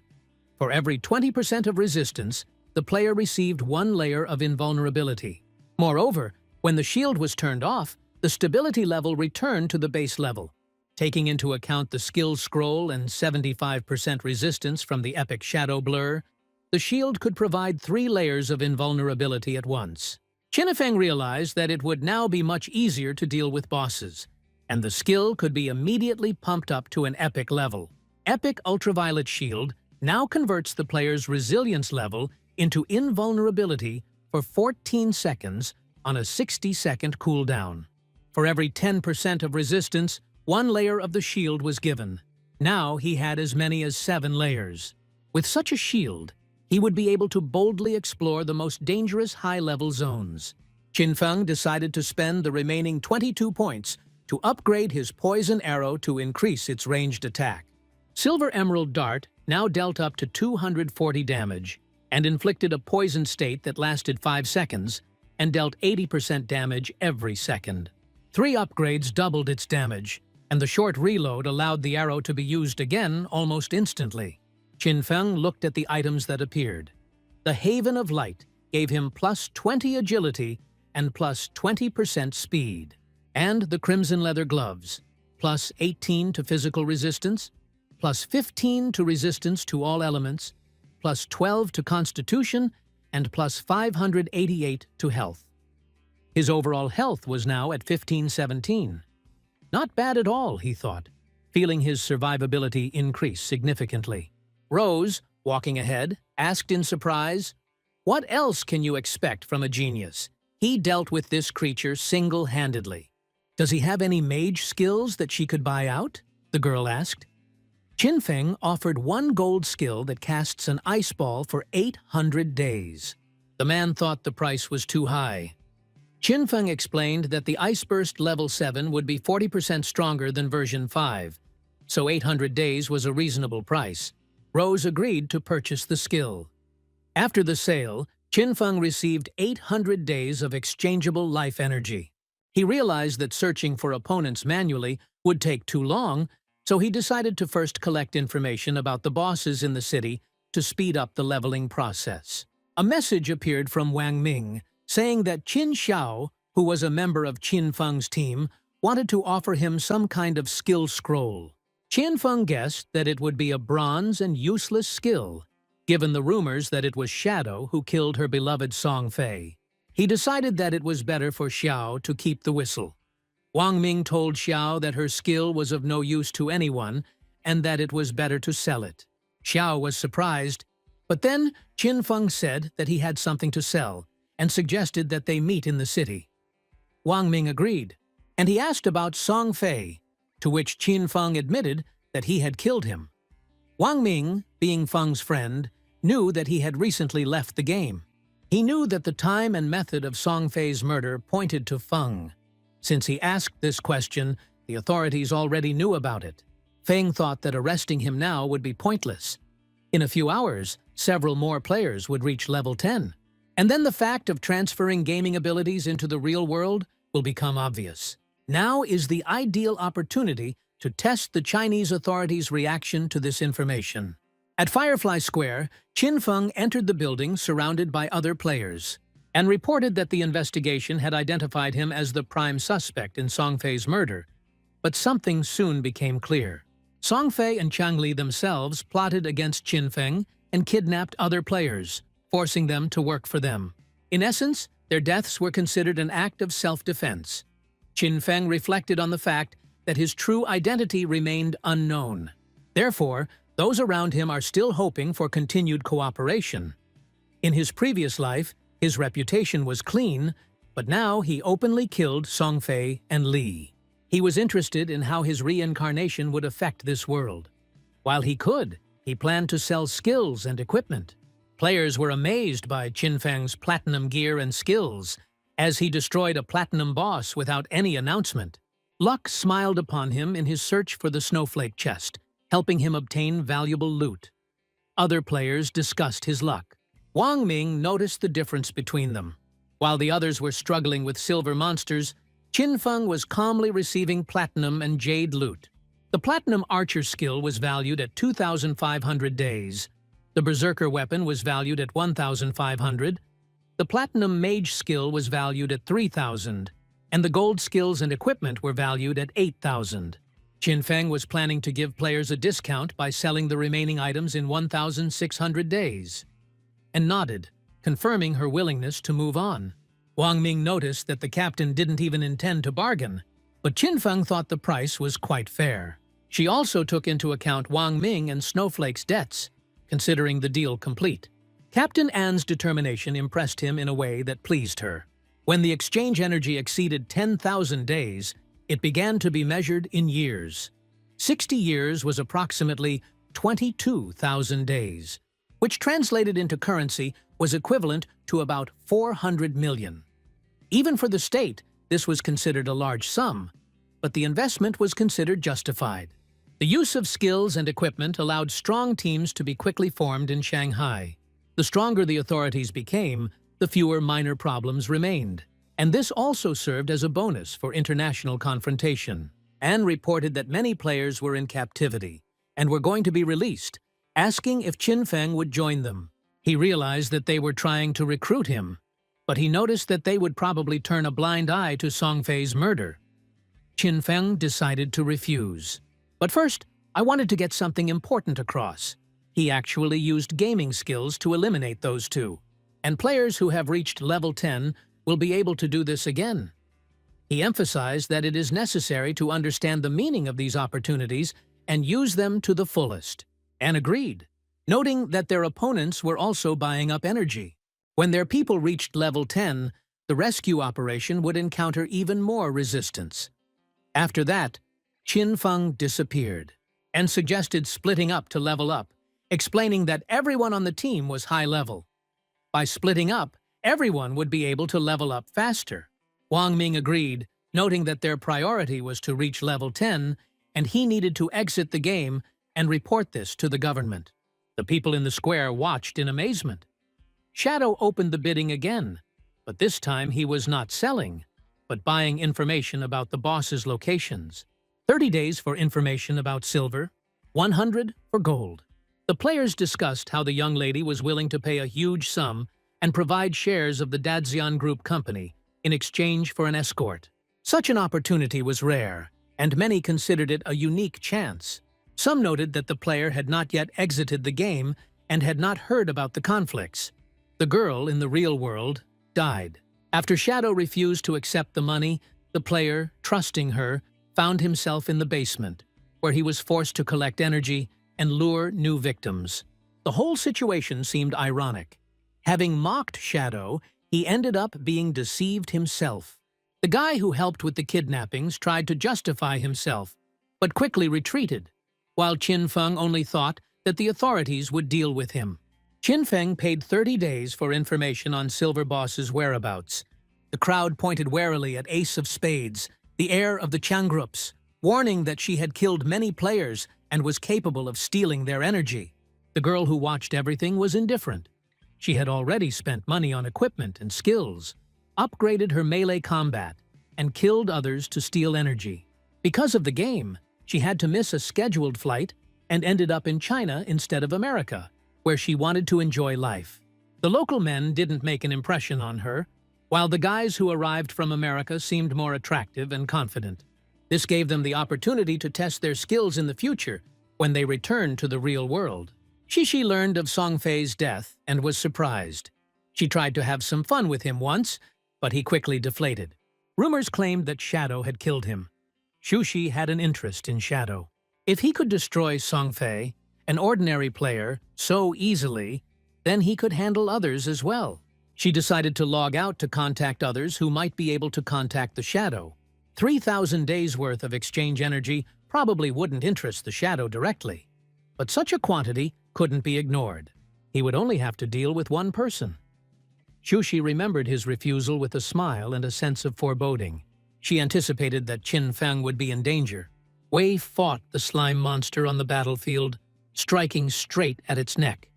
For every 20% of resistance, the player received 1 layer of invulnerability. Moreover, when the shield was turned off, the stability level returned to the base level. Taking into account the skill scroll and 75% resistance from the epic shadow blur, the shield could provide 3 layers of invulnerability at once. Qinfeng realized that it would now be much easier to deal with bosses, and the skill could be immediately pumped up to an epic level. Epic Ultraviolet Shield now converts the player's resilience level into invulnerability for 14 seconds on a 60-second cooldown. For every 10% of resistance, 1 layer of the shield was given. Now he had as many as 7 layers. With such a shield, he would be able to boldly explore the most dangerous high-level zones. Qinfeng decided to spend the remaining 22 points to upgrade his poison arrow to increase its ranged attack. Silver Emerald Dart now dealt up to 240 damage and inflicted a poison state that lasted 5 seconds and dealt 80% damage every second. 3 upgrades doubled its damage, and the short reload allowed the arrow to be used again almost instantly. Qinfeng looked at the items that appeared. The Haven of Light gave him plus 20 agility and plus 20% speed. And the Crimson Leather Gloves, plus 18 to physical resistance, plus 15 to resistance to all elements, plus 12 to constitution, and plus 588 to health. His overall health was now at 1517. Not bad at all, he thought, feeling his survivability increase significantly. Rose, walking ahead, asked in surprise, "What else can you expect from a genius? He dealt with this creature single-handedly. Does he have any mage skills that she could buy out?" the girl asked. Qinfeng offered 1 gold skill that casts an ice ball for 800 days. The man thought the price was too high. Qinfeng explained that the Ice Burst Level 7 would be 40% stronger than version 5, so 800 days was a reasonable price. Rose agreed to purchase the skill. After the sale, Qinfeng received 800 days of exchangeable life energy. He realized that searching for opponents manually would take too long, so he decided to first collect information about the bosses in the city to speed up the leveling process. A message appeared from Wang Ming, saying that Qin Xiao, who was a member of Qinfeng's team, wanted to offer him some kind of skill scroll. Qinfeng guessed that it would be a bronze and useless skill, given the rumors that it was Shadow who killed her beloved Song Fei. He decided that it was better for Xiao to keep the whistle. Wang Ming told Xiao that her skill was of no use to anyone and that it was better to sell it. Xiao was surprised, but then Qinfeng said that he had something to sell and suggested that they meet in the city. Wang Ming agreed, and he asked about Song Fei. to which Qin Feng admitted that he had killed him. Wang Ming, being Feng's friend, knew that he had recently left the game. He knew that the time and method of Song Fei's murder pointed to Feng. Since he asked this question, the authorities already knew about it. Feng thought that arresting him now would be pointless. In a few hours, several more players would reach level 10. And then the fact of transferring gaming abilities into the real world will become obvious. Now is the ideal opportunity to test the Chinese authorities' reaction to this information. At Firefly Square, Qin Feng entered the building surrounded by other players and reported that the investigation had identified him as the prime suspect in Song Fei's murder. But something soon became clear. Song Fei and Chang Li themselves plotted against Qin Feng and kidnapped other players, forcing them to work for them. In essence, their deaths were considered an act of self-defense. Qin Feng reflected on the fact that his true identity remained unknown. Therefore, those around him are still hoping for continued cooperation. In his previous life, his reputation was clean, but now he openly killed Song Fei and Li. He was interested in how his reincarnation would affect this world. While he could, he planned to sell skills and equipment. Players were amazed by Qin Feng's platinum gear and skills, as he destroyed a platinum boss without any announcement. Luck smiled upon him in his search for the snowflake chest, helping him obtain valuable loot. Other players discussed his luck. Wang Ming noticed the difference between them. While the others were struggling with silver monsters, Qin Feng was calmly receiving platinum and jade loot. The platinum archer skill was valued at 2,500 days. The berserker weapon was valued at 1,500. The platinum mage skill was valued at 3,000. And the gold skills and equipment were valued at 8,000. Qin Feng was planning to give players a discount by selling the remaining items in 1,600 days, and nodded, confirming her willingness to move on. Wang Ming noticed that the captain didn't even intend to bargain, but Qin Feng thought the price was quite fair. She also took into account Wang Ming and Snowflake's debts, considering the deal complete. Captain An's determination impressed him in a way that pleased her. When the exchange energy exceeded 10,000 days, it began to be measured in years. 60 years was approximately 22,000 days, which translated into currency was equivalent to about 400 million. Even for the state, this was considered a large sum, but the investment was considered justified. The use of skills and equipment allowed strong teams to be quickly formed in Shanghai. The stronger the authorities became, the fewer minor problems remained. And this also served as a bonus for international confrontation. Anne reported that many players were in captivity and were going to be released, asking if Qin Feng would join them. He realized that they were trying to recruit him, but he noticed that they would probably turn a blind eye to Song Fei's murder. Qin Feng decided to refuse. But first, I wanted to get something important across. He actually used gaming skills to eliminate those two, and players who have reached level 10 will be able to do this again. He emphasized that it is necessary to understand the meaning of these opportunities and use them to the fullest, and agreed, noting that their opponents were also buying up energy. When their people reached level 10, the rescue operation would encounter even more resistance. After that, Qin Feng disappeared and suggested splitting up to level up, explaining that everyone on the team was high level. By splitting up, everyone would be able to level up faster. Wang Ming agreed, noting that their priority was to reach level 10, and he needed to exit the game and report this to the government. The people in the square watched in amazement. Shadow opened the bidding again, but this time he was not selling, but buying information about the boss's locations. 30 days for information about silver, 100 for gold. The players discussed how the young lady was willing to pay a huge sum and provide shares of the Dadzian Group company in exchange for an escort. Such an opportunity was rare, and many considered it a unique chance. Some noted that the player had not yet exited the game and had not heard about the conflicts. The girl in the real world died. After Shadow refused to accept the money, the player, trusting her, found himself in the basement, where he was forced to collect energy and lure new victims. The whole situation seemed ironic. Having mocked Shadow, he ended up being deceived himself. The guy who helped with the kidnappings tried to justify himself, but quickly retreated, while Qin Feng only thought that the authorities would deal with him. Qin Feng paid 30 days for information on Silver Boss's whereabouts. The crowd pointed warily at Ace of Spades, the heir of the Changgrups, warning that she had killed many players and was capable of stealing their energy. The girl who watched everything was indifferent. She had already spent money on equipment and skills, upgraded her melee combat, and killed others to steal energy. Because of the game, she had to miss a scheduled flight and ended up in China instead of America, where she wanted to enjoy life. The local men didn't make an impression on her, while the guys who arrived from America seemed more attractive and confident. This gave them the opportunity to test their skills in the future when they returned to the real world. Shishi learned of Songfei's death and was surprised. She tried to have some fun with him once, but he quickly deflated. Rumors claimed that Shadow had killed him. Shushi had an interest in Shadow. If he could destroy Songfei, an ordinary player, so easily, then he could handle others as well. She decided to log out to contact others who might be able to contact the Shadow. 3,000 days' worth of exchange energy probably wouldn't interest the Shadow directly. But such a quantity couldn't be ignored. He would only have to deal with one person. Shushi remembered his refusal with a smile and a sense of foreboding. She anticipated that Qin Feng would be in danger. Wei fought the slime monster on the battlefield, striking straight at its neck.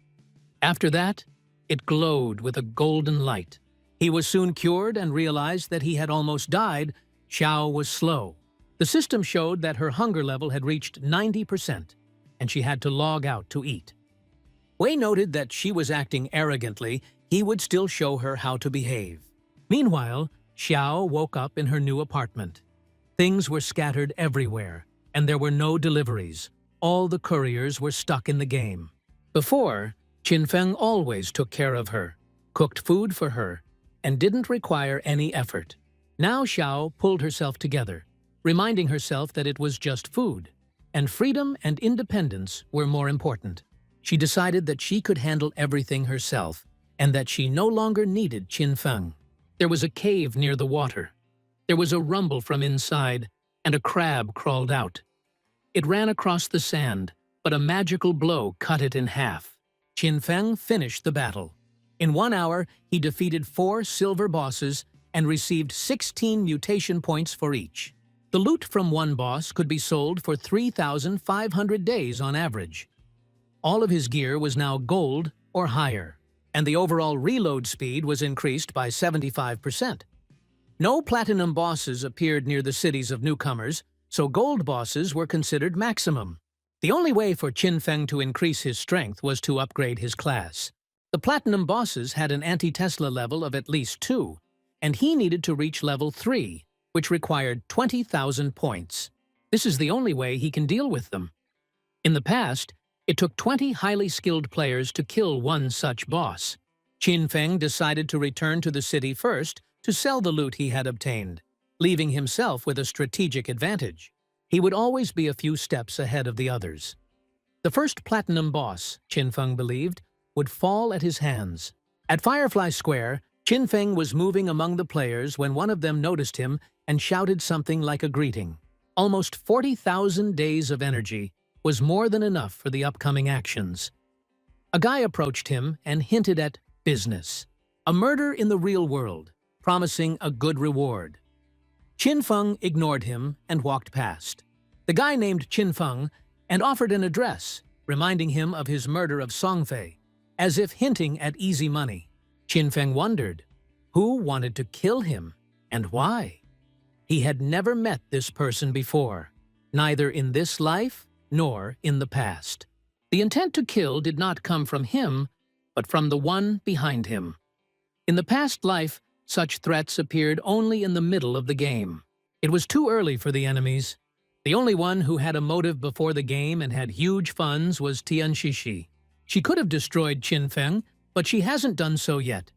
After that, it glowed with a golden light. He was soon cured and realized that he had almost died. Xiao was slow. The system showed that her hunger level had reached 90%, and she had to log out to eat. Wei noted that she was acting arrogantly. He would still show her how to behave. Meanwhile, Xiao woke up in her new apartment. Things were scattered everywhere, and there were no deliveries. All the couriers were stuck in the game. Before, Qin Feng always took care of her, cooked food for her, and didn't require any effort. Now Xiao pulled herself together, reminding herself that it was just food, and freedom and independence were more important. She decided that she could handle everything herself, and that she no longer needed Qin Feng. There was a cave near the water. There was a rumble from inside, and a crab crawled out. It ran across the sand, but a magical blow cut it in half. Qin Feng finished the battle. In 1 hour, he defeated 4 silver bosses and received 16 mutation points for each. The loot from one boss could be sold for 3,500 days on average. All of his gear was now gold or higher, and the overall reload speed was increased by 75%. No platinum bosses appeared near the cities of newcomers, so gold bosses were considered maximum. The only way for Qin Feng to increase his strength was to upgrade his class. The platinum bosses had an anti-Tesla level of at least 2, and he needed to reach level 3, which required 20,000 points. This is the only way he can deal with them. In the past, it took 20 highly skilled players to kill one such boss. Qin Feng decided to return to the city first to sell the loot he had obtained, leaving himself with a strategic advantage. He would always be a few steps ahead of the others. The first platinum boss, Qin Feng believed, would fall at his hands. At Firefly Square, Qin Feng was moving among the players when one of them noticed him and shouted something like a greeting. Almost 40,000 days of energy was more than enough for the upcoming actions. A guy approached him and hinted at business, a murder in the real world, promising a good reward. Qin Feng ignored him and walked past. The guy named Qin Feng and offered an address, reminding him of his murder of Songfei, as if hinting at easy money. Qin Feng wondered who wanted to kill him and why. He had never met this person before, neither in this life nor in the past. The intent to kill did not come from him, but from the one behind him. In the past life, such threats appeared only in the middle of the game. It was too early for the enemies. The only one who had a motive before the game and had huge funds was Tianshishi. She could have destroyed Qin Feng, but she hasn't done so yet.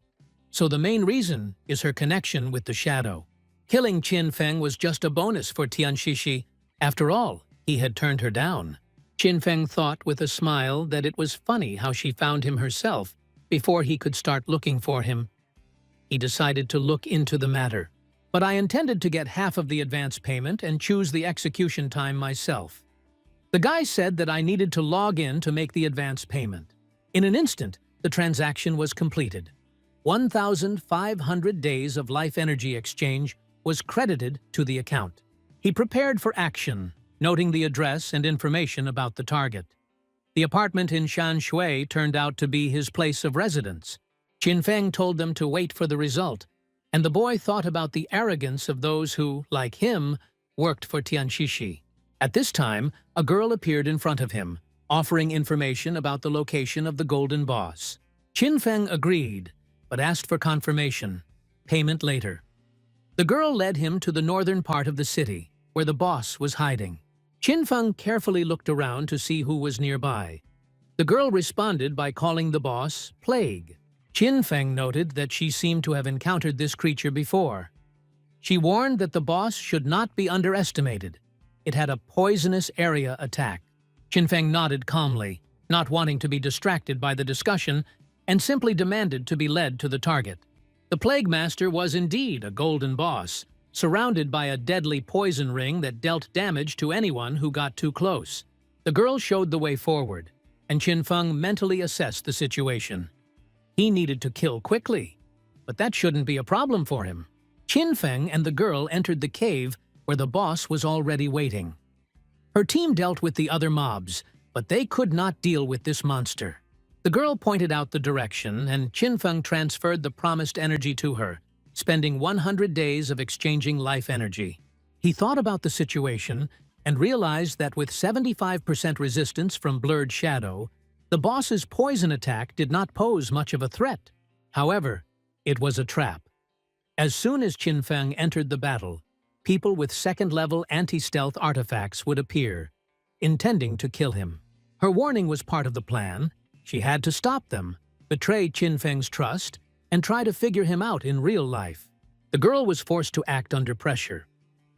So the main reason is her connection with the Shadow. Killing Qin Feng was just a bonus for Tianshishi. After all, he had turned her down. Qin Feng thought with a smile that it was funny how she found him herself before he could start looking for him. He decided to look into the matter, but I intended to get half of the advance payment and choose the execution time myself. The guy said that I needed to log in to make the advance payment. In an instant, the transaction was completed. 1,500 days of life energy exchange was credited to the account. He prepared for action, noting the address and information about the target. The apartment in Shanshui turned out to be his place of residence. Qinfeng told them to wait for the result, and the boy thought about the arrogance of those who, like him, worked for Tianxishi. At this time, a girl appeared in front of him, offering information about the location of the Golden Boss. Qinfeng agreed, but asked for confirmation. Payment later. The girl led him to the northern part of the city, where the boss was hiding. Qinfeng carefully looked around to see who was nearby. The girl responded by calling the boss Plague. Qinfeng noted that she seemed to have encountered this creature before. She warned that the boss should not be underestimated. It had a poisonous area attack. Qinfeng nodded calmly, not wanting to be distracted by the discussion, and simply demanded to be led to the target. The Plague Master was indeed a golden boss, surrounded by a deadly poison ring that dealt damage to anyone who got too close. The girl showed the way forward, and Qinfeng mentally assessed the situation. He needed to kill quickly, but that shouldn't be a problem for him. Qinfeng and the girl entered the cave where the boss was already waiting. Her team dealt with the other mobs, but they could not deal with this monster. The girl pointed out the direction, and Qinfeng transferred the promised energy to her, spending 100 days of exchanging life energy. He thought about the situation and realized that with 75% resistance from Blurred Shadow, the boss's poison attack did not pose much of a threat. However, it was a trap. As soon as Qinfeng entered the battle, people with second-level anti-stealth artifacts would appear, intending to kill him. Her warning was part of the plan. She had to stop them, betray Qinfeng's trust, and try to figure him out in real life. The girl was forced to act under pressure.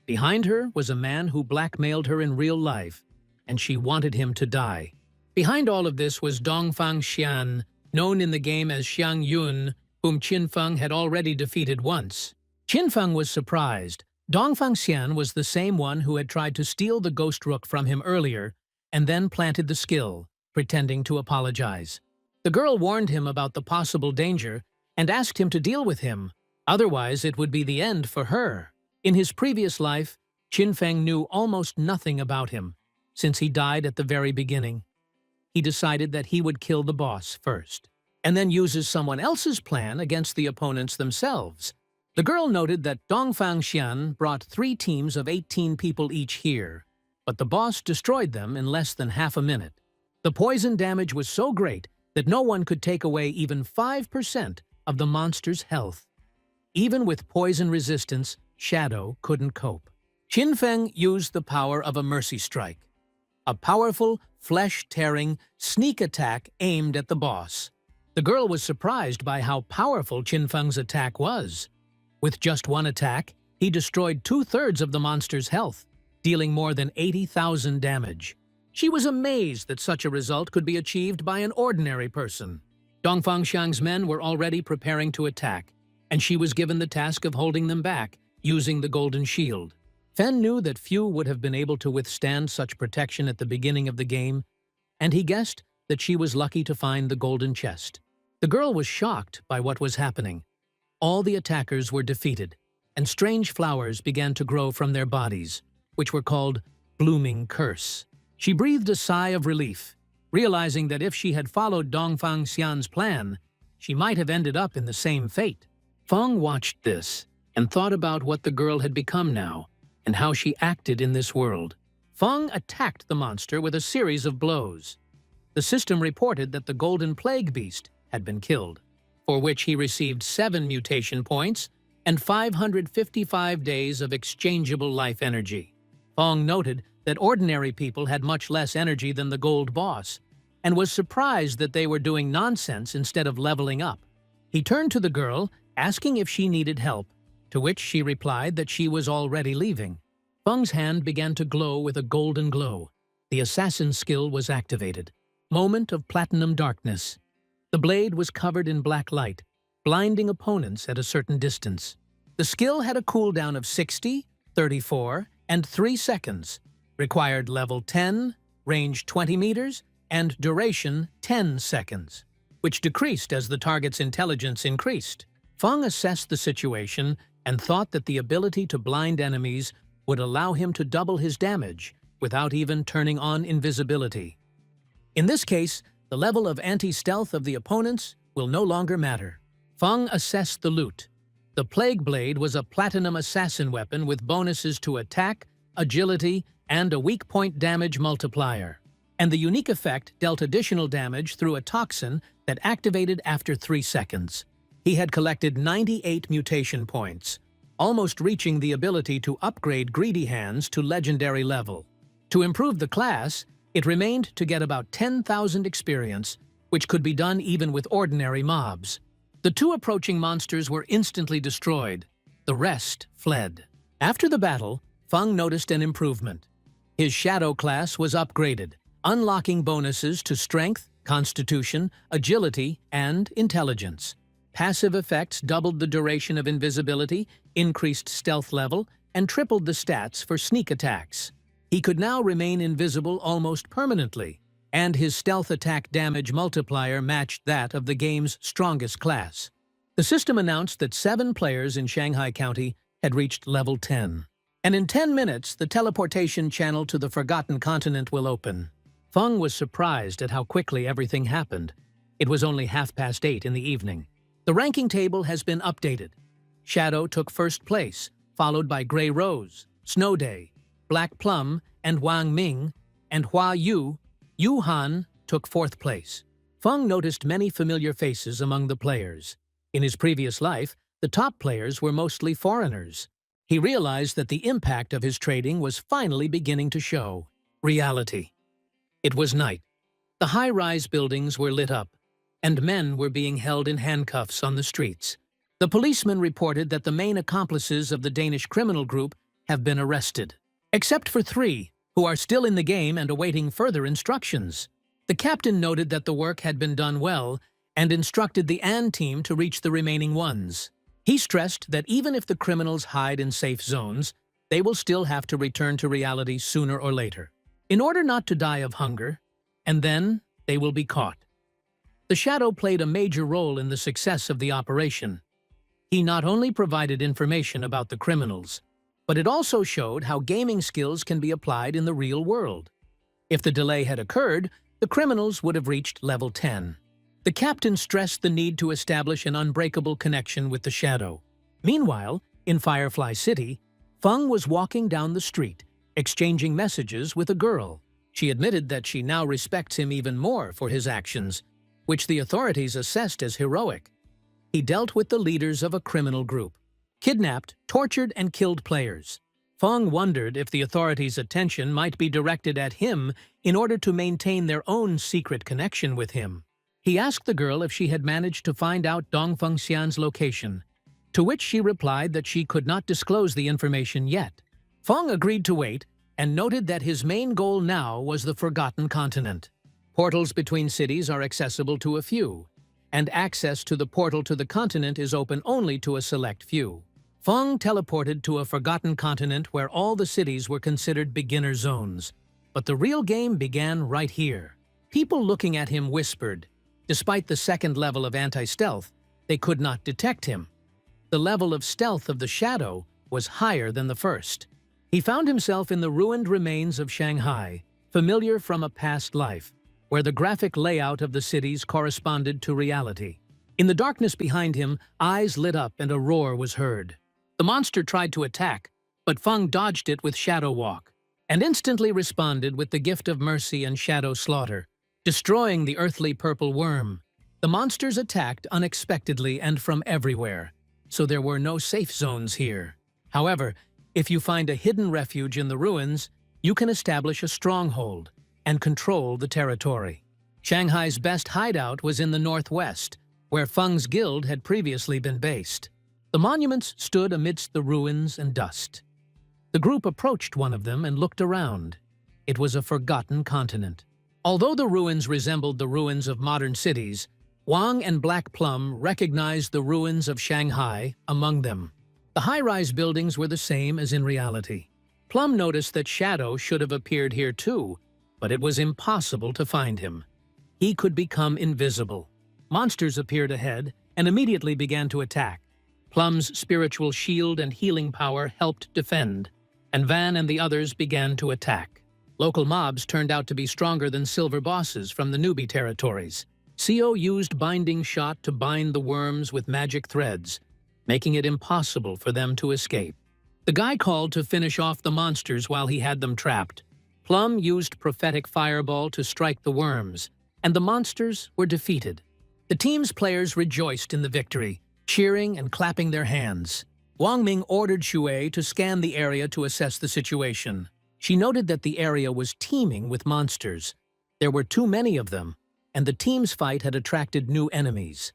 Behind her was a man who blackmailed her in real life, and she wanted him to die. Behind all of this was Dongfang Xian, known in the game as Xiang Yun, whom Qinfeng had already defeated once. Qinfeng was surprised. Dongfang Xian was the same one who had tried to steal the ghost rook from him earlier and then planted the skill, pretending to apologize. The girl warned him about the possible danger and asked him to deal with him, otherwise it would be the end for her. In his previous life, Qinfeng knew almost nothing about him, since he died at the very beginning. He decided that he would kill the boss first, and then uses someone else's plan against the opponents themselves. The girl noted that Dongfang Xian brought 3 teams of 18 people each here, but the boss destroyed them in less than half a minute. The poison damage was so great that no one could take away even 5% of the monster's health. Even with poison resistance, Shadow couldn't cope. Qinfeng used the power of a mercy strike, a powerful, flesh-tearing, sneak attack aimed at the boss. The girl was surprised by how powerful Qinfeng's attack was. With just one attack, he destroyed 2/3 of the monster's health, dealing more than 80,000 damage. She was amazed that such a result could be achieved by an ordinary person. Dongfang Xiang's men were already preparing to attack, and she was given the task of holding them back, using the golden shield. Fen knew that few would have been able to withstand such protection at the beginning of the game, and he guessed that she was lucky to find the golden chest. The girl was shocked by what was happening. All the attackers were defeated, and strange flowers began to grow from their bodies, which were called Blooming Curse. She breathed a sigh of relief, realizing that if she had followed Dongfang Xian's plan, she might have ended up in the same fate. Feng watched this and thought about what the girl had become now and how she acted in this world. Feng attacked the monster with a series of blows. The system reported that the Golden Plague Beast had been killed, for which he received 7 mutation points and 555 days of exchangeable life energy. Feng noted that ordinary people had much less energy than the Gold Boss, and was surprised that they were doing nonsense instead of leveling up. He turned to the girl, asking if she needed help, to which she replied that she was already leaving. Feng's hand began to glow with a golden glow. The assassin skill was activated. Moment of platinum darkness. The blade was covered in black light, blinding opponents at a certain distance. The skill had a cooldown of 60, 34, and 3 seconds, required level 10, range 20 meters, and duration 10 seconds, which decreased as the target's intelligence increased. Feng assessed the situation and thought that the ability to blind enemies would allow him to double his damage without even turning on invisibility. In this case, the level of anti-stealth of the opponents will no longer matter. Feng assessed the loot. The Plague Blade was a platinum assassin weapon with bonuses to attack, agility, and a weak point damage multiplier. And the unique effect dealt additional damage through a toxin that activated after 3 seconds. He had collected 98 mutation points, almost reaching the ability to upgrade Greedy Hands to legendary level. To improve the class, it remained to get about 10,000 experience, which could be done even with ordinary mobs. The 2 approaching monsters were instantly destroyed. The rest fled. After the battle, Feng noticed an improvement. His Shadow class was upgraded, unlocking bonuses to Strength, Constitution, Agility, and Intelligence. Passive effects doubled the duration of invisibility, increased stealth level, and tripled the stats for sneak attacks. He could now remain invisible almost permanently, and his stealth attack damage multiplier matched that of the game's strongest class. The system announced that 7 players in Shanghai County had reached level 10. And in 10 minutes, the teleportation channel to the Forgotten Continent will open. Feng was surprised at how quickly everything happened. It was only 8:30 in the evening. The ranking table has been updated. Shadow took first place, followed by Grey Rose, Snow Day, Black Plum, and Wang Ming, and Hua Yu. Yu Han took 4th place. Feng noticed many familiar faces among the players. In his previous life, the top players were mostly foreigners. He realized that the impact of his trading was finally beginning to show. Reality. It was night. The high-rise buildings were lit up, and men were being held in handcuffs on the streets. The policeman reported that the main accomplices of the Danish criminal group have been arrested, except for 3, who are still in the game and awaiting further instructions. The captain noted that the work had been done well and instructed the An team to reach the remaining ones. He stressed that even if the criminals hide in safe zones, they will still have to return to reality sooner or later, in order not to die of hunger, and then they will be caught. The Shadow played a major role in the success of the operation. He not only provided information about the criminals, but it also showed how gaming skills can be applied in the real world. If the delay had occurred, the criminals would have reached level 10. The captain stressed the need to establish an unbreakable connection with the Shadow. Meanwhile, in Firefly City, Feng was walking down the street, exchanging messages with a girl. She admitted that she now respects him even more for his actions, which the authorities assessed as heroic. He dealt with the leaders of a criminal group, kidnapped, tortured, and killed players. Feng wondered if the authorities' attention might be directed at him in order to maintain their own secret connection with him. He asked the girl if she had managed to find out Dong Fengxian's location, to which she replied that she could not disclose the information yet. Feng agreed to wait and noted that his main goal now was the Forgotten Continent. Portals between cities are accessible to a few, and access to the portal to the continent is open only to a select few. Feng teleported to a Forgotten Continent where all the cities were considered beginner zones. But the real game began right here. People looking at him whispered. Despite the 2nd level of anti-stealth, they could not detect him. The level of stealth of the Shadow was higher than the 1st. He found himself in the ruined remains of Shanghai, familiar from a past life, where the graphic layout of the cities corresponded to reality. In the darkness behind him, eyes lit up and a roar was heard. The monster tried to attack, but Feng dodged it with Shadow Walk, and instantly responded with the Gift of Mercy and Shadow Slaughter, destroying the earthly purple worm. The monsters attacked unexpectedly and from everywhere, so there were no safe zones here. However, if you find a hidden refuge in the ruins, you can establish a stronghold and control the territory. Shanghai's best hideout was in the northwest, where Feng's guild had previously been based. The monuments stood amidst the ruins and dust. The group approached one of them and looked around. It was a forgotten continent. Although the ruins resembled the ruins of modern cities, Wang and Black Plum recognized the ruins of Shanghai among them. The high-rise buildings were the same as in reality. Plum noticed that Shadow should have appeared here too, but it was impossible to find him. He could become invisible. Monsters appeared ahead and immediately began to attack. Plum's spiritual shield and healing power helped defend, and Van and the others began to attack. Local mobs turned out to be stronger than silver bosses from the newbie territories. Co used Binding Shot to bind the worms with magic threads, making it impossible for them to escape. The guy called to finish off the monsters while he had them trapped. Plum used Prophetic Fireball to strike the worms, and the monsters were defeated. The team's players rejoiced in the victory, cheering and clapping their hands. Wang Ming ordered Xue to scan the area to assess the situation. She noted that the area was teeming with monsters. There were too many of them, and the team's fight had attracted new enemies.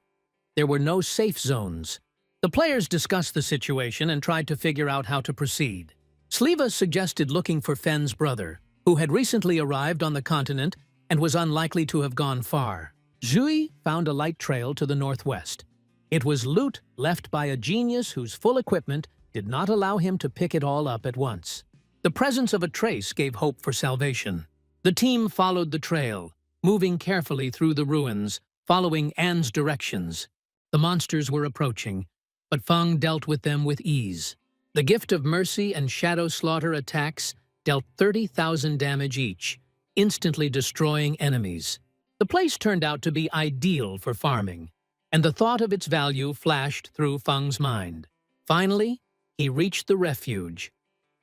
There were no safe zones. The players discussed the situation and tried to figure out how to proceed. Sleva suggested looking for Fen's brother, who had recently arrived on the continent and was unlikely to have gone far. Zhui found a light trail to the northwest. It was loot left by a genius whose full equipment did not allow him to pick it all up at once. The presence of a trace gave hope for salvation. The team followed the trail, moving carefully through the ruins, following Anne's directions. The monsters were approaching, but Feng dealt with them with ease. The Gift of Mercy and Shadow Slaughter attacks dealt 30,000 damage each, instantly destroying enemies. The place turned out to be ideal for farming, and the thought of its value flashed through Feng's mind. Finally, he reached the refuge,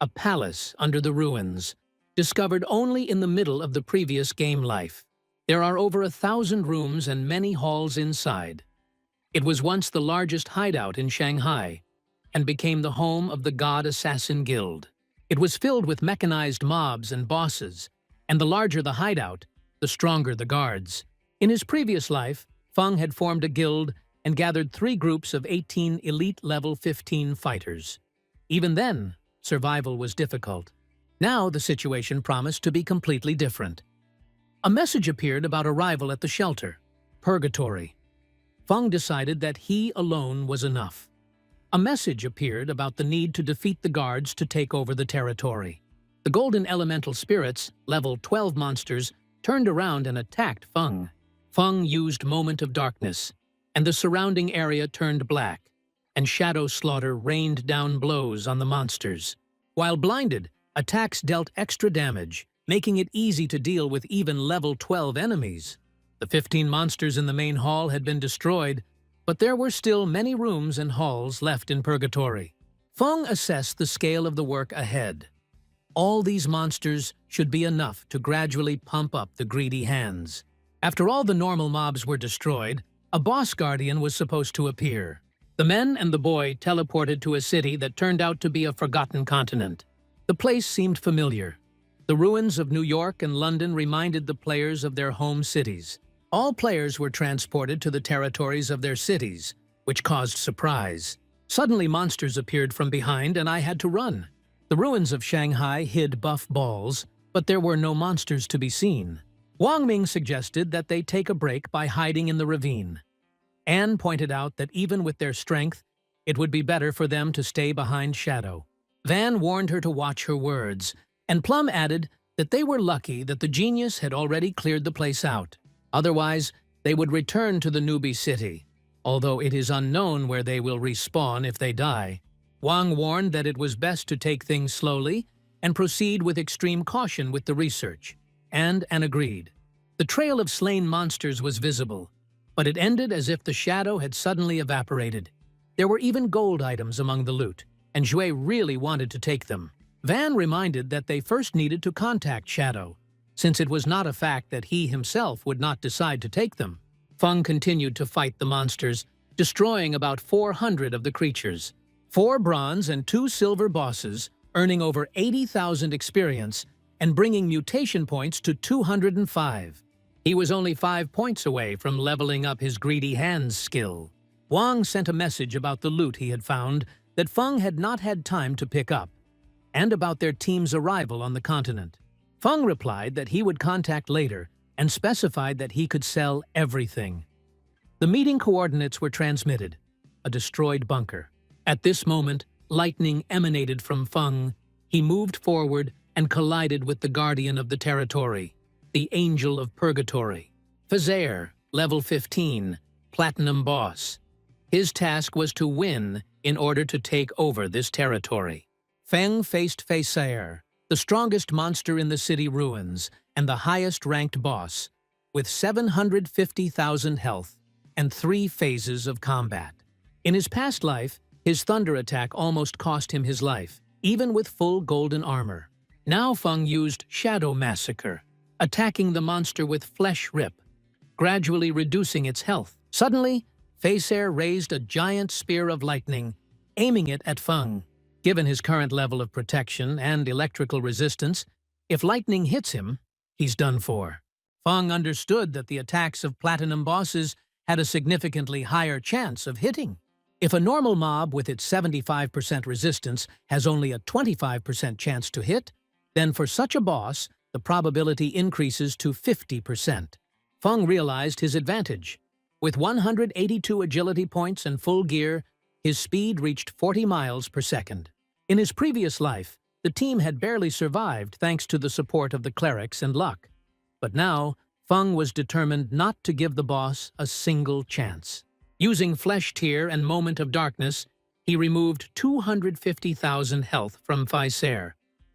a palace under the ruins, discovered only in the middle of the previous game life. There are over 1,000 rooms and many halls inside. It was once the largest hideout in Shanghai and became the home of the God Assassin Guild. It was filled with mechanized mobs and bosses, and the larger the hideout, the stronger the guards. In his previous life, Feng had formed a guild and gathered 3 groups of 18 elite level 15 fighters. Even then, survival was difficult. Now the situation promised to be completely different. A message appeared about arrival at the shelter, Purgatory. Feng decided that he alone was enough. A message appeared about the need to defeat the guards to take over the territory. The Golden Elemental Spirits, level 12 monsters, turned around and attacked Feng. Feng used Moment of Darkness, and the surrounding area turned black, and Shadow Slaughter rained down blows on the monsters. While blinded, attacks dealt extra damage, making it easy to deal with even level 12 enemies. The 15 monsters in the main hall had been destroyed, but there were still many rooms and halls left in Purgatory. Feng assessed the scale of the work ahead. All these monsters should be enough to gradually pump up the greedy hands. After all the normal mobs were destroyed, a boss guardian was supposed to appear. The men and the boy teleported to a city that turned out to be a forgotten continent. The place seemed familiar. The ruins of New York and London reminded the players of their home cities. All players were transported to the territories of their cities, which caused surprise. Suddenly monsters appeared from behind and I had to run. The ruins of Shanghai hid buff balls, but there were no monsters to be seen. Wang Ming suggested that they take a break by hiding in the ravine. Anne pointed out that even with their strength, it would be better for them to stay behind Shadow. Van warned her to watch her words, and Plum added that they were lucky that the genius had already cleared the place out. Otherwise, they would return to the newbie city, although it is unknown where they will respawn if they die. Wang warned that it was best to take things slowly and proceed with extreme caution with the research, and Anne agreed. The trail of slain monsters was visible, but it ended as if the shadow had suddenly evaporated. There were even gold items among the loot, and Xue really wanted to take them. Van reminded that they first needed to contact Shadow, since it was not a fact that he himself would not decide to take them. Feng continued to fight the monsters, destroying about 400 of the creatures. 4 bronze and 2 silver bosses, earning over 80,000 experience and bringing mutation points to 205. He was only 5 points away from leveling up his greedy hands skill. Wang sent a message about the loot he had found that Feng had not had time to pick up, and about their team's arrival on the continent. Feng replied that he would contact later and specified that he could sell everything. The meeting coordinates were transmitted, a destroyed bunker. At this moment, lightning emanated from Feng, he moved forward and collided with the guardian of the territory, the Angel of Purgatory. Fazair, level 15, Platinum Boss. His task was to win in order to take over this territory. Feng faced Fazair, the strongest monster in the city ruins and the highest-ranked boss, with 750,000 health and 3 phases of combat. In his past life, his thunder attack almost cost him his life, even with full golden armor. Now Feng used Shadow Massacre, attacking the monster with Flesh Rip, gradually reducing its health. Suddenly, Fazair raised a giant spear of lightning, aiming it at Feng. Given his current level of protection and electrical resistance, if lightning hits him, he's done for. Feng understood that the attacks of platinum bosses had a significantly higher chance of hitting. If a normal mob with its 75% resistance has only a 25% chance to hit, then for such a boss, the probability increases to 50%. Feng realized his advantage. With 182 agility points and full gear, his speed reached 40 miles per second. In his previous life, the team had barely survived thanks to the support of the clerics and luck. But now, Feng was determined not to give the boss a single chance. Using Flesh Tear and Moment of Darkness, he removed 250,000 health from Fazair,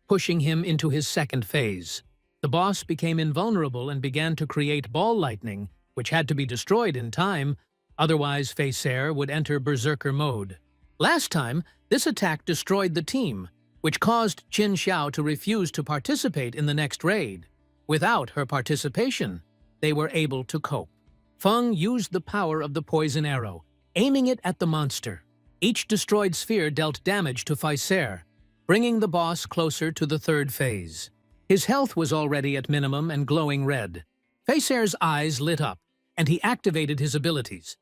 pushing him into his second phase. The boss became invulnerable and began to create ball lightning, which had to be destroyed in time, otherwise Fazair would enter Berserker mode. Last time, this attack destroyed the team, which caused Qin Xiao to refuse to participate in the next raid. Without her participation, they were able to cope. Feng used the power of the poison arrow, aiming it at the monster. Each destroyed sphere dealt damage to Fazair, bringing the boss closer to the third phase. His health was already at minimum and glowing red. Fazair's eyes lit up, and he activated his abilities.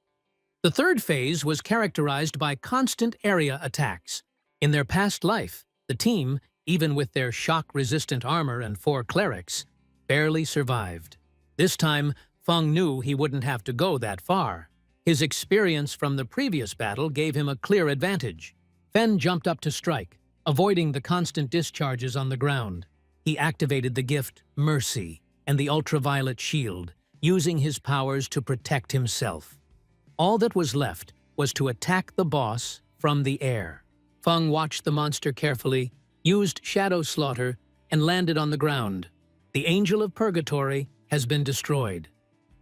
The third phase was characterized by constant area attacks. In their past life, the team, even with their shock-resistant armor and 4 clerics, barely survived. This time, Feng knew he wouldn't have to go that far. His experience from the previous battle gave him a clear advantage. Fen jumped up to strike, avoiding the constant discharges on the ground. He activated the gift Mercy and the ultraviolet shield, using his powers to protect himself. All that was left was to attack the boss from the air. Feng watched the monster carefully, used Shadow Slaughter, and landed on the ground. The Angel of Purgatory has been destroyed.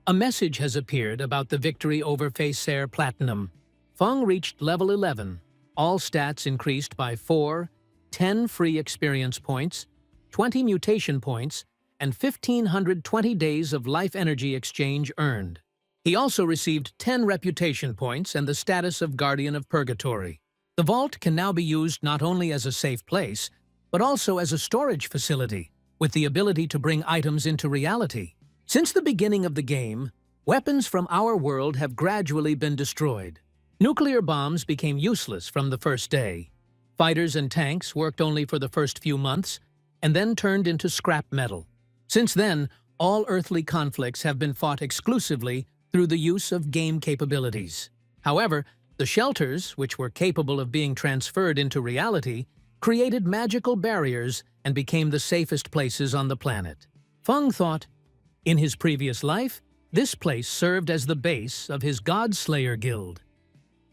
A message has appeared about the victory over Fazair Platinum. Feng reached level 11. All stats increased by 4, 10 free experience points, 20 mutation points, and 1,520 days of life energy exchange earned. He also received 10 reputation points and the status of Guardian of Purgatory. The vault can now be used not only as a safe place, but also as a storage facility, with the ability to bring items into reality. Since the beginning of the game, weapons from our world have gradually been destroyed. Nuclear bombs became useless from the first day. Fighters and tanks worked only for the first few months, and then turned into scrap metal. Since then, all earthly conflicts have been fought exclusively through the use of game capabilities. However, the shelters, which were capable of being transferred into reality, created magical barriers and became the safest places on the planet. Feng thought, in his previous life, this place served as the base of his God-Slayer guild.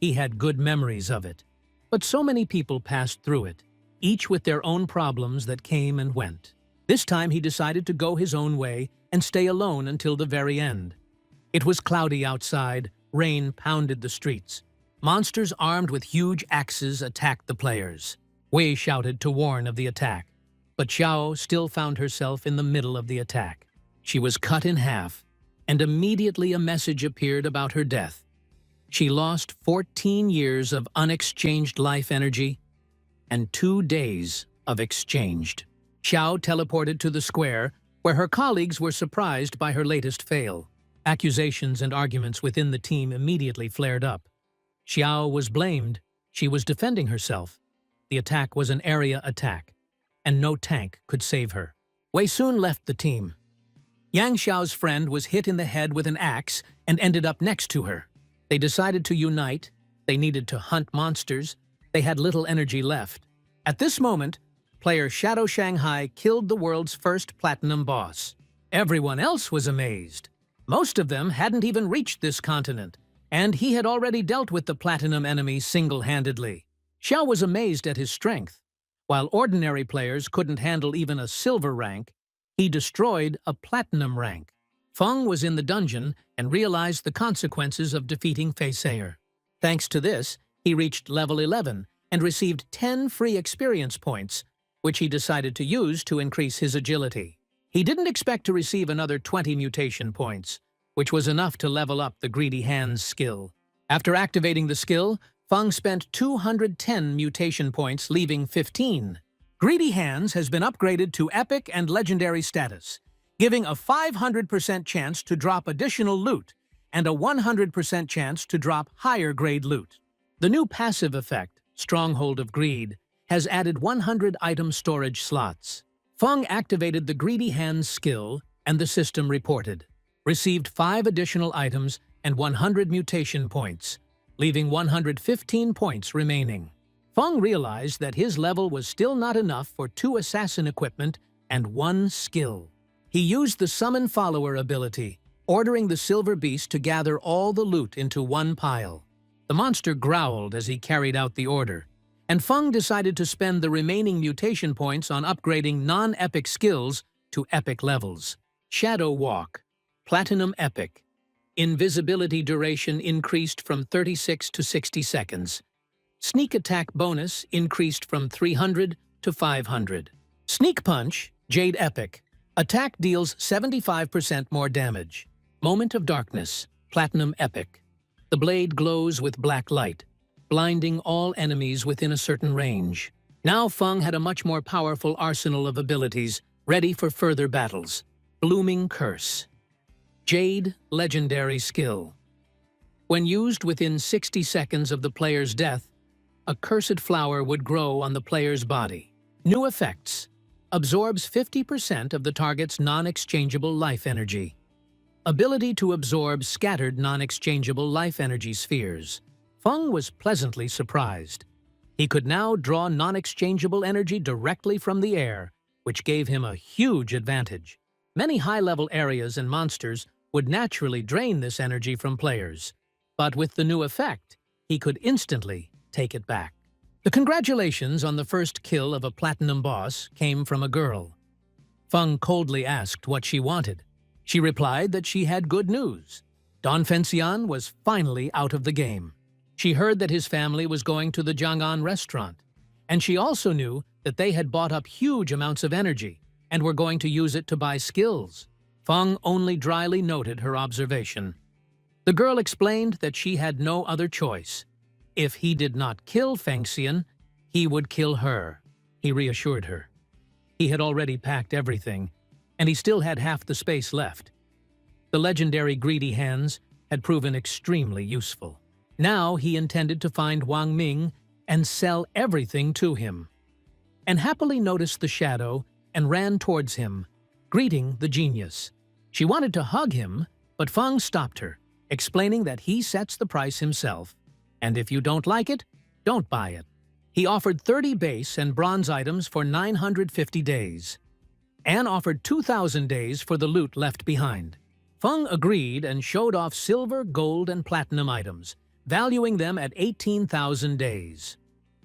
He had good memories of it, but so many people passed through it, each with their own problems that came and went. This time he decided to go his own way and stay alone until the very end. It was cloudy outside, rain pounded the streets. Monsters armed with huge axes attacked the players. Wei shouted to warn of the attack, but Xiao still found herself in the middle of the attack. She was cut in half, and immediately a message appeared about her death. She lost 14 years of unexchanged life energy and 2 days of exchanged. Xiao teleported to the square, where her colleagues were surprised by her latest fail. Accusations and arguments within the team immediately flared up. Xiao was blamed. She was defending herself. The attack was an area attack, and no tank could save her. Wei soon left the team. Yang Xiao's friend was hit in the head with an axe and ended up next to her. They decided to unite. They needed to hunt monsters, They had little energy left. At this moment, player Shadow Shanghai killed the world's first platinum boss. Everyone else was amazed. Most of them hadn't even reached this continent, and he had already dealt with the platinum enemy single-handedly. Xiao was amazed at his strength. While ordinary players couldn't handle even a silver rank, he destroyed a platinum rank. Feng was in the dungeon and realized the consequences of defeating Fei Sayer. Thanks to this, he reached level 11 and received 10 free experience points, which he decided to use to increase his agility. He didn't expect to receive another 20 mutation points, which was enough to level up the Greedy Hands skill. After activating the skill, Feng spent 210 mutation points, leaving 15. Greedy Hands has been upgraded to Epic and Legendary status, giving a 500% chance to drop additional loot and a 100% chance to drop higher-grade loot. The new passive effect, Stronghold of Greed, has added 100 item storage slots. Feng activated the Greedy Hands skill, and the system reported. Received 5 additional items and 100 mutation points, leaving 115 points remaining. Feng realized that his level was still not enough for 2 assassin equipment and 1 skill. He used the Summon Follower ability, ordering the Silver Beast to gather all the loot into one pile. The monster growled as he carried out the order, and Feng decided to spend the remaining mutation points on upgrading non-epic skills to epic levels. Shadow Walk, Platinum Epic. Invisibility duration increased from 36 to 60 seconds. Sneak attack bonus increased from 300 to 500. Sneak Punch, Jade Epic. Attack deals 75% more damage. Moment of Darkness, Platinum Epic. The blade glows with black light, blinding all enemies within a certain range. Now Feng had a much more powerful arsenal of abilities, ready for further battles. Blooming Curse. Jade Legendary Skill. When used within 60 seconds of the player's death, a cursed flower would grow on the player's body. New effects. Absorbs 50% of the target's non-exchangeable life energy. Ability to absorb scattered non-exchangeable life energy spheres. Feng was pleasantly surprised. He could now draw non-exchangeable energy directly from the air, which gave him a huge advantage. Many high-level areas and monsters would naturally drain this energy from players, but with the new effect, he could instantly take it back. The congratulations on the first kill of a platinum boss came from a girl. Feng coldly asked what she wanted. She replied that she had good news. Don Fencian was finally out of the game. She heard that his family was going to the Jiang'an restaurant, and she also knew that they had bought up huge amounts of energy and were going to use it to buy skills. Feng only dryly noted her observation. The girl explained that she had no other choice. If he did not kill Fencian, he would kill her. He reassured her. He had already packed everything, and he still had half the space left. The legendary Greedy Hands had proven extremely useful. Now he intended to find Wang Ming and sell everything to him. And happily noticed the shadow and ran towards him, greeting the genius. She wanted to hug him, but Feng stopped her, explaining that he sets the price himself, and if you don't like it, don't buy it. He offered 30 base and bronze items for 950 days. Anne offered 2,000 days for the loot left behind. Feng agreed and showed off silver, gold, and platinum items, valuing them at 18,000 days,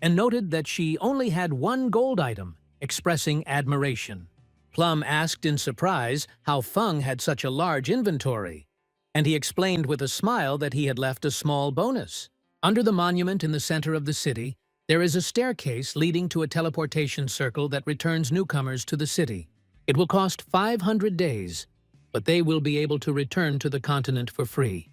and noted that she only had 1 gold item, expressing admiration. Plum asked in surprise how Feng had such a large inventory, and he explained with a smile that he had left a small bonus. Under the monument in the center of the city, there is a staircase leading to a teleportation circle that returns newcomers to the city. It will cost 500 days, but they will be able to return to the continent for free.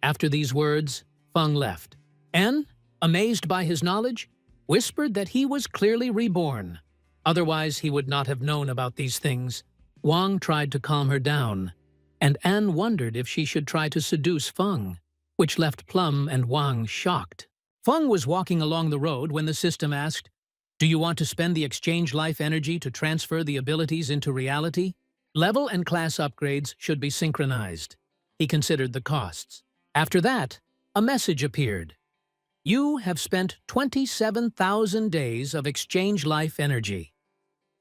After these words, Feng left. En, amazed by his knowledge, whispered that he was clearly reborn. Otherwise, he would not have known about these things. Wang tried to calm her down, and Anne wondered if she should try to seduce Feng, which left Plum and Wang shocked. Feng was walking along the road when the system asked, "Do you want to spend the exchange life energy to transfer the abilities into reality? Level and class upgrades should be synchronized." He considered the costs. After that, a message appeared. You have spent 27,000 days of exchange life energy.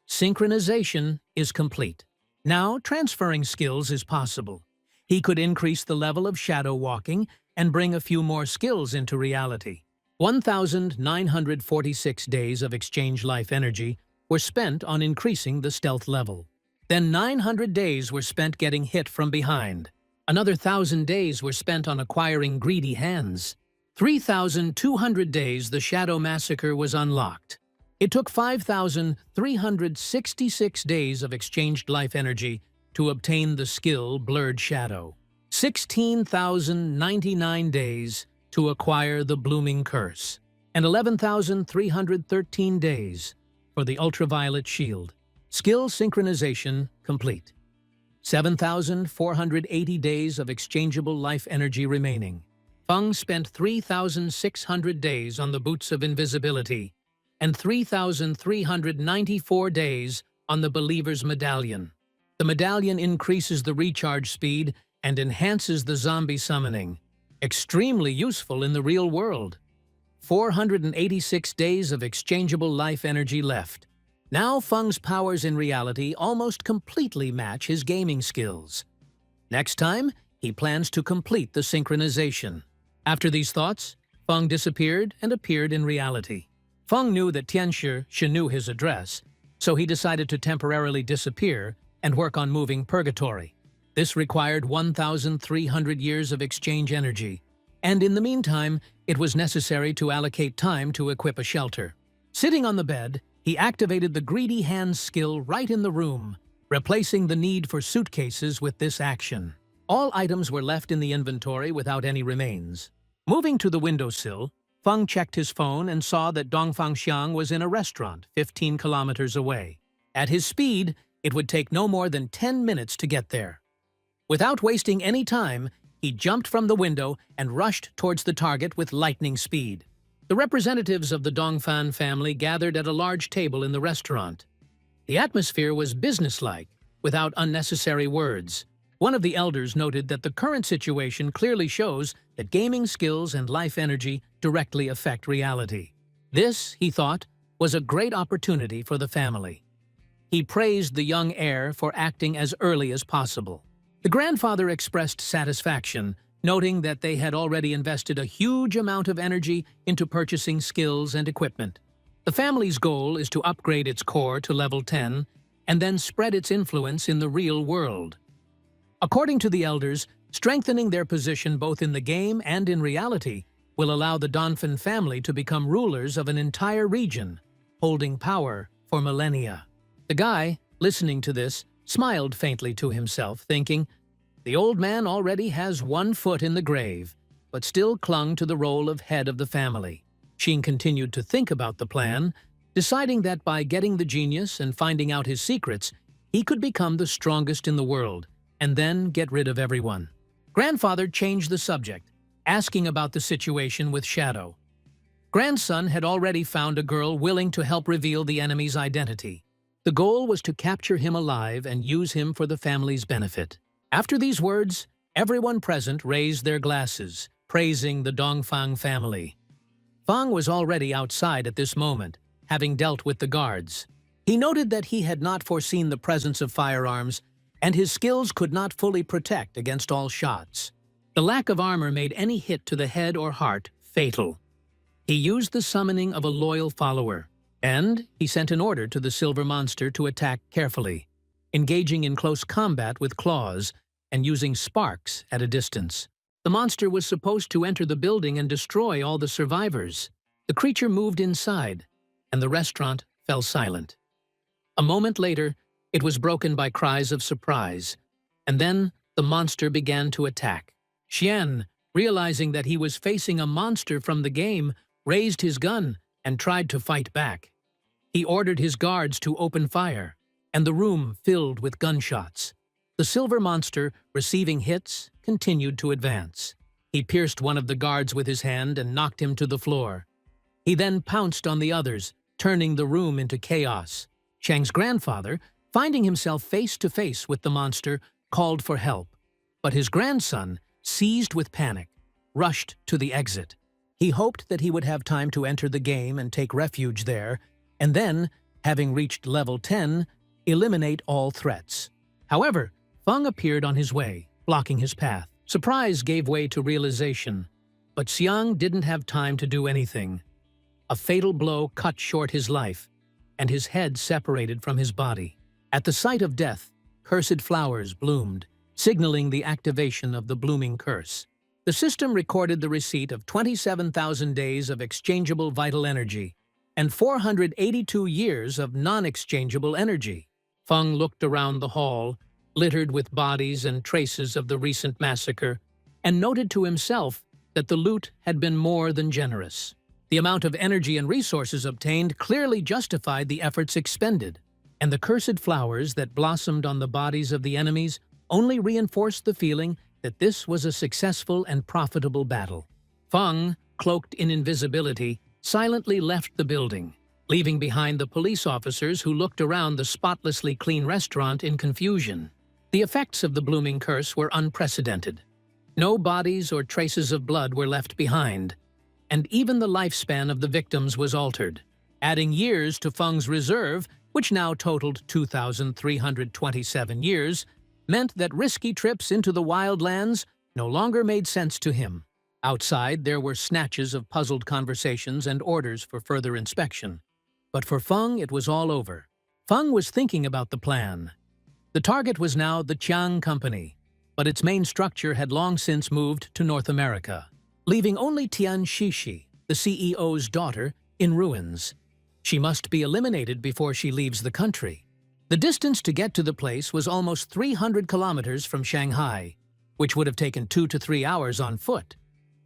Synchronization is complete. Now, transferring skills is possible. He could increase the level of shadow walking and bring a few more skills into reality. 1,946 days of exchange life energy were spent on increasing the stealth level. Then 900 days were spent getting hit from behind. Another 1,000 days were spent on acquiring greedy hands. 3,200 days the Shadow Massacre was unlocked. It took 5,366 days of exchanged life energy to obtain the skill Blurred Shadow. 16,099 days to acquire the Blooming Curse, and 11,313 days for the Ultraviolet Shield. Skill synchronization complete. 7,480 days of exchangeable life energy remaining. Feng spent 3,600 days on the Boots of Invisibility and 3,394 days on the Believer's Medallion. The medallion increases the recharge speed and enhances the zombie summoning. Extremely useful in the real world. 486 days of exchangeable life energy left. Now Feng's powers in reality almost completely match his gaming skills. Next time, he plans to complete the synchronization. After these thoughts, Feng disappeared and appeared in reality. Feng knew that Tianshi knew his address, so he decided to temporarily disappear and work on moving purgatory. This required 1,300 years of exchange energy, and in the meantime, it was necessary to allocate time to equip a shelter. Sitting on the bed, he activated the Greedy Hands skill right in the room, replacing the need for suitcases with this action. All items were left in the inventory without any remains. Moving to the windowsill, Feng checked his phone and saw that Dongfangxiang was in a restaurant 15 kilometers away. At his speed, it would take no more than 10 minutes to get there. Without wasting any time, he jumped from the window and rushed towards the target with lightning speed. The representatives of the Dongfan family gathered at a large table in the restaurant. The atmosphere was businesslike, without unnecessary words. One of the elders noted that the current situation clearly shows that gaming skills and life energy directly affect reality. This, he thought, was a great opportunity for the family. He praised the young heir for acting as early as possible. The grandfather expressed satisfaction, noting that they had already invested a huge amount of energy into purchasing skills and equipment. The family's goal is to upgrade its core to level 10 and then spread its influence in the real world. According to the elders, strengthening their position both in the game and in reality will allow the Dongfan family to become rulers of an entire region, holding power for millennia. The guy, listening to this, smiled faintly to himself, thinking, the old man already has one foot in the grave, but still clung to the role of head of the family. Xin continued to think about the plan, deciding that by getting the genius and finding out his secrets, he could become the strongest in the world, and then get rid of everyone. Grandfather changed the subject, asking about the situation with Shadow. Grandson had already found a girl willing to help reveal the enemy's identity. The goal was to capture him alive and use him for the family's benefit. After these words, everyone present raised their glasses, praising the Dongfang family. Feng was already outside at this moment, having dealt with the guards. He noted that he had not foreseen the presence of firearms, and his skills could not fully protect against all shots. The lack of armor made any hit to the head or heart fatal. He used the summoning of a loyal follower, and he sent an order to the silver monster to attack carefully, engaging in close combat with claws and using sparks at a distance. The monster was supposed to enter the building and destroy all the survivors. The creature moved inside, and the restaurant fell silent. A moment later, it was broken by cries of surprise, and then the monster began to attack. Xian, realizing that he was facing a monster from the game, raised his gun and tried to fight back. He ordered his guards to open fire, and the room filled with gunshots. The silver monster, receiving hits, continued to advance. He pierced one of the guards with his hand and knocked him to the floor. He then pounced on the others, turning the room into chaos. Chang's grandfather, finding himself face to face with the monster, called for help, but his grandson, seized with panic, rushed to the exit. He hoped that he would have time to enter the game and take refuge there, and then, having reached level 10, eliminate all threats. However, Feng appeared on his way, blocking his path. Surprise gave way to realization, but Xiang didn't have time to do anything. A fatal blow cut short his life, and his head separated from his body. At the sight of death, cursed flowers bloomed, signaling the activation of the blooming curse. The system recorded the receipt of 27,000 days of exchangeable vital energy and 482 years of non-exchangeable energy. Feng looked around the hall, littered with bodies and traces of the recent massacre, and noted to himself that the loot had been more than generous. The amount of energy and resources obtained clearly justified the efforts expended, and the cursed flowers that blossomed on the bodies of the enemies only reinforced the feeling that this was a successful and profitable battle. Feng, cloaked in invisibility, silently left the building, leaving behind the police officers who looked around the spotlessly clean restaurant in confusion. The effects of the blooming curse were unprecedented. No bodies or traces of blood were left behind, and even the lifespan of the victims was altered. Adding years to Feng's reserve, which now totaled 2,327 years, meant that risky trips into the wildlands no longer made sense to him. Outside, there were snatches of puzzled conversations and orders for further inspection. But for Feng, it was all over. Feng was thinking about the plan. The target was now the Qiang Company, but its main structure had long since moved to North America, leaving only Tian Shishi, the CEO's daughter, in ruins. She must be eliminated before she leaves the country. The distance to get to the place was almost 300 kilometers from Shanghai, which would have taken 2 to 3 hours on foot,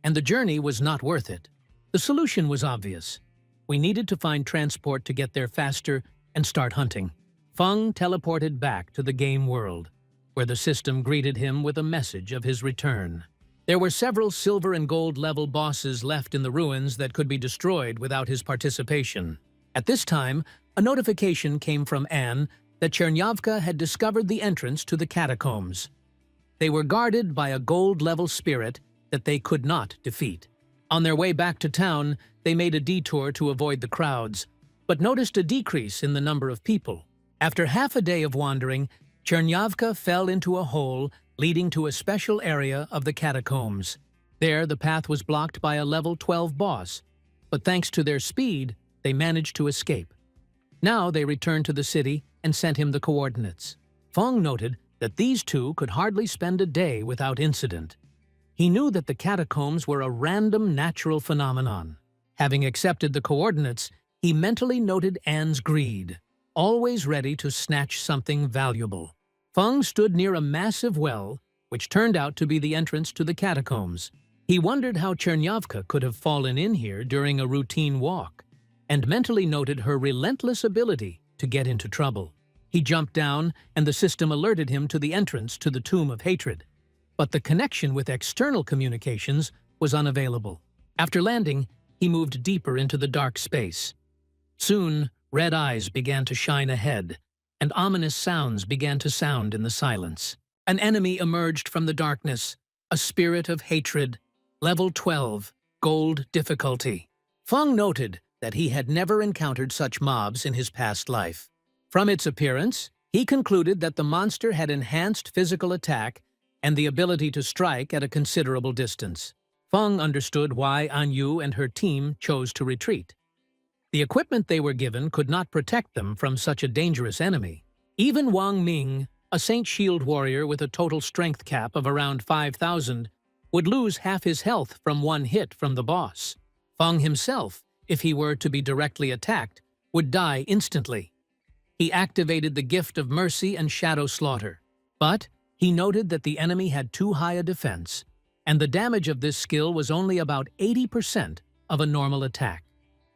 and the journey was not worth it. The solution was obvious. We needed to find transport to get there faster and start hunting. Feng teleported back to the game world, where the system greeted him with a message of his return. There were several silver and gold level bosses left in the ruins that could be destroyed without his participation. At this time, a notification came from Anne that Chernyavka had discovered the entrance to the catacombs. They were guarded by a gold-level spirit that they could not defeat. On their way back to town, they made a detour to avoid the crowds, but noticed a decrease in the number of people. After half a day of wandering, Chernyavka fell into a hole leading to a special area of the catacombs. There, the path was blocked by a level 12 boss, but thanks to their speed, they managed to escape. Now they returned to the city and sent him the coordinates. Feng noted that these two could hardly spend a day without incident. He knew that the catacombs were a random natural phenomenon. Having accepted the coordinates, he mentally noted Anne's greed, always ready to snatch something valuable. Feng stood near a massive well, which turned out to be the entrance to the catacombs. He wondered how Chernyavka could have fallen in here during a routine walk, and mentally noted her relentless ability to get into trouble. He jumped down, and the system alerted him to the entrance to the Tomb of Hatred. But the connection with external communications was unavailable. After landing, he moved deeper into the dark space. Soon, red eyes began to shine ahead, and ominous sounds began to sound in the silence. An enemy emerged from the darkness, a spirit of hatred, level 12, gold difficulty. Feng noted that he had never encountered such mobs in his past life. From its appearance, he concluded that the monster had enhanced physical attack and the ability to strike at a considerable distance. Feng understood why An Yu and her team chose to retreat. The equipment they were given could not protect them from such a dangerous enemy. Even Wang Ming, a Saint Shield warrior with a total strength cap of around 5,000, would lose half his health from one hit from the boss. Feng himself, if he were to be directly attacked, would die instantly. He activated the gift of mercy and shadow slaughter, but he noted that the enemy had too high a defense, and the damage of this skill was only about 80% of a normal attack.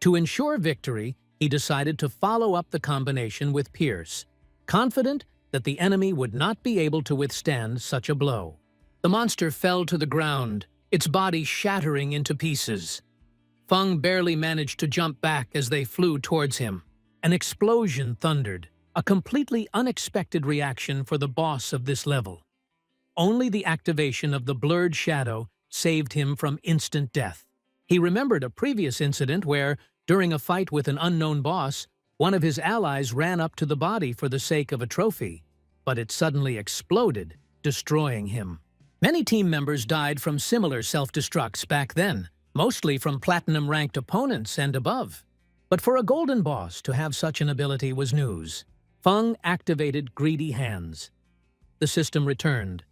To ensure victory, he decided to follow up the combination with Pierce, confident that the enemy would not be able to withstand such a blow. The monster fell to the ground, its body shattering into pieces. Feng barely managed to jump back as they flew towards him. An explosion thundered, a completely unexpected reaction for the boss of this level. Only the activation of the blurred shadow saved him from instant death. He remembered a previous incident where, during a fight with an unknown boss, one of his allies ran up to the body for the sake of a trophy, but it suddenly exploded, destroying him. Many team members died from similar self-destructs back then, mostly from platinum-ranked opponents and above. But for a golden boss to have such an ability was news. Feng activated Greedy Hands. The system returned.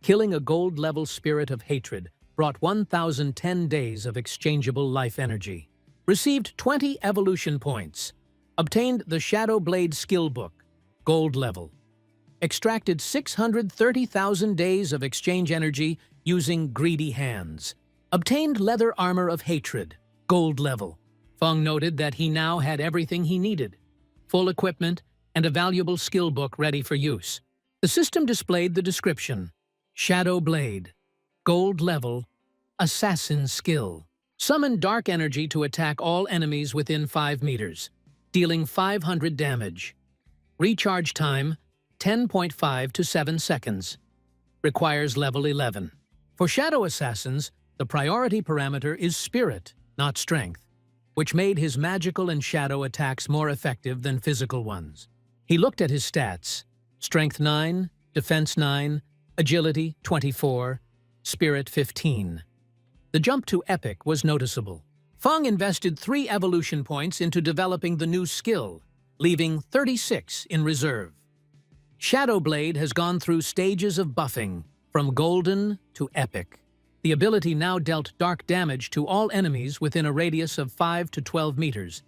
Killing a gold-level spirit of hatred brought 1,010 days of exchangeable life energy. Received 20 evolution points. Obtained the Shadow Blade skill book, gold level. Extracted 630,000 days of exchange energy using Greedy Hands. Obtained Leather Armor of Hatred, gold level. Feng noted that he now had everything he needed, full equipment and a valuable skill book ready for use. The system displayed the description: Shadow Blade, gold level, assassin skill. Summon dark energy to attack all enemies within 5 meters, dealing 500 damage. Recharge time, 10.5 to 7 seconds. Requires level 11. For Shadow Assassins, the priority parameter is Spirit, not Strength, which made his magical and shadow attacks more effective than physical ones. He looked at his stats: Strength 9, Defense 9, Agility 24, Spirit 15. The jump to Epic was noticeable. Feng invested 3 evolution points into developing the new skill, leaving 36 in reserve. Shadow Blade has gone through stages of buffing, from Golden to Epic. The ability now dealt dark damage to all enemies within a radius of 5 to 12 meters,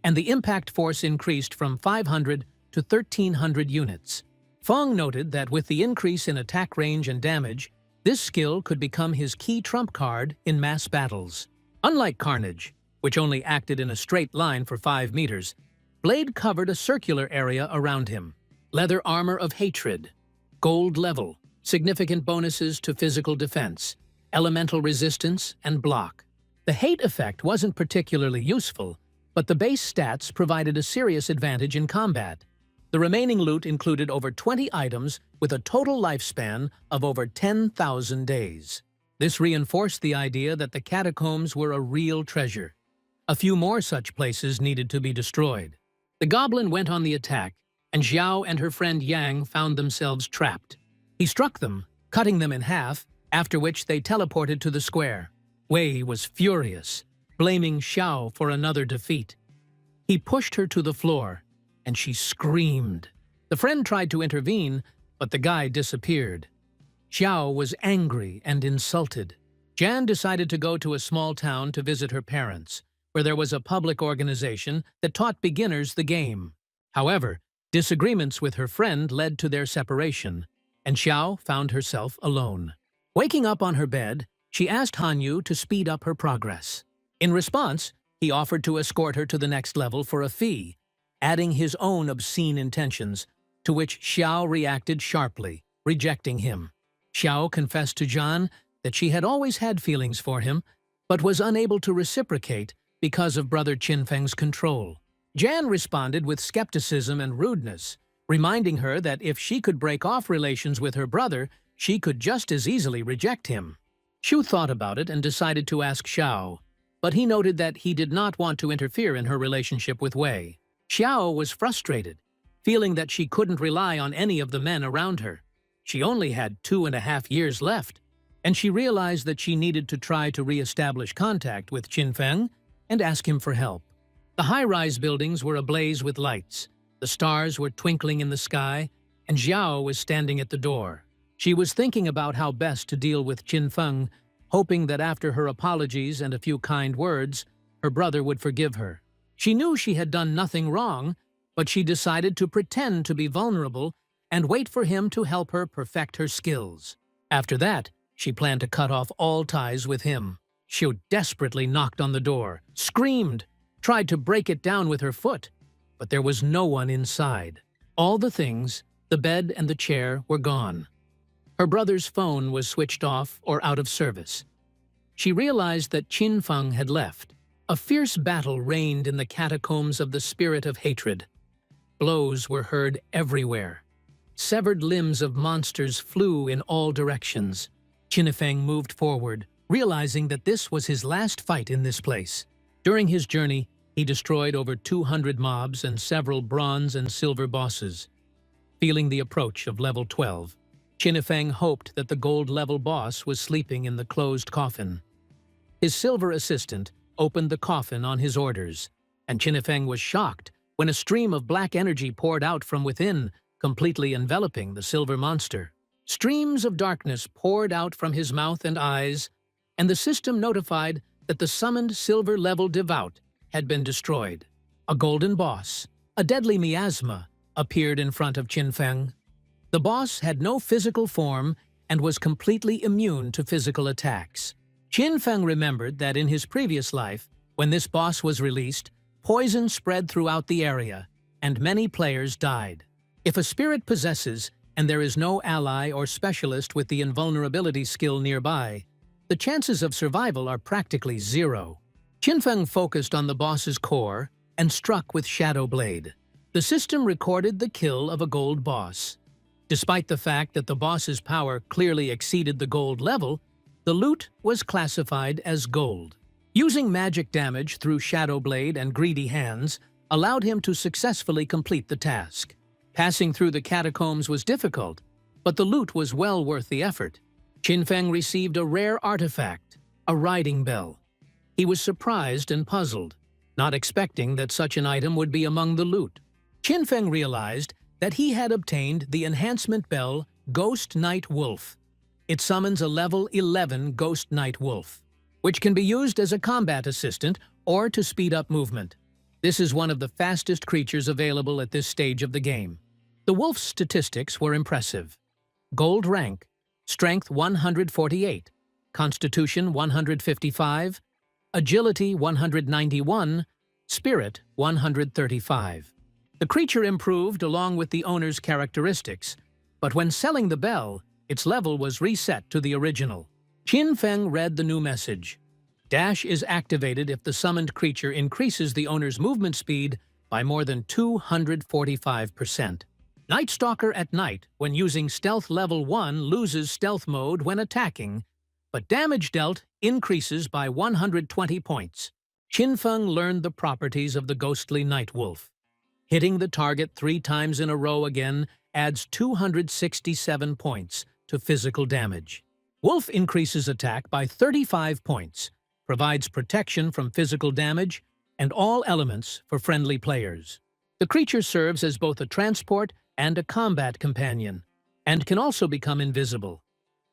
and the impact force increased from 500 to 1,300 units. Feng noted that with the increase in attack range and damage, this skill could become his key trump card in mass battles. Unlike Carnage, which only acted in a straight line for 5 meters, Blade covered a circular area around him. Leather Armor of Hatred, gold level, significant bonuses to physical defense, elemental resistance, and block. The hate effect wasn't particularly useful, but the base stats provided a serious advantage in combat. The remaining loot included over 20 items with a total lifespan of over 10,000 days. This reinforced the idea that the catacombs were a real treasure. A few more such places needed to be destroyed. The goblin went on the attack, and Xiao and her friend Yang found themselves trapped. He struck them, cutting them in half, after which they teleported to the square. Wei was furious, blaming Xiao for another defeat. He pushed her to the floor, and she screamed. The friend tried to intervene, but the guy disappeared. Xiao was angry and insulted. Jan decided to go to a small town to visit her parents, where there was a public organization that taught beginners the game. However, disagreements with her friend led to their separation, and Xiao found herself alone. Waking up on her bed, she asked Hanyu to speed up her progress. In response, he offered to escort her to the next level for a fee, adding his own obscene intentions, to which Xiao reacted sharply, rejecting him. Xiao confessed to Zhan that she had always had feelings for him, but was unable to reciprocate because of Brother Qinfeng's control. Jan responded with skepticism and rudeness, reminding her that if she could break off relations with her brother, she could just as easily reject him. Xu thought about it and decided to ask Xiao, but he noted that he did not want to interfere in her relationship with Wei. Xiao was frustrated, feeling that she couldn't rely on any of the men around her. She only had 2.5 years left, and she realized that she needed to try to re-establish contact with Qinfeng and ask him for help. The high-rise buildings were ablaze with lights, the stars were twinkling in the sky, and Xiao was standing at the door. She was thinking about how best to deal with Qinfeng, hoping that after her apologies and a few kind words, her brother would forgive her. She knew she had done nothing wrong, but she decided to pretend to be vulnerable and wait for him to help her perfect her skills. After that, she planned to cut off all ties with him. Xiu desperately knocked on the door, screamed, tried to break it down with her foot, but there was no one inside. All the things, the bed and the chair, were gone. Her brother's phone was switched off or out of service. She realized that Qinfeng had left. A fierce battle reigned in the catacombs of the spirit of hatred. Blows were heard everywhere. Severed limbs of monsters flew in all directions. Qinfeng moved forward, realizing that this was his last fight in this place. During his journey, he destroyed over 200 mobs and several bronze and silver bosses. Feeling the approach of level 12, Qinfeng hoped that the gold-level boss was sleeping in the closed coffin. His silver assistant opened the coffin on his orders, and Qinfeng was shocked when a stream of black energy poured out from within, completely enveloping the silver monster. Streams of darkness poured out from his mouth and eyes, and the system notified that the summoned silver-level devout had been destroyed. A golden boss, a deadly miasma, appeared in front of Qinfeng. The boss had no physical form and was completely immune to physical attacks. Qinfeng remembered that in his previous life, when this boss was released, poison spread throughout the area, and many players died. If a spirit possesses, and there is no ally or specialist with the invulnerability skill nearby, the chances of survival are practically zero. Qinfeng focused on the boss's core and struck with Shadow Blade. The system recorded the kill of a gold boss. Despite the fact that the boss's power clearly exceeded the gold level, the loot was classified as gold. Using magic damage through Shadow Blade and Greedy Hands allowed him to successfully complete the task. Passing through the catacombs was difficult, but the loot was well worth the effort. Qinfeng received a rare artifact, a riding bell. He was surprised and puzzled, not expecting that such an item would be among the loot. Qinfeng realized that he had obtained the enhancement bell Ghost Night Wolf. It summons a level 11 Ghost Night Wolf, which can be used as a combat assistant or to speed up movement. This is one of the fastest creatures available at this stage of the game. The wolf's statistics were impressive. Gold rank, Strength 148, Constitution 155, Agility 191, Spirit 135. The creature improved along with the owner's characteristics, but when selling the bell, its level was reset to the original. Qinfeng read the new message. Dash is activated if the summoned creature increases the owner's movement speed by more than 245%. Night Stalker at night, when using Stealth Level 1, loses Stealth Mode when attacking, but damage dealt increases by 120 points. Qinfeng learned the properties of the ghostly Night Wolf. Hitting the target 3 times in a row again adds 267 points to physical damage. Wolf increases attack by 35 points, provides protection from physical damage, and all elements for friendly players. The creature serves as both a transport and a combat companion, and can also become invisible.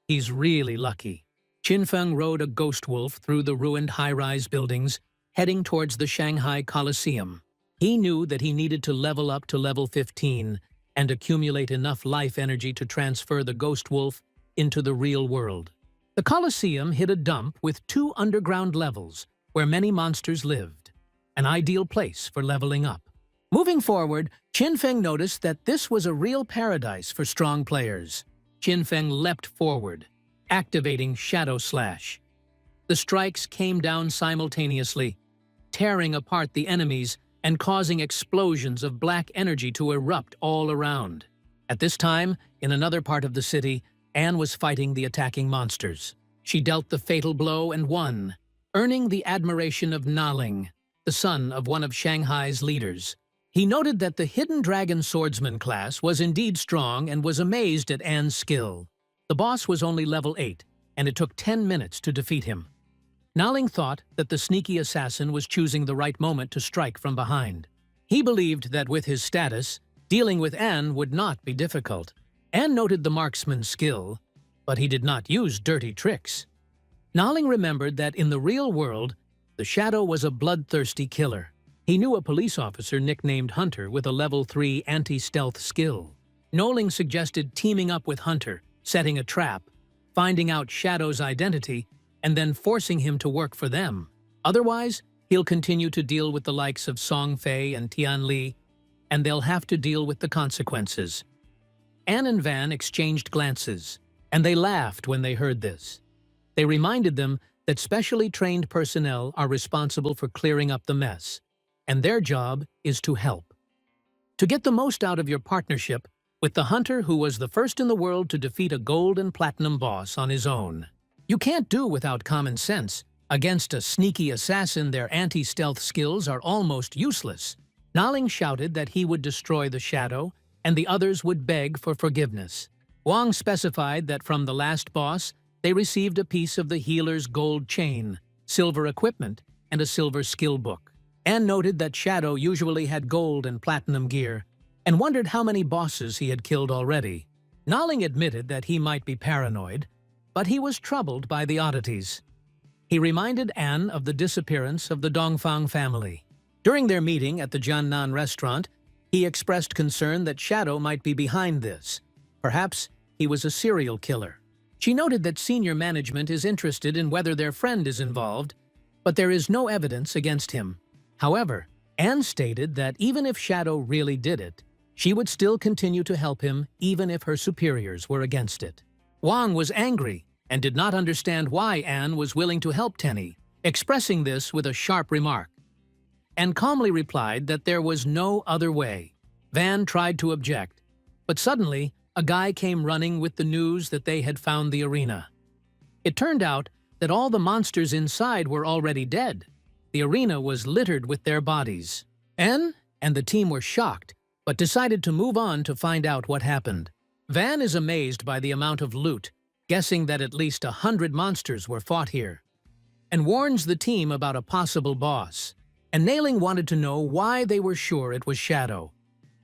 He's really lucky. Qinfeng rode a ghost wolf through the ruined high-rise buildings, heading towards the Shanghai Coliseum. He knew that he needed to level up to level 15 and accumulate enough life energy to transfer the ghost wolf into the real world. The Coliseum hid a dump with 2 underground levels where many monsters lived, an ideal place for leveling up. Moving forward, Qinfeng noticed that this was a real paradise for strong players. Qinfeng leapt forward, activating Shadow Slash. The strikes came down simultaneously, tearing apart the enemies and causing explosions of black energy to erupt all around. At this time, in another part of the city, Anne was fighting the attacking monsters. She dealt the fatal blow and won, earning the admiration of Naling, the son of one of Shanghai's leaders. He noted that the Hidden Dragon Swordsman class was indeed strong and was amazed at Anne's skill. The boss was only level 8, and it took 10 minutes to defeat him. Naling thought that the sneaky assassin was choosing the right moment to strike from behind. He believed that with his status, dealing with Anne would not be difficult. Anne noted the marksman's skill, but he did not use dirty tricks. Naling remembered that in the real world, the Shadow was a bloodthirsty killer. He knew a police officer nicknamed Hunter with a level 3 anti-stealth skill. Naling suggested teaming up with Hunter, setting a trap, finding out Shadow's identity, and then forcing him to work for them. Otherwise, he'll continue to deal with the likes of Song Fei and Tian Li, and they'll have to deal with the consequences. Anne and Van exchanged glances, and they laughed when they heard this. They reminded them that specially trained personnel are responsible for clearing up the mess, and their job is to help. To get the most out of your partnership with the hunter who was the first in the world to defeat a gold and platinum boss on his own. You can't do without common sense. Against a sneaky assassin, their anti-stealth skills are almost useless. Naling shouted that he would destroy the shadow, and the others would beg for forgiveness. Wang specified that from the last boss, they received a piece of the healer's gold chain, silver equipment, and a silver skill book. Anne noted that Shadow usually had gold and platinum gear, and wondered how many bosses he had killed already. Naling admitted that he might be paranoid, but he was troubled by the oddities. He reminded Anne of the disappearance of the Dongfang family. During their meeting at the Jiannan restaurant, he expressed concern that Shadow might be behind this. Perhaps he was a serial killer. She noted that senior management is interested in whether their friend is involved, but there is no evidence against him. However, Anne stated that even if Shadow really did it, she would still continue to help him even if her superiors were against it. Wang was angry and did not understand why Anne was willing to help Tenny, expressing this with a sharp remark. Anne calmly replied that there was no other way. Van tried to object, but suddenly a guy came running with the news that they had found the arena. It turned out that all the monsters inside were already dead. The arena was littered with their bodies. Anne and the team were shocked, but decided to move on to find out what happened. Van is amazed by the amount of loot, guessing that at least 100 monsters were fought here, and warns the team about a possible boss. And Naling wanted to know why they were sure it was Shadow,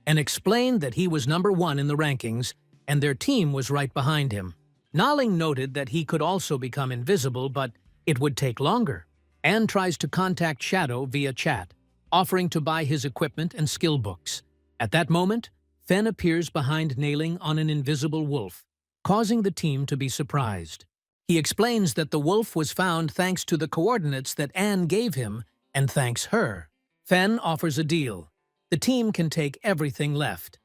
and explained that he was #1 in the rankings and their team was right behind him. Naling noted that he could also become invisible, but it would take longer. Anne tries to contact Shadow via chat, offering to buy his equipment and skill books. At that moment, Fen appears behind Naling on an invisible wolf, causing the team to be surprised. He explains that the wolf was found thanks to the coordinates that Anne gave him, and thanks her. Fen offers a deal. The team can take everything left.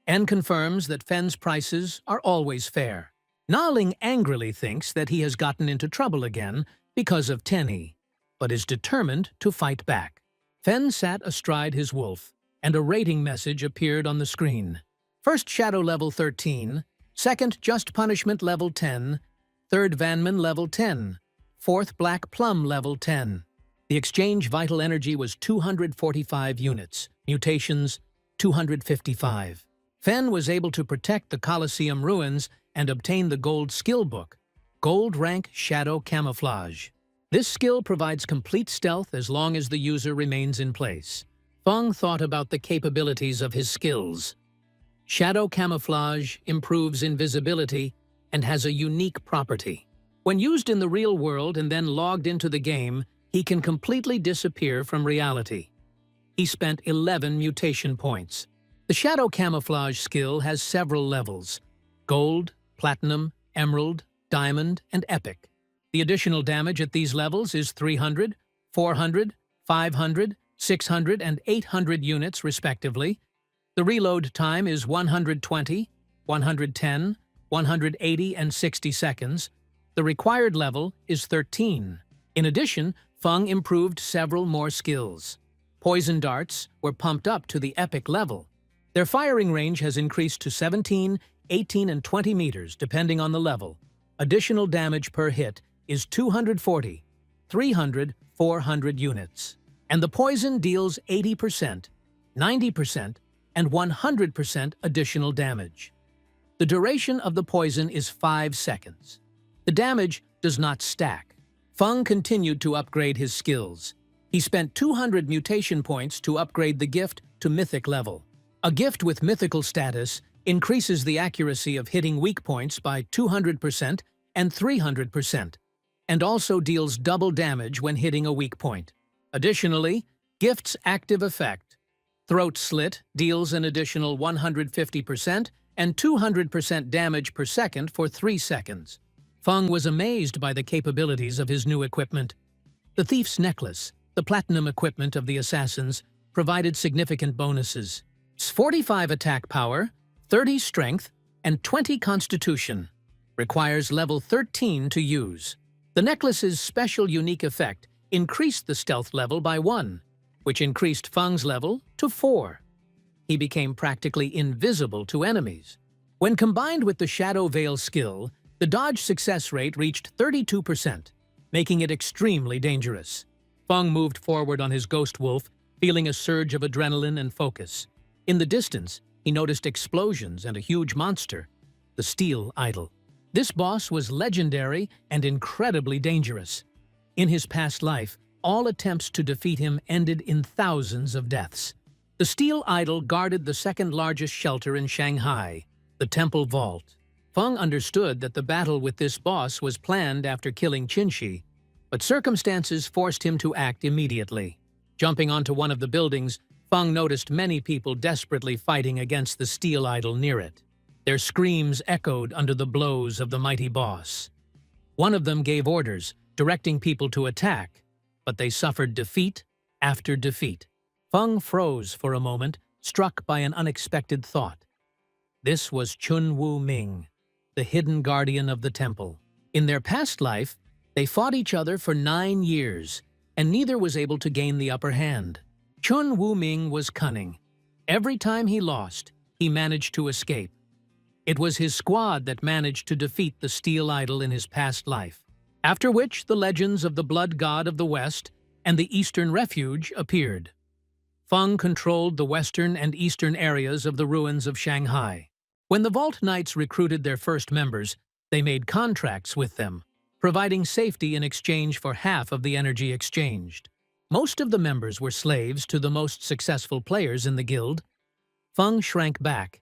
Anne confirms that Fen's prices are always fair. Naling angrily thinks that he has gotten into trouble again because of Tenny, but is determined to fight back. Fen sat astride his wolf, and a rating message appeared on the screen. First Shadow level 13, second Just Punishment level 10, third Vanman level 10, fourth Black Plum level 10. The exchange vital energy was 245 units, mutations 255. Fen was able to protect the Colosseum ruins and obtain the gold skill book, Gold Rank Shadow Camouflage. This skill provides complete stealth as long as the user remains in place. Feng thought about the capabilities of his skills. Shadow Camouflage improves invisibility and has a unique property. When used in the real world and then logged into the game, he can completely disappear from reality. He spent 11 mutation points. The Shadow Camouflage skill has several levels: Gold, Platinum, Emerald, Diamond, and Epic. The additional damage at these levels is 300, 400, 500, 600, and 800 units, respectively. The reload time is 120, 110, 180, and 60 seconds. The required level is 13. In addition, Feng improved several more skills. Poison darts were pumped up to the epic level. Their firing range has increased to 17, 18, and 20 meters, depending on the level. Additional damage per hit is 240, 300, 400 units. And the poison deals 80%, 90%, and 100% additional damage. The duration of the poison is 5 seconds. The damage does not stack. Feng continued to upgrade his skills. He spent 200 mutation points to upgrade the gift to mythic level. A gift with mythical status increases the accuracy of hitting weak points by 200% and 300%, and also deals double damage when hitting a weak point. Additionally, gift's active effect, Throat Slit, deals an additional 150% and 200% damage per second for 3 seconds. Feng was amazed by the capabilities of his new equipment. The Thief's Necklace, the platinum equipment of the assassins, provided significant bonuses. 45 attack power, 30 strength, and 20 constitution. Requires level 13 to use. The necklace's special unique effect increased the stealth level by 1, which increased Feng's level to 4. He became practically invisible to enemies. When combined with the Shadow Veil skill, The dodge success rate reached 32%, making it extremely dangerous. Feng moved forward on his ghost wolf, feeling a surge of adrenaline and focus. In the distance, he noticed explosions and a huge monster, the Steel Idol. This boss was legendary and incredibly dangerous. In his past life, all attempts to defeat him ended in thousands of deaths. The Steel Idol guarded the second-largest shelter in Shanghai, the Temple Vault. Feng understood that the battle with this boss was planned after killing Qinshi, but circumstances forced him to act immediately. Jumping onto one of the buildings, Feng noticed many people desperately fighting against the Steel Idol near it. Their screams echoed under the blows of the mighty boss. One of them gave orders, directing people to attack, but they suffered defeat after defeat. Feng froze for a moment, struck by an unexpected thought. This was Chun Wu Ming, the hidden guardian of the temple. In their past life, they fought each other for 9 years, and neither was able to gain the upper hand. Chun Wu Ming was cunning. Every time he lost, he managed to escape. It was his squad that managed to defeat the Steel Idol in his past life, after which the legends of the Blood God of the West and the Eastern Refuge appeared. Feng controlled the western and eastern areas of the ruins of Shanghai. When the Vault Knights recruited their first members, they made contracts with them, providing safety in exchange for half of the energy exchanged. Most of the members were slaves to the most successful players in the guild. Feng shrank back.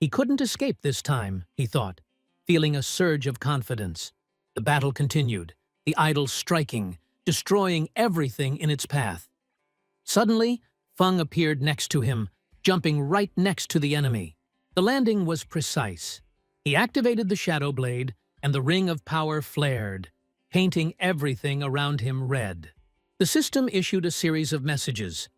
He couldn't escape this time, he thought, feeling a surge of confidence. The battle continued, the idol striking, destroying everything in its path. Suddenly, Feng appeared next to him, jumping right next to the enemy. The landing was precise. He activated the Shadow Blade, and the ring of power flared, painting everything around him red. The system issued a series of messages.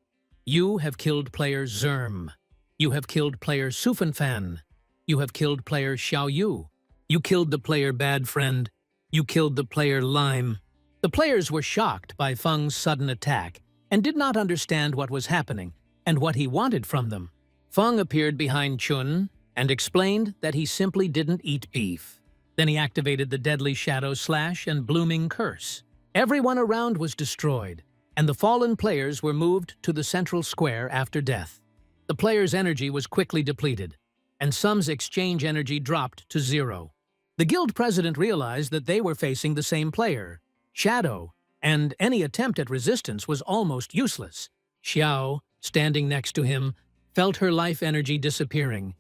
You have killed player Zerm. You have killed player Sufenfan. You have killed player Xiao Yu. You killed the player Bad Friend. You killed the player Lime. The players were shocked by Feng's sudden attack and did not understand what was happening and what he wanted from them. Feng appeared behind Chun and explained that he simply didn't eat beef. Then he activated the deadly Shadow Slash and Blooming Curse. Everyone around was destroyed, and the fallen players were moved to the central square after death. The players' energy was quickly depleted, and some's exchange energy dropped to 0. The guild president realized that they were facing the same player, Shadow, and any attempt at resistance was almost useless. Xiao, standing next to him, felt her life energy disappearing,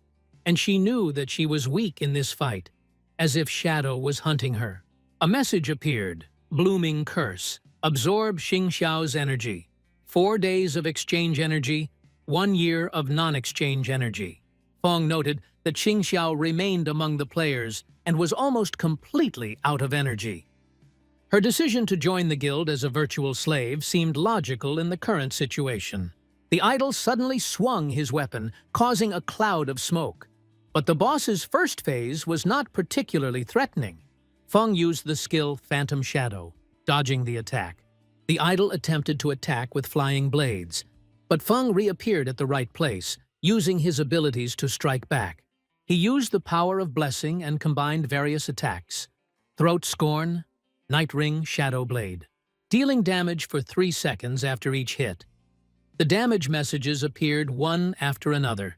and she knew that she was weak in this fight, as if Shadow was hunting her. A message appeared, Blooming Curse, absorb Xing Xiao's energy. 4 days of exchange energy, 1 year of non-exchange energy. Feng noted that Xing Xiao remained among the players and was almost completely out of energy. Her decision to join the guild as a virtual slave seemed logical in the current situation. The idol suddenly swung his weapon, causing a cloud of smoke. But the boss's first phase was not particularly threatening. Feng used the skill Phantom Shadow, dodging the attack. The idol attempted to attack with flying blades, but Feng reappeared at the right place, using his abilities to strike back. He used the power of blessing and combined various attacks: Throat Scorn, Night Ring, Shadow Blade, dealing damage for 3 seconds after each hit. The damage messages appeared one after another.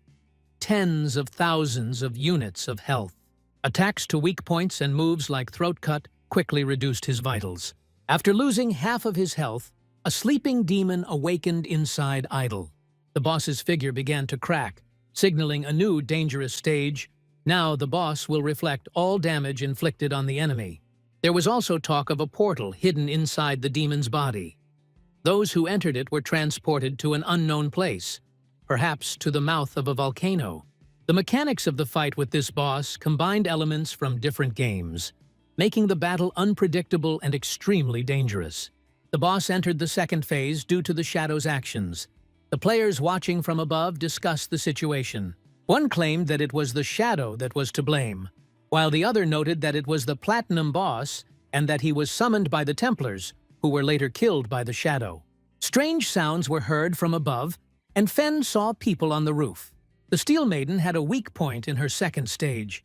Tens of thousands of units of health. Attacks to weak points and moves like Throat Cut quickly reduced his vitals. After losing half of his health, a sleeping demon awakened inside Idol. The boss's figure began to crack, signaling a new dangerous stage. Now the boss will reflect all damage inflicted on the enemy. There was also talk of a portal hidden inside the demon's body. Those who entered it were transported to an unknown place, perhaps to the mouth of a volcano. The mechanics of the fight with this boss combined elements from different games, making the battle unpredictable and extremely dangerous. The boss entered the second phase due to the Shadow's actions. The players watching from above discussed the situation. One claimed that it was the Shadow that was to blame, while the other noted that it was the Platinum boss and that he was summoned by the Templars, who were later killed by the Shadow. Strange sounds were heard from above, and Fen saw people on the roof. The Steel Maiden had a weak point in her second stage.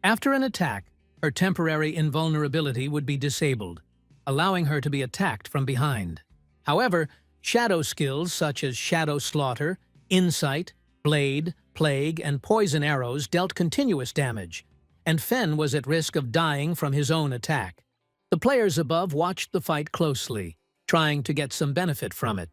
After an attack, her temporary invulnerability would be disabled, allowing her to be attacked from behind. However, shadow skills such as Shadow Slaughter, Insight, Blade, Plague, and Poison Arrows dealt continuous damage, and Fen was at risk of dying from his own attack. The players above watched the fight closely, trying to get some benefit from it.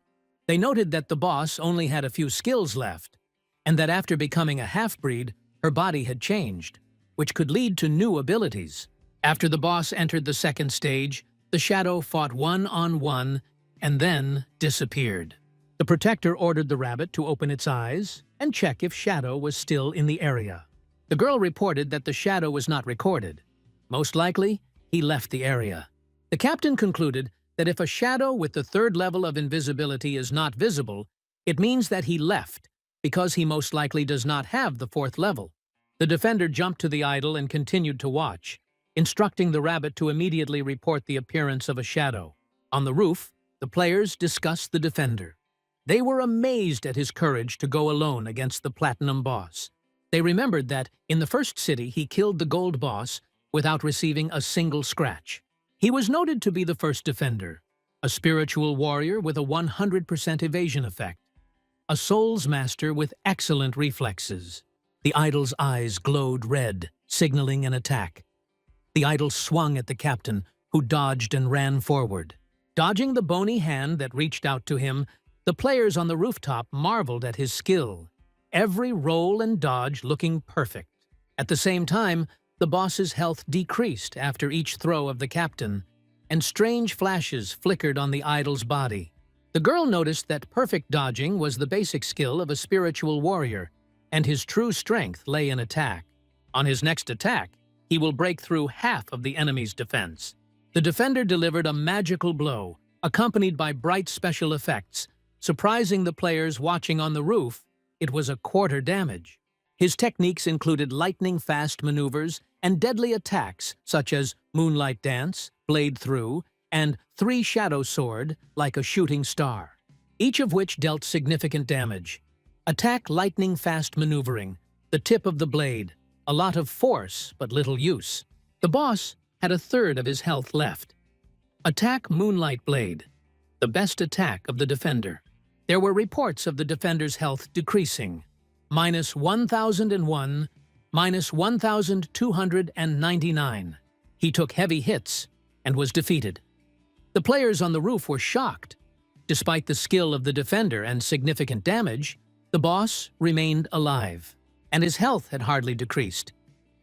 They noted that the boss only had a few skills left, and that after becoming a half-breed, her body had changed, which could lead to new abilities. After the boss entered the second stage, the shadow fought one-on-one and then disappeared. The protector ordered the rabbit to open its eyes and check if Shadow was still in the area. The girl reported that the shadow was not recorded. Most likely, he left the area. The captain concluded that if a shadow with the third level of invisibility is not visible, it means that he left, because he most likely does not have the fourth level. The defender jumped to the idol and continued to watch, instructing the rabbit to immediately report the appearance of a shadow. On the roof, the players discussed the defender. They were amazed at his courage to go alone against the Platinum boss. They remembered that, in the first city, he killed the Gold boss without receiving a single scratch. He was noted to be the first defender, a spiritual warrior with a 100% evasion effect, a Souls Master with excellent reflexes. The idol's eyes glowed red, signaling an attack. The idol swung at the captain, who dodged and ran forward. Dodging the bony hand that reached out to him, the players on the rooftop marveled at his skill, every roll and dodge looking perfect. At the same time, the boss's health decreased after each throw of the captain, and strange flashes flickered on the idol's body. The girl noticed that perfect dodging was the basic skill of a spiritual warrior, and his true strength lay in attack. On his next attack, he will break through half of the enemy's defense. The defender delivered a magical blow, accompanied by bright special effects. Surprising the players watching on the roof, it was a quarter damage. His techniques included lightning-fast maneuvers and deadly attacks such as Moonlight Dance, Blade Through, and 3 Shadow Sword like a shooting star, each of which dealt significant damage. Attack lightning-fast maneuvering, the tip of the blade, a lot of force but little use. The boss had a third of his health left. Attack Moonlight Blade, the best attack of the defender. There were reports of the defender's health decreasing, -1,001, -1,299. He took heavy hits and was defeated. The players on the roof were shocked. Despite the skill of the defender and significant damage, the boss remained alive, and his health had hardly decreased.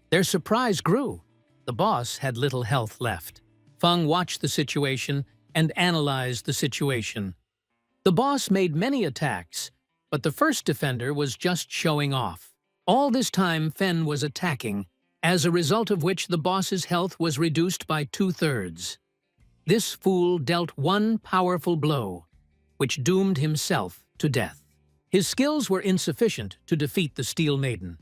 Their surprise grew. The boss had little health left. Feng watched the situation and analyzed the situation. The boss made many attacks, but the first defender was just showing off. All this time, Fen was attacking, as a result of which the boss's health was reduced by 2/3. This fool dealt one powerful blow, which doomed himself to death. His skills were insufficient to defeat the Steel Maiden.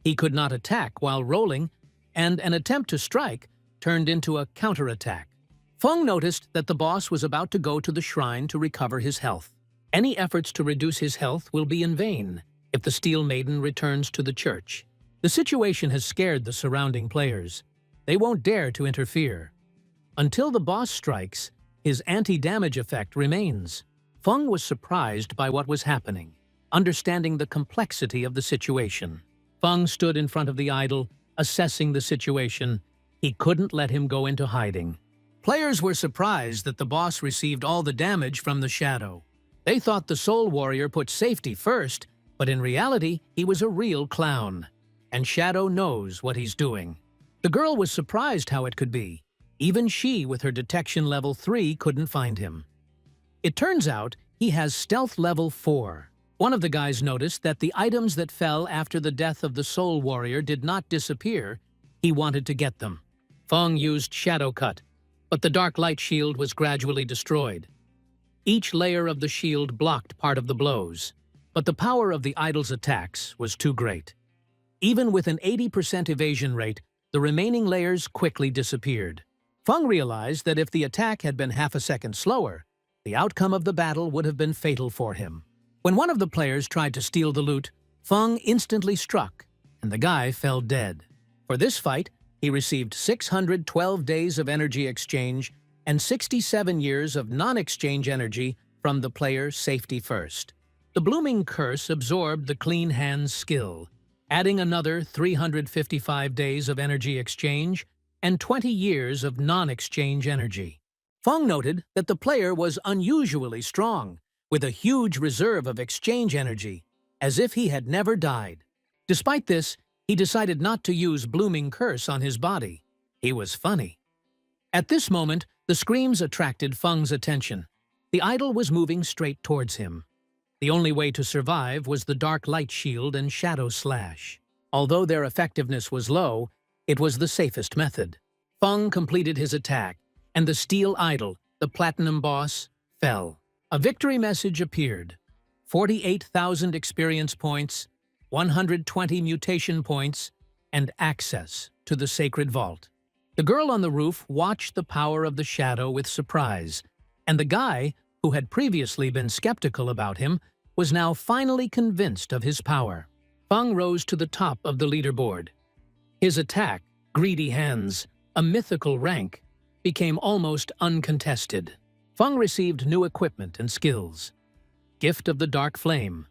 He could not attack while rolling, and an attempt to strike turned into a counterattack. Feng noticed that the boss was about to go to the shrine to recover his health. Any efforts to reduce his health will be in vain if the Steel Maiden returns to the church. The situation has scared the surrounding players. They won't dare to interfere. Until the boss strikes, his anti-damage effect remains. Feng was surprised by what was happening, understanding the complexity of the situation. Feng stood in front of the idol, assessing the situation. He couldn't let him go into hiding. Players were surprised that the boss received all the damage from the shadow. They thought the Soul Warrior put safety first, but in reality, he was a real clown. And Shadow knows what he's doing. The girl was surprised how it could be. Even she, with her detection level 3, couldn't find him. It turns out he has stealth level 4. One of the guys noticed that the items that fell after the death of the Soul Warrior did not disappear. He wanted to get them. Feng used Shadow Cut, but the Dark Light Shield was gradually destroyed. Each layer of the shield blocked part of the blows, but the power of the idol's attacks was too great. Even with an 80% evasion rate, the remaining layers quickly disappeared. Feng realized that if the attack had been half a second slower, the outcome of the battle would have been fatal for him. When one of the players tried to steal the loot, Feng instantly struck, and the guy fell dead. For this fight, He received 612 days of energy exchange and 67 years of non-exchange energy from the player Safety First. The Blooming Curse absorbed the Clean Hands skill, adding another 355 days of energy exchange and 20 years of non-exchange energy. Feng noted that the player was unusually strong, with a huge reserve of exchange energy, as if he had never died. Despite this, he decided not to use Blooming Curse on his body. He was funny. At this moment, the screams attracted Feng's attention. The idol was moving straight towards him. The only way to survive was the Dark Light Shield and Shadow Slash. Although their effectiveness was low, it was the safest method. Feng completed his attack, and the Steel Idol, the Platinum Boss, fell. A victory message appeared. 48,000 experience points, 120 mutation points, and access to the Sacred Vault. The girl on the roof watched the power of the shadow with surprise, and the guy, who had previously been skeptical about him, was now finally convinced of his power. Feng rose to the top of the leaderboard. His attack, Greedy Hands, a mythical rank, became almost uncontested. Feng received new equipment and skills. Gift of the Dark Flame,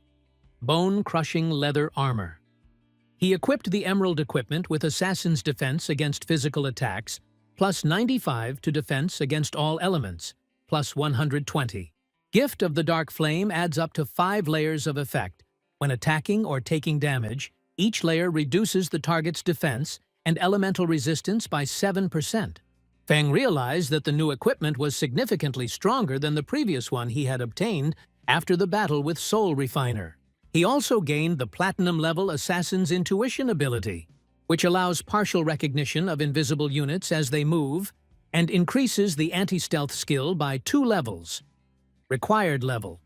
bone-crushing leather armor. He equipped the Emerald equipment with Assassin's Defense against physical attacks, plus 95 to defense against all elements, plus 120. Gift of the Dark Flame adds up to 5 layers of effect. When attacking or taking damage, each layer reduces the target's defense and elemental resistance by 7%. Feng realized that the new equipment was significantly stronger than the previous one he had obtained after the battle with Soul Refiner. He also gained the Platinum-level Assassin's Intuition ability, which allows partial recognition of invisible units as they move and increases the anti-stealth skill by 2 levels. Required level,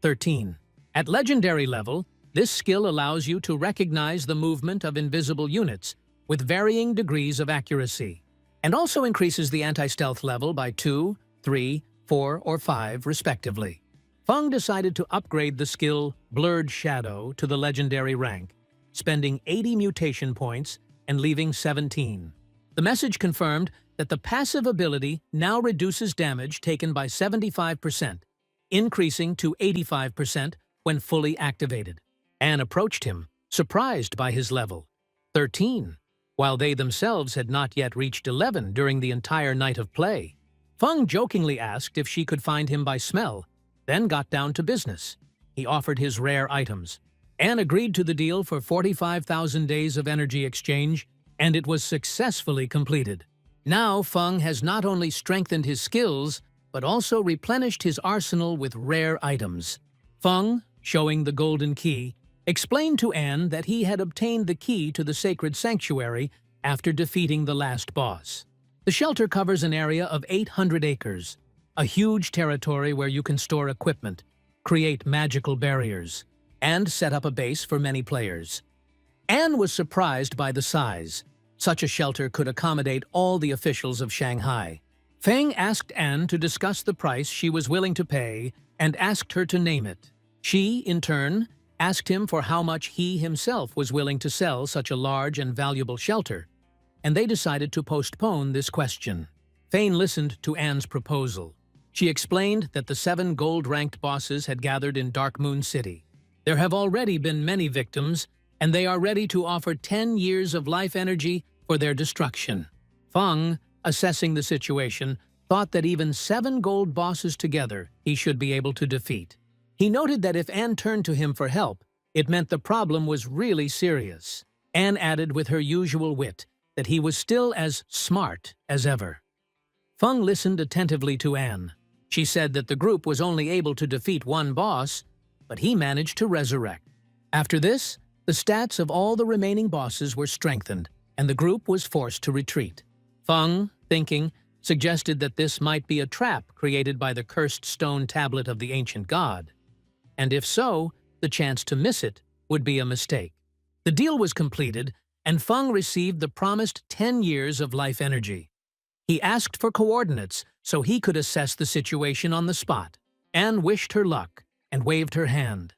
13. At legendary level, this skill allows you to recognize the movement of invisible units with varying degrees of accuracy, and also increases the anti-stealth level by 2, 3, 4, or 5, respectively. Feng decided to upgrade the skill Blurred Shadow to the legendary rank, spending 80 mutation points and leaving 17. The message confirmed that the passive ability now reduces damage taken by 75%, increasing to 85% when fully activated. Anne approached him, surprised by his level, 13, while they themselves had not yet reached 11 during the entire night of play. Feng jokingly asked if she could find him by smell, then got down to business. He offered his rare items. Anne agreed to the deal for 45,000 days of energy exchange, and it was successfully completed. Now Feng has not only strengthened his skills, but also replenished his arsenal with rare items. Feng, showing the golden key, explained to Anne that he had obtained the key to the sacred sanctuary after defeating the last boss. The shelter covers an area of 800 acres, a huge territory where you can store equipment, create magical barriers, and set up a base for many players. Anne was surprised by the size. Such a shelter could accommodate all the officials of Shanghai. Feng asked Anne to discuss the price she was willing to pay and asked her to name it. She, in turn, asked him for how much he himself was willing to sell such a large and valuable shelter, and they decided to postpone this question. Feng listened to Anne's proposal. She explained that the 7 gold-ranked bosses had gathered in Dark Moon City. There have already been many victims, and they are ready to offer 10 years of life energy for their destruction. Feng, assessing the situation, thought that even 7 gold bosses together he should be able to defeat. He noted that if Anne turned to him for help, it meant the problem was really serious. Anne added with her usual wit that he was still as smart as ever. Feng listened attentively to Anne. She said that the group was only able to defeat 1 boss, but he managed to resurrect. After this, the stats of all the remaining bosses were strengthened, and the group was forced to retreat. Feng, thinking, suggested that this might be a trap created by the cursed stone tablet of the ancient god. And if so, the chance to miss it would be a mistake. The deal was completed, and Feng received the promised 10 years of life energy. He asked for coordinates so he could assess the situation on the spot. Anne wished her luck and waved her hand.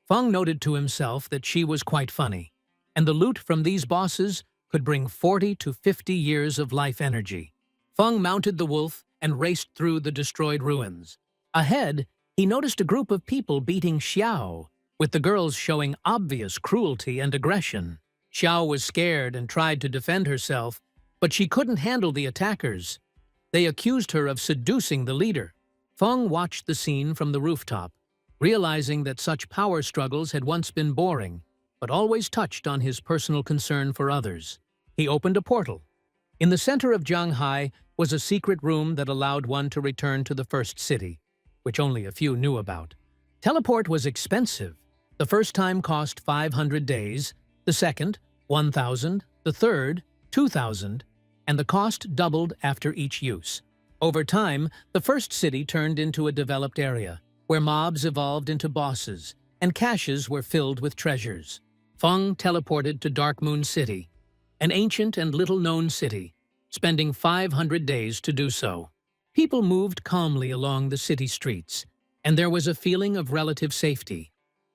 Feng noted to himself that she was quite funny, and the loot from these bosses could bring 40 to 50 years of life energy. Feng mounted the wolf and raced through the destroyed ruins. Ahead, he noticed a group of people beating Xiao, with the girls showing obvious cruelty and aggression. Xiao was scared and tried to defend herself, but she couldn't handle the attackers. They accused her of seducing the leader. Feng watched the scene from the rooftop, realizing that such power struggles had once been boring, but always touched on his personal concern for others. He opened a portal. In the center of Zhanghai was a secret room that allowed one to return to the first city, which only a few knew about. Teleport was expensive. The first time cost 500 days, the second, 1,000, the third, 2,000, and the cost doubled after each use. Over time, the first city turned into a developed area, where mobs evolved into bosses, and caches were filled with treasures. Feng teleported to Dark Moon City, an ancient and little-known city, spending 500 days to do so. People moved calmly along the city streets, and there was a feeling of relative safety.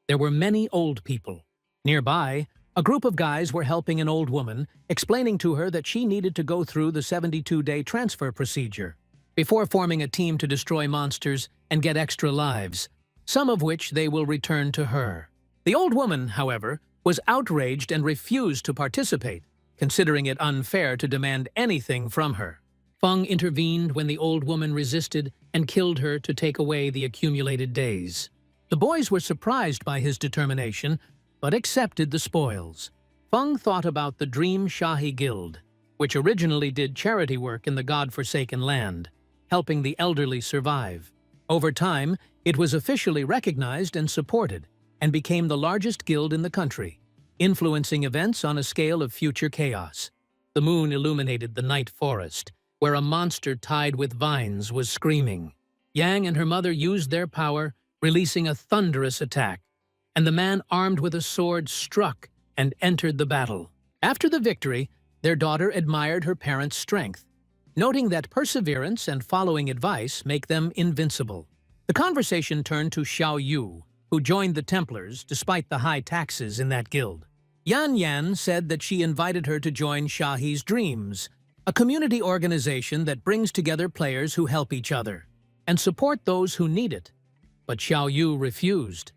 There were many old people. Nearby, a group of guys were helping an old woman, explaining to her that she needed to go through the 72-day transfer procedure before forming a team to destroy monsters and get extra lives, some of which they will return to her. The old woman, however, was outraged and refused to participate, considering it unfair to demand anything from her. Feng intervened when the old woman resisted and killed her to take away the accumulated days. The boys were surprised by his determination, but accepted the spoils. Feng thought about the Dream Shahi Guild, which originally did charity work in the God-forsaken land, helping the elderly survive. Over time, it was officially recognized and supported, and became the largest guild in the country, influencing events on a scale of future chaos. The moon illuminated the night forest, where a monster tied with vines was screaming. Yang and her mother used their power, releasing a thunderous attack, and the man armed with a sword struck and entered the battle. After the victory, their daughter admired her parents' strength, noting that perseverance and following advice make them invincible. The conversation turned to Xiao Yu, who joined the Templars despite the high taxes in that guild. Yan Yan said that she invited her to join Shahi's Dreams, a community organization that brings together players who help each other and support those who need it. But Xiao Yu refused.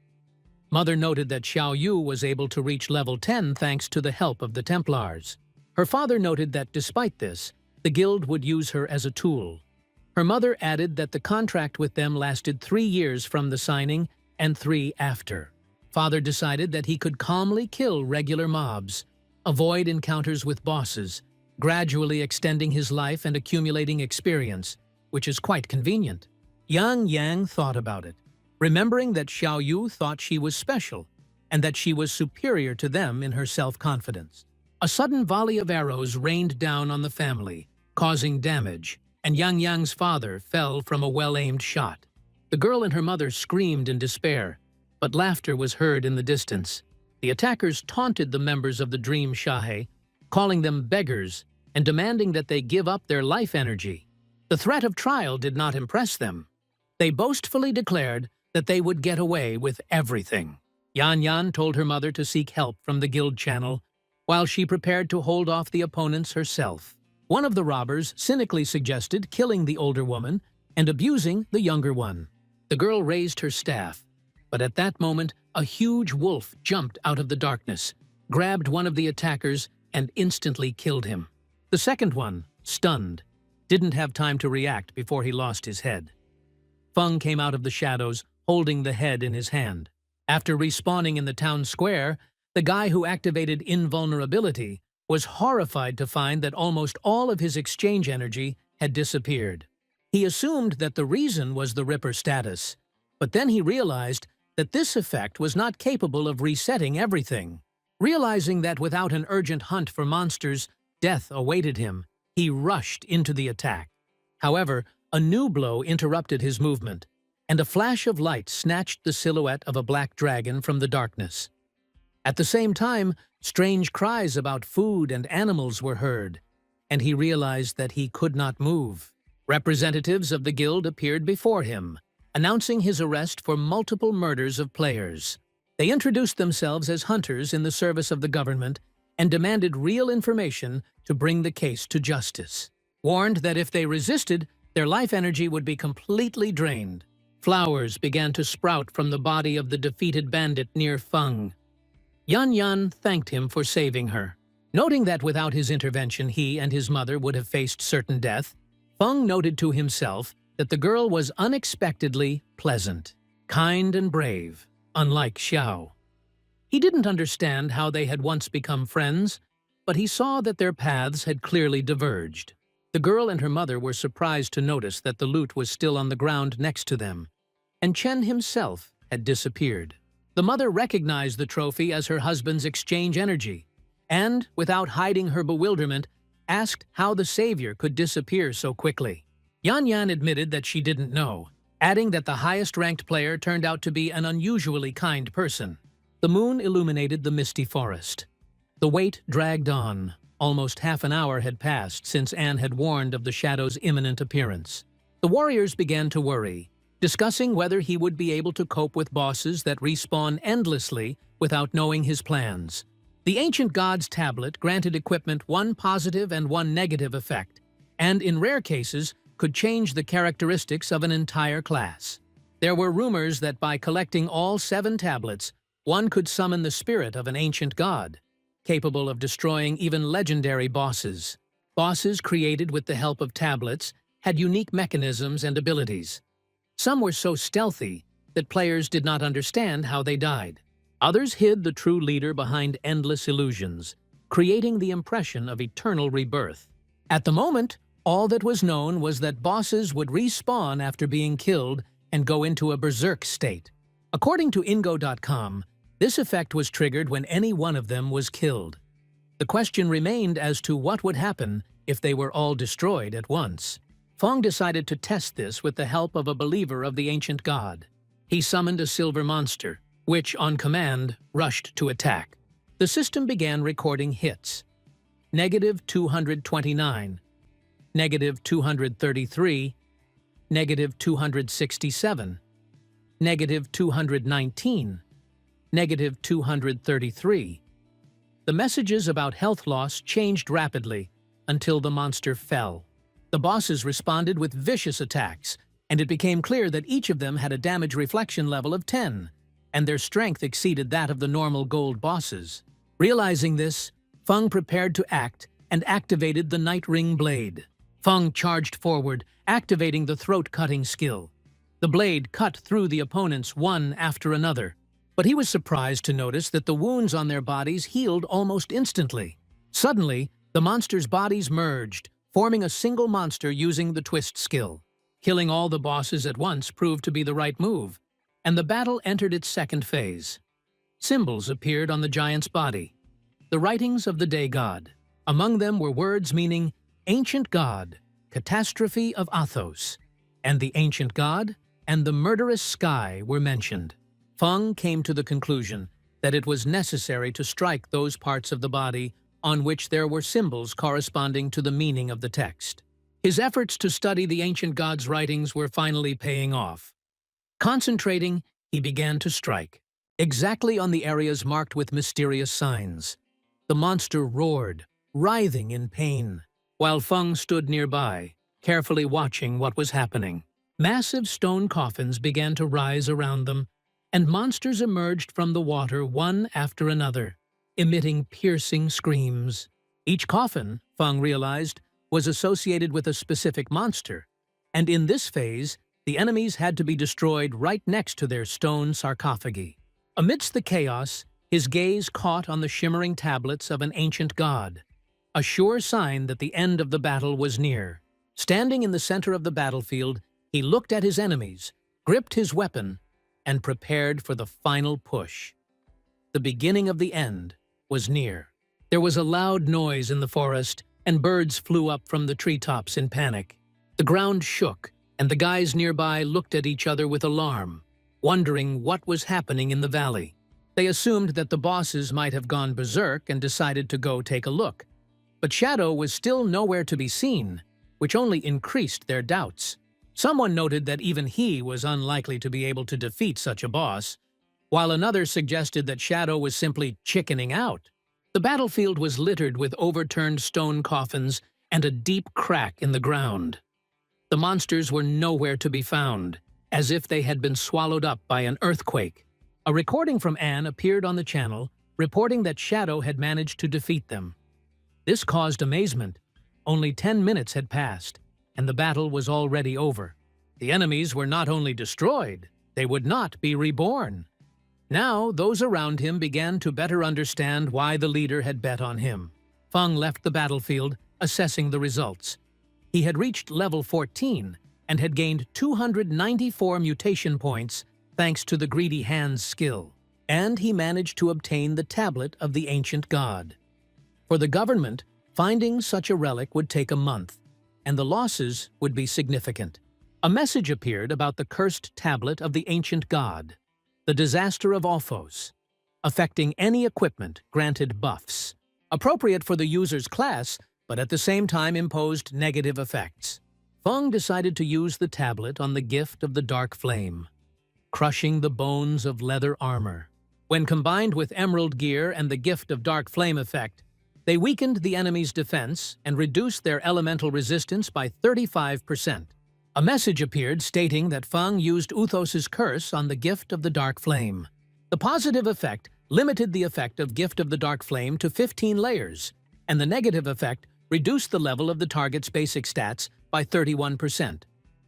Mother noted that Xiao Yu was able to reach level 10 thanks to the help of the Templars. Her father noted that despite this, the guild would use her as a tool. Her mother added that the contract with them lasted 3 years from the signing and 3 after. Father decided that he could calmly kill regular mobs, avoid encounters with bosses, gradually extending his life and accumulating experience, which is quite convenient. Yang thought about it, remembering that Xiao Yu thought she was special and that she was superior to them in her self-confidence. A sudden volley of arrows rained down on the family, causing damage, and Yang's father fell from a well-aimed shot. The girl and her mother screamed in despair, but laughter was heard in the distance. The attackers taunted the members of the Dream Shahe, calling them beggars and demanding that they give up their life energy. The threat of trial did not impress them. They boastfully declared that they would get away with everything. Yan told her mother to seek help from the guild channel, while she prepared to hold off the opponents herself. One of the robbers cynically suggested killing the older woman and abusing the younger one. The girl raised her staff, but at that moment, a huge wolf jumped out of the darkness, grabbed one of the attackers, and instantly killed him. The second one, stunned, didn't have time to react before he lost his head. Feng came out of the shadows, holding the head in his hand. After respawning in the town square, the guy who activated invulnerability was horrified to find that almost all of his exchange energy had disappeared. He assumed that the reason was the Ripper status, but then he realized that this effect was not capable of resetting everything. Realizing that without an urgent hunt for monsters, death awaited him, he rushed into the attack. However, a new blow interrupted his movement, and a flash of light snatched the silhouette of a black dragon from the darkness. At the same time, strange cries about food and animals were heard, and he realized that he could not move. Representatives of the guild appeared before him, announcing his arrest for multiple murders of players. They introduced themselves as hunters in the service of the government and demanded real information to bring the case to justice. Warned that if they resisted, their life energy would be completely drained. Flowers began to sprout from the body of the defeated bandit near Feng. Yan Yan thanked him for saving her. Noting that without his intervention he and his mother would have faced certain death, Feng noted to himself that the girl was unexpectedly pleasant, kind and brave, unlike Xiao. He didn't understand how they had once become friends, but he saw that their paths had clearly diverged. The girl and her mother were surprised to notice that the lute was still on the ground next to them, and Chen himself had disappeared. The mother recognized the trophy as her husband's exchange energy, and, without hiding her bewilderment, asked how the savior could disappear so quickly. Yan Yan admitted that she didn't know, adding that the highest-ranked player turned out to be an unusually kind person. The moon illuminated the misty forest. The wait dragged on. Almost half an hour had passed since Anne had warned of the shadow's imminent appearance. The warriors began to worry, discussing whether he would be able to cope with bosses that respawn endlessly without knowing his plans. The ancient god's tablet granted equipment one positive and one negative effect, and in rare cases could change the characteristics of an entire class. There were rumors that by collecting all 7 tablets, one could summon the spirit of an ancient god, capable of destroying even legendary bosses. Bosses created with the help of tablets had unique mechanisms and abilities. Some were so stealthy that players did not understand how they died. Others hid the true leader behind endless illusions, creating the impression of eternal rebirth. At the moment, all that was known was that bosses would respawn after being killed and go into a berserk state. According to Ingo.com, this effect was triggered when any one of them was killed. The question remained as to what would happen if they were all destroyed at once. Feng decided to test this with the help of a believer of the ancient god. He summoned a silver monster, which, on command, rushed to attack. The system began recording hits. -229, -233, -267, -219, -233. The messages about health loss changed rapidly until the monster fell. The bosses responded with vicious attacks, and it became clear that each of them had a damage reflection level of 10, and their strength exceeded that of the normal gold bosses. Realizing this, Feng prepared to act and activated the Night Ring blade. Feng charged forward, activating the throat-cutting skill. The blade cut through the opponents one after another, but he was surprised to notice that the wounds on their bodies healed almost instantly. Suddenly, the monsters' bodies merged, forming a single monster using the twist skill. Killing all the bosses at once proved to be the right move, and the battle entered its second phase. Symbols appeared on the giant's body, the writings of the day god. Among them were words meaning Ancient God, Catastrophe of Athos, and the Ancient God and the Murderous Sky were mentioned. Feng came to the conclusion that it was necessary to strike those parts of the body on which there were symbols corresponding to the meaning of the text. His efforts to study the ancient god's writings were finally paying off. Concentrating, he began to strike, exactly on the areas marked with mysterious signs. The monster roared, writhing in pain, while Feng stood nearby, carefully watching what was happening. Massive stone coffins began to rise around them, and monsters emerged from the water one after another, emitting piercing screams. Each coffin, Feng realized, was associated with a specific monster, and in this phase, the enemies had to be destroyed right next to their stone sarcophagi. Amidst the chaos, his gaze caught on the shimmering tablets of an ancient god, a sure sign that the end of the battle was near. Standing in the center of the battlefield, he looked at his enemies, gripped his weapon, and prepared for the final push. The beginning of the end was near. There was a loud noise in the forest, and birds flew up from the treetops in panic. The ground shook, and the guys nearby looked at each other with alarm, wondering what was happening in the valley. They assumed that the bosses might have gone berserk and decided to go take a look. But Shadow was still nowhere to be seen, which only increased their doubts. Someone noted that even he was unlikely to be able to defeat such a boss, while another suggested that Shadow was simply chickening out. The battlefield was littered with overturned stone coffins and a deep crack in the ground. The monsters were nowhere to be found, as if they had been swallowed up by an earthquake. A recording from Anne appeared on the channel, reporting that Shadow had managed to defeat them. This caused amazement. Only 10 minutes had passed, and the battle was already over. The enemies were not only destroyed, they would not be reborn. Now, those around him began to better understand why the leader had bet on him. Feng left the battlefield, assessing the results. He had reached level 14 and had gained 294 mutation points thanks to the Greedy Hand's skill. And he managed to obtain the tablet of the ancient god. For the government, finding such a relic would take a month, and the losses would be significant. A message appeared about the cursed tablet of the ancient god, the disaster of Alphos, affecting any equipment granted buffs, appropriate for the user's class, but at the same time imposed negative effects. Feng decided to use the tablet on the gift of the dark flame, crushing the bones of leather armor. When combined with emerald gear and the gift of dark flame effect, they weakened the enemy's defense and reduced their elemental resistance by 35%. A message appeared stating that Feng used Uthos's curse on the gift of the dark flame. The positive effect limited the effect of gift of the dark flame to 15 layers, and the negative effect reduced the level of the target's basic stats by 31%.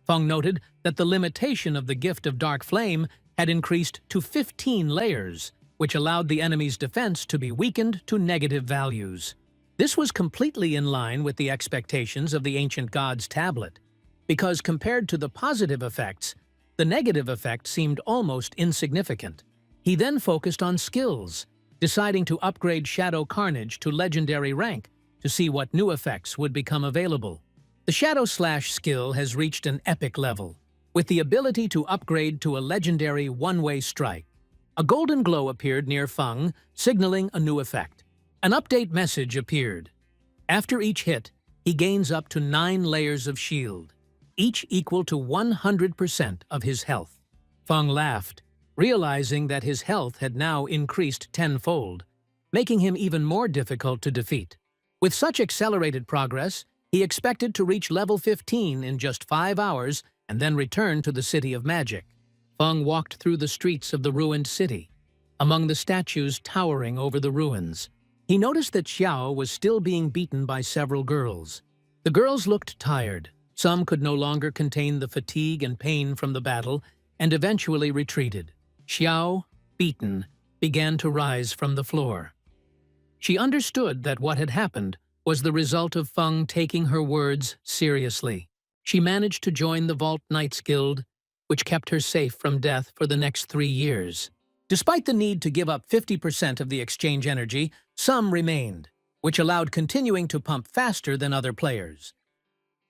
Feng noted that the limitation of the gift of dark flame had increased to 15 layers, which allowed the enemy's defense to be weakened to negative values. This was completely in line with the expectations of the ancient god's tablet, because compared to the positive effects, the negative effect seemed almost insignificant. He then focused on skills, deciding to upgrade Shadow Carnage to legendary rank to see what new effects would become available. The Shadow Slash skill has reached an epic level, with the ability to upgrade to a legendary one-way strike. A golden glow appeared near Feng, signaling a new effect. An update message appeared. After each hit, he gains up to 9 layers of shield, each equal to 100% of his health. Feng laughed, realizing that his health had now increased tenfold, making him even more difficult to defeat. With such accelerated progress, he expected to reach level 15 in just 5 hours and then return to the City of Magic. Feng walked through the streets of the ruined city, among the statues towering over the ruins. He noticed that Xiao was still being beaten by several girls. The girls looked tired. Some could no longer contain the fatigue and pain from the battle and eventually retreated. Xiao, beaten, began to rise from the floor. She understood that what had happened was the result of Feng taking her words seriously. She managed to join the Vault Knights Guild, which kept her safe from death for the next 3 years. Despite the need to give up 50% of the exchange energy, some remained, which allowed continuing to pump faster than other players.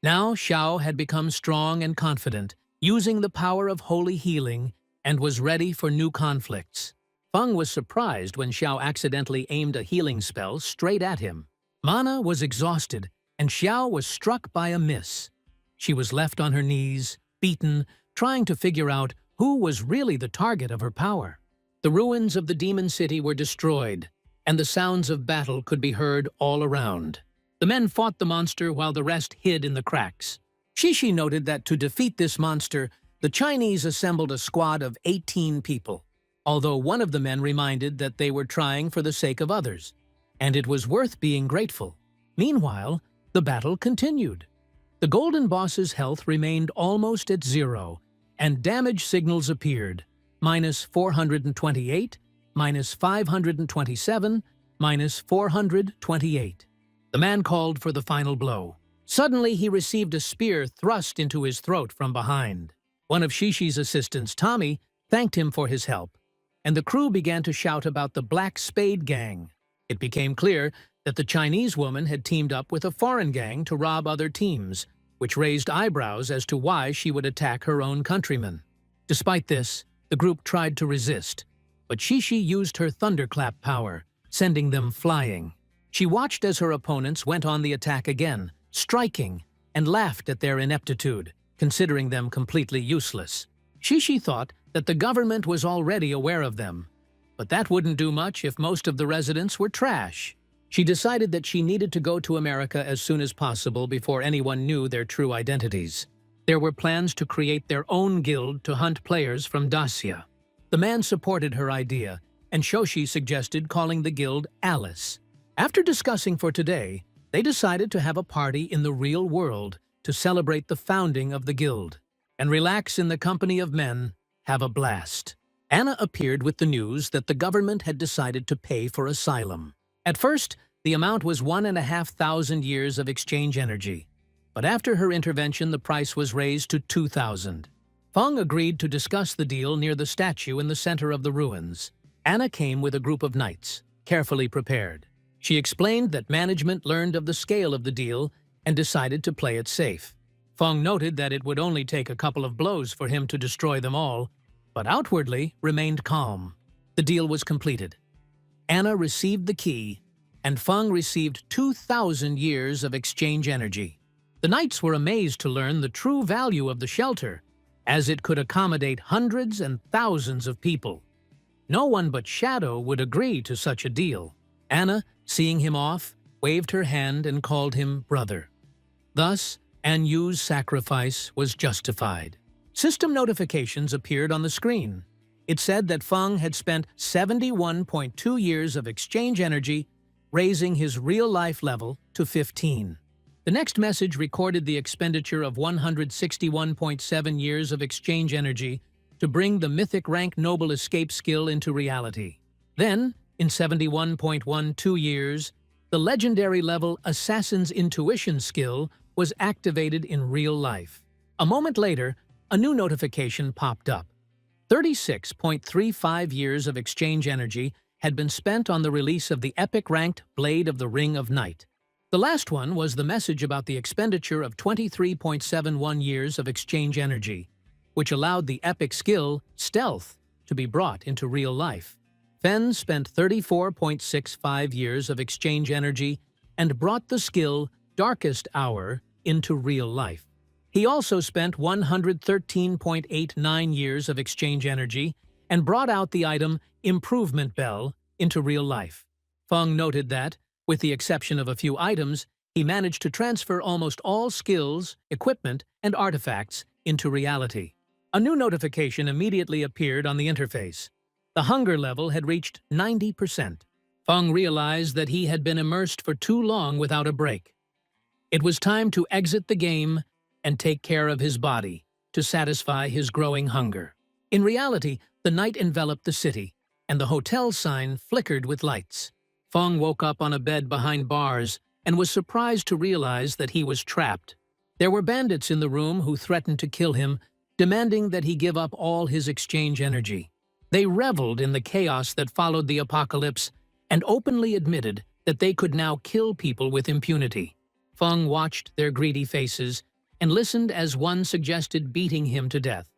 Now Xiao had become strong and confident, using the power of holy healing, and was ready for new conflicts. Feng was surprised when Xiao accidentally aimed a healing spell straight at him. Mana was exhausted, and Xiao was struck by a miss. She was left on her knees, beaten, trying to figure out who was really the target of her power. The ruins of the demon city were destroyed, and the sounds of battle could be heard all around. The men fought the monster while the rest hid in the cracks. Shishi noted that to defeat this monster, the Chinese assembled a squad of 18 people, although one of the men reminded that they were trying for the sake of others, and it was worth being grateful. Meanwhile, the battle continued. The Golden Boss's health remained almost at 0, and damage signals appeared, -428, -527, -428. The man called for the final blow. Suddenly, he received a spear thrust into his throat from behind. One of Shishi's assistants, Tommy, thanked him for his help, and the crew began to shout about the Black Spade Gang. It became clear that the Chinese woman had teamed up with a foreign gang to rob other teams, which raised eyebrows as to why she would attack her own countrymen. Despite this, the group tried to resist, but Shishi used her thunderclap power, sending them flying. She watched as her opponents went on the attack again, striking, and laughed at their ineptitude, considering them completely useless. Shishi thought that the government was already aware of them, but that wouldn't do much if most of the residents were trash. She decided that she needed to go to America as soon as possible before anyone knew their true identities. There were plans to create their own guild to hunt players from Dacia. The man supported her idea, and Shoshi suggested calling the guild Alice. After discussing for today, they decided to have a party in the real world to celebrate the founding of the guild, and relax in the company of men, have a blast. Anna appeared with the news that the government had decided to pay for asylum. At first, the amount was 1,500 years of exchange energy, but after her intervention the price was raised to 2,000. Feng agreed to discuss the deal near the statue in the center of the ruins. Anna came with a group of knights, carefully prepared. She explained that management learned of the scale of the deal and decided to play it safe. Feng noted that it would only take a couple of blows for him to destroy them all, but outwardly remained calm. The deal was completed. Anna received the key, and Feng received 2,000 years of exchange energy. The knights were amazed to learn the true value of the shelter, as it could accommodate hundreds and thousands of people. No one but Shadow would agree to such a deal. Anna, seeing him off, waved her hand and called him brother. Thus, Anyu's sacrifice was justified. System notifications appeared on the screen. It said that Feng had spent 71.2 years of exchange energy, raising his real-life level to 15. The next message recorded the expenditure of 161.7 years of exchange energy to bring the mythic rank noble escape skill into reality. Then, in 71.12 years, the legendary level Assassin's Intuition skill was activated in real life. A moment later, a new notification popped up. 36.35 years of exchange energy had been spent on the release of the epic-ranked Blade of the Ring of Night. The last one was the message about the expenditure of 23.71 years of exchange energy, which allowed the epic skill, Stealth, to be brought into real life. Fen spent 34.65 years of exchange energy and brought the skill, Darkest Hour, into real life. He also spent 113.89 years of exchange energy and brought out the item Improvement Bell into real life. Feng noted that, with the exception of a few items, he managed to transfer almost all skills, equipment, and artifacts into reality. A new notification immediately appeared on the interface. The hunger level had reached 90%. Feng realized that he had been immersed for too long without a break. It was time to exit the game and take care of his body to satisfy his growing hunger. In reality, the night enveloped the city, and the hotel sign flickered with lights. Feng woke up on a bed behind bars and was surprised to realize that he was trapped. There were bandits in the room who threatened to kill him, demanding that he give up all his exchange energy. They reveled in the chaos that followed the apocalypse and openly admitted that they could now kill people with impunity. Feng watched their greedy faces and listened as one suggested beating him to death,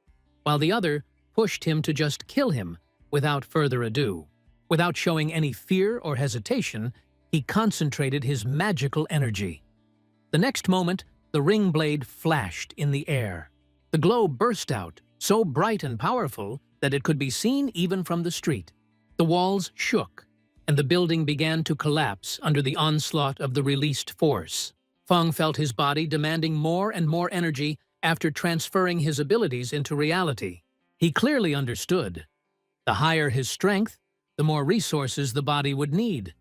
while the other pushed him to just kill him without further ado. Without showing any fear or hesitation, he concentrated his magical energy. The next moment, the ring blade flashed in the air. The glow burst out, so bright and powerful that it could be seen even from the street. The walls shook, and the building began to collapse under the onslaught of the released force. Feng felt his body demanding more and more energy after transferring his abilities into reality. He clearly understood. The higher his strength, the more resources the body would need,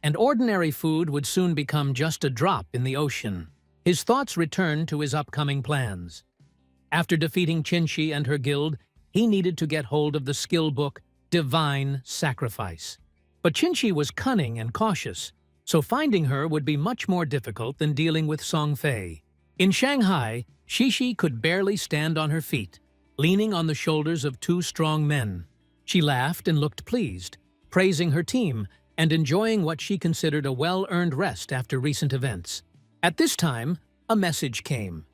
and ordinary food would soon become just a drop in the ocean. His thoughts returned to his upcoming plans. After defeating Qinshi and her guild, he needed to get hold of the skill book, Divine Sacrifice. But Qinshi was cunning and cautious, so finding her would be much more difficult than dealing with Song Fei. In Shanghai, Shishi could barely stand on her feet, leaning on the shoulders of two strong men. She laughed and looked pleased, praising her team and enjoying what she considered a well-earned rest after recent events. At this time, a message came.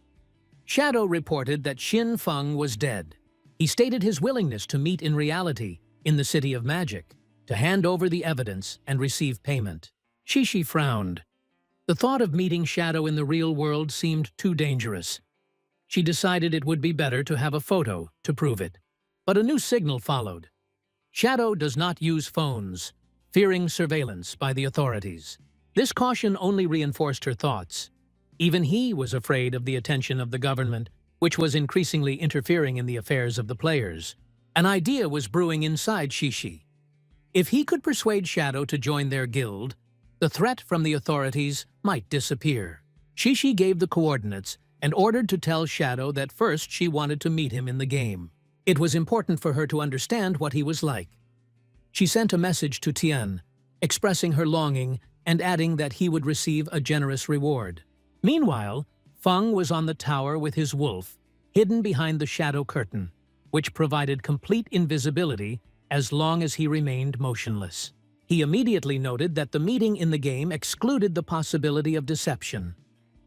Shadow reported that Xin Feng was dead. He stated his willingness to meet in reality, in the City of Magic, to hand over the evidence and receive payment. Shishi frowned. The thought of meeting Shadow in the real world seemed too dangerous. She decided it would be better to have a photo to prove it. But a new signal followed. Shadow does not use phones, fearing surveillance by the authorities. This caution only reinforced her thoughts. Even he was afraid of the attention of the government, which was increasingly interfering in the affairs of the players. An idea was brewing inside Shishi. If he could persuade Shadow to join their guild, the threat from the authorities might disappear. Shishi gave the coordinates and ordered to tell Shadow that first she wanted to meet him in the game. It was important for her to understand what he was like. She sent a message to Tian, expressing her longing and adding that he would receive a generous reward. Meanwhile, Feng was on the tower with his wolf, hidden behind the shadow curtain, which provided complete invisibility as long as he remained motionless. He immediately noted that the meeting in the game excluded the possibility of deception.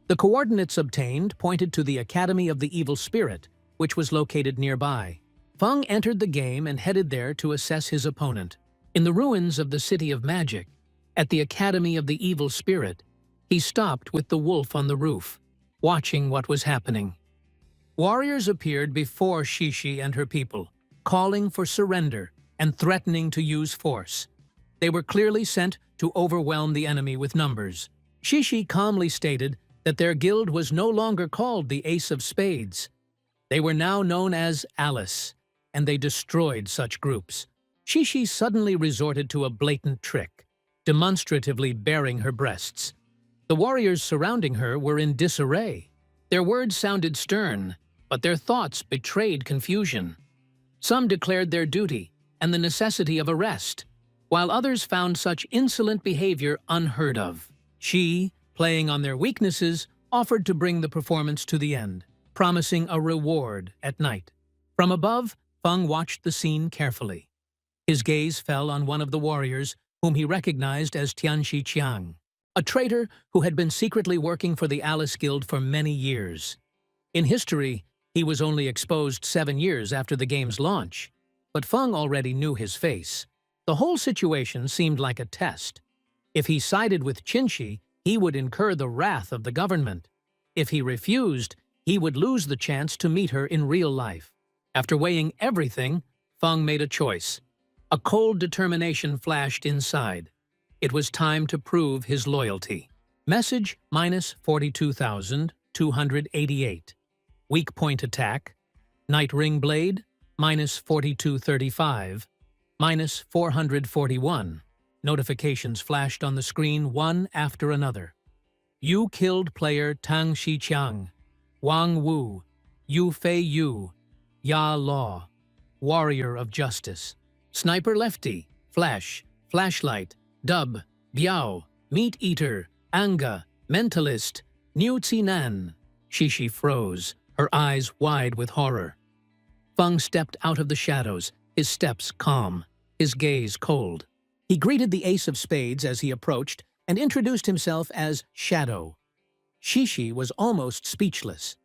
The coordinates obtained pointed to the Academy of the Evil Spirit, which was located nearby. Feng entered the game and headed there to assess his opponent. In the ruins of the City of Magic, at the Academy of the Evil Spirit, he stopped with the wolf on the roof, watching what was happening. Warriors appeared before Shishi and her people, calling for surrender and threatening to use force. They were clearly sent to overwhelm the enemy with numbers. Shishi calmly stated that their guild was no longer called the Ace of Spades. They were now known as Alice, and they destroyed such groups. Shishi suddenly resorted to a blatant trick, demonstratively baring her breasts. The warriors surrounding her were in disarray. Their words sounded stern, but their thoughts betrayed confusion. Some declared their duty and the necessity of arrest, while others found such insolent behavior unheard of. She, playing on their weaknesses, offered to bring the performance to the end, promising a reward at night. From above, Feng watched the scene carefully. His gaze fell on one of the warriors, whom he recognized as Tianxi Qiang, a traitor who had been secretly working for the Alice Guild for many years. In history, he was only exposed 7 years after the game's launch, but Feng already knew his face. The whole situation seemed like a test. If he sided with Qinshi, he would incur the wrath of the government. If he refused, he would lose the chance to meet her in real life. After weighing everything, Feng made a choice. A cold determination flashed inside. It was time to prove his loyalty. Message -42,288. Weak point attack. Night Ring Blade -4235. -441. Notifications flashed on the screen one after another. You killed player Tang Shiqiang, Wang Wu, Yu Fei Yu, Ya Law, Warrior of Justice. Sniper Lefty, Flash, Flashlight, Dub, Biao, Meat Eater, Anga, Mentalist, Niu Xinan. Shishi froze, her eyes wide with horror. Feng stepped out of the shadows, his steps calm, his gaze cold. He greeted the Ace of Spades as he approached and introduced himself as Shadow. Shishi was almost speechless.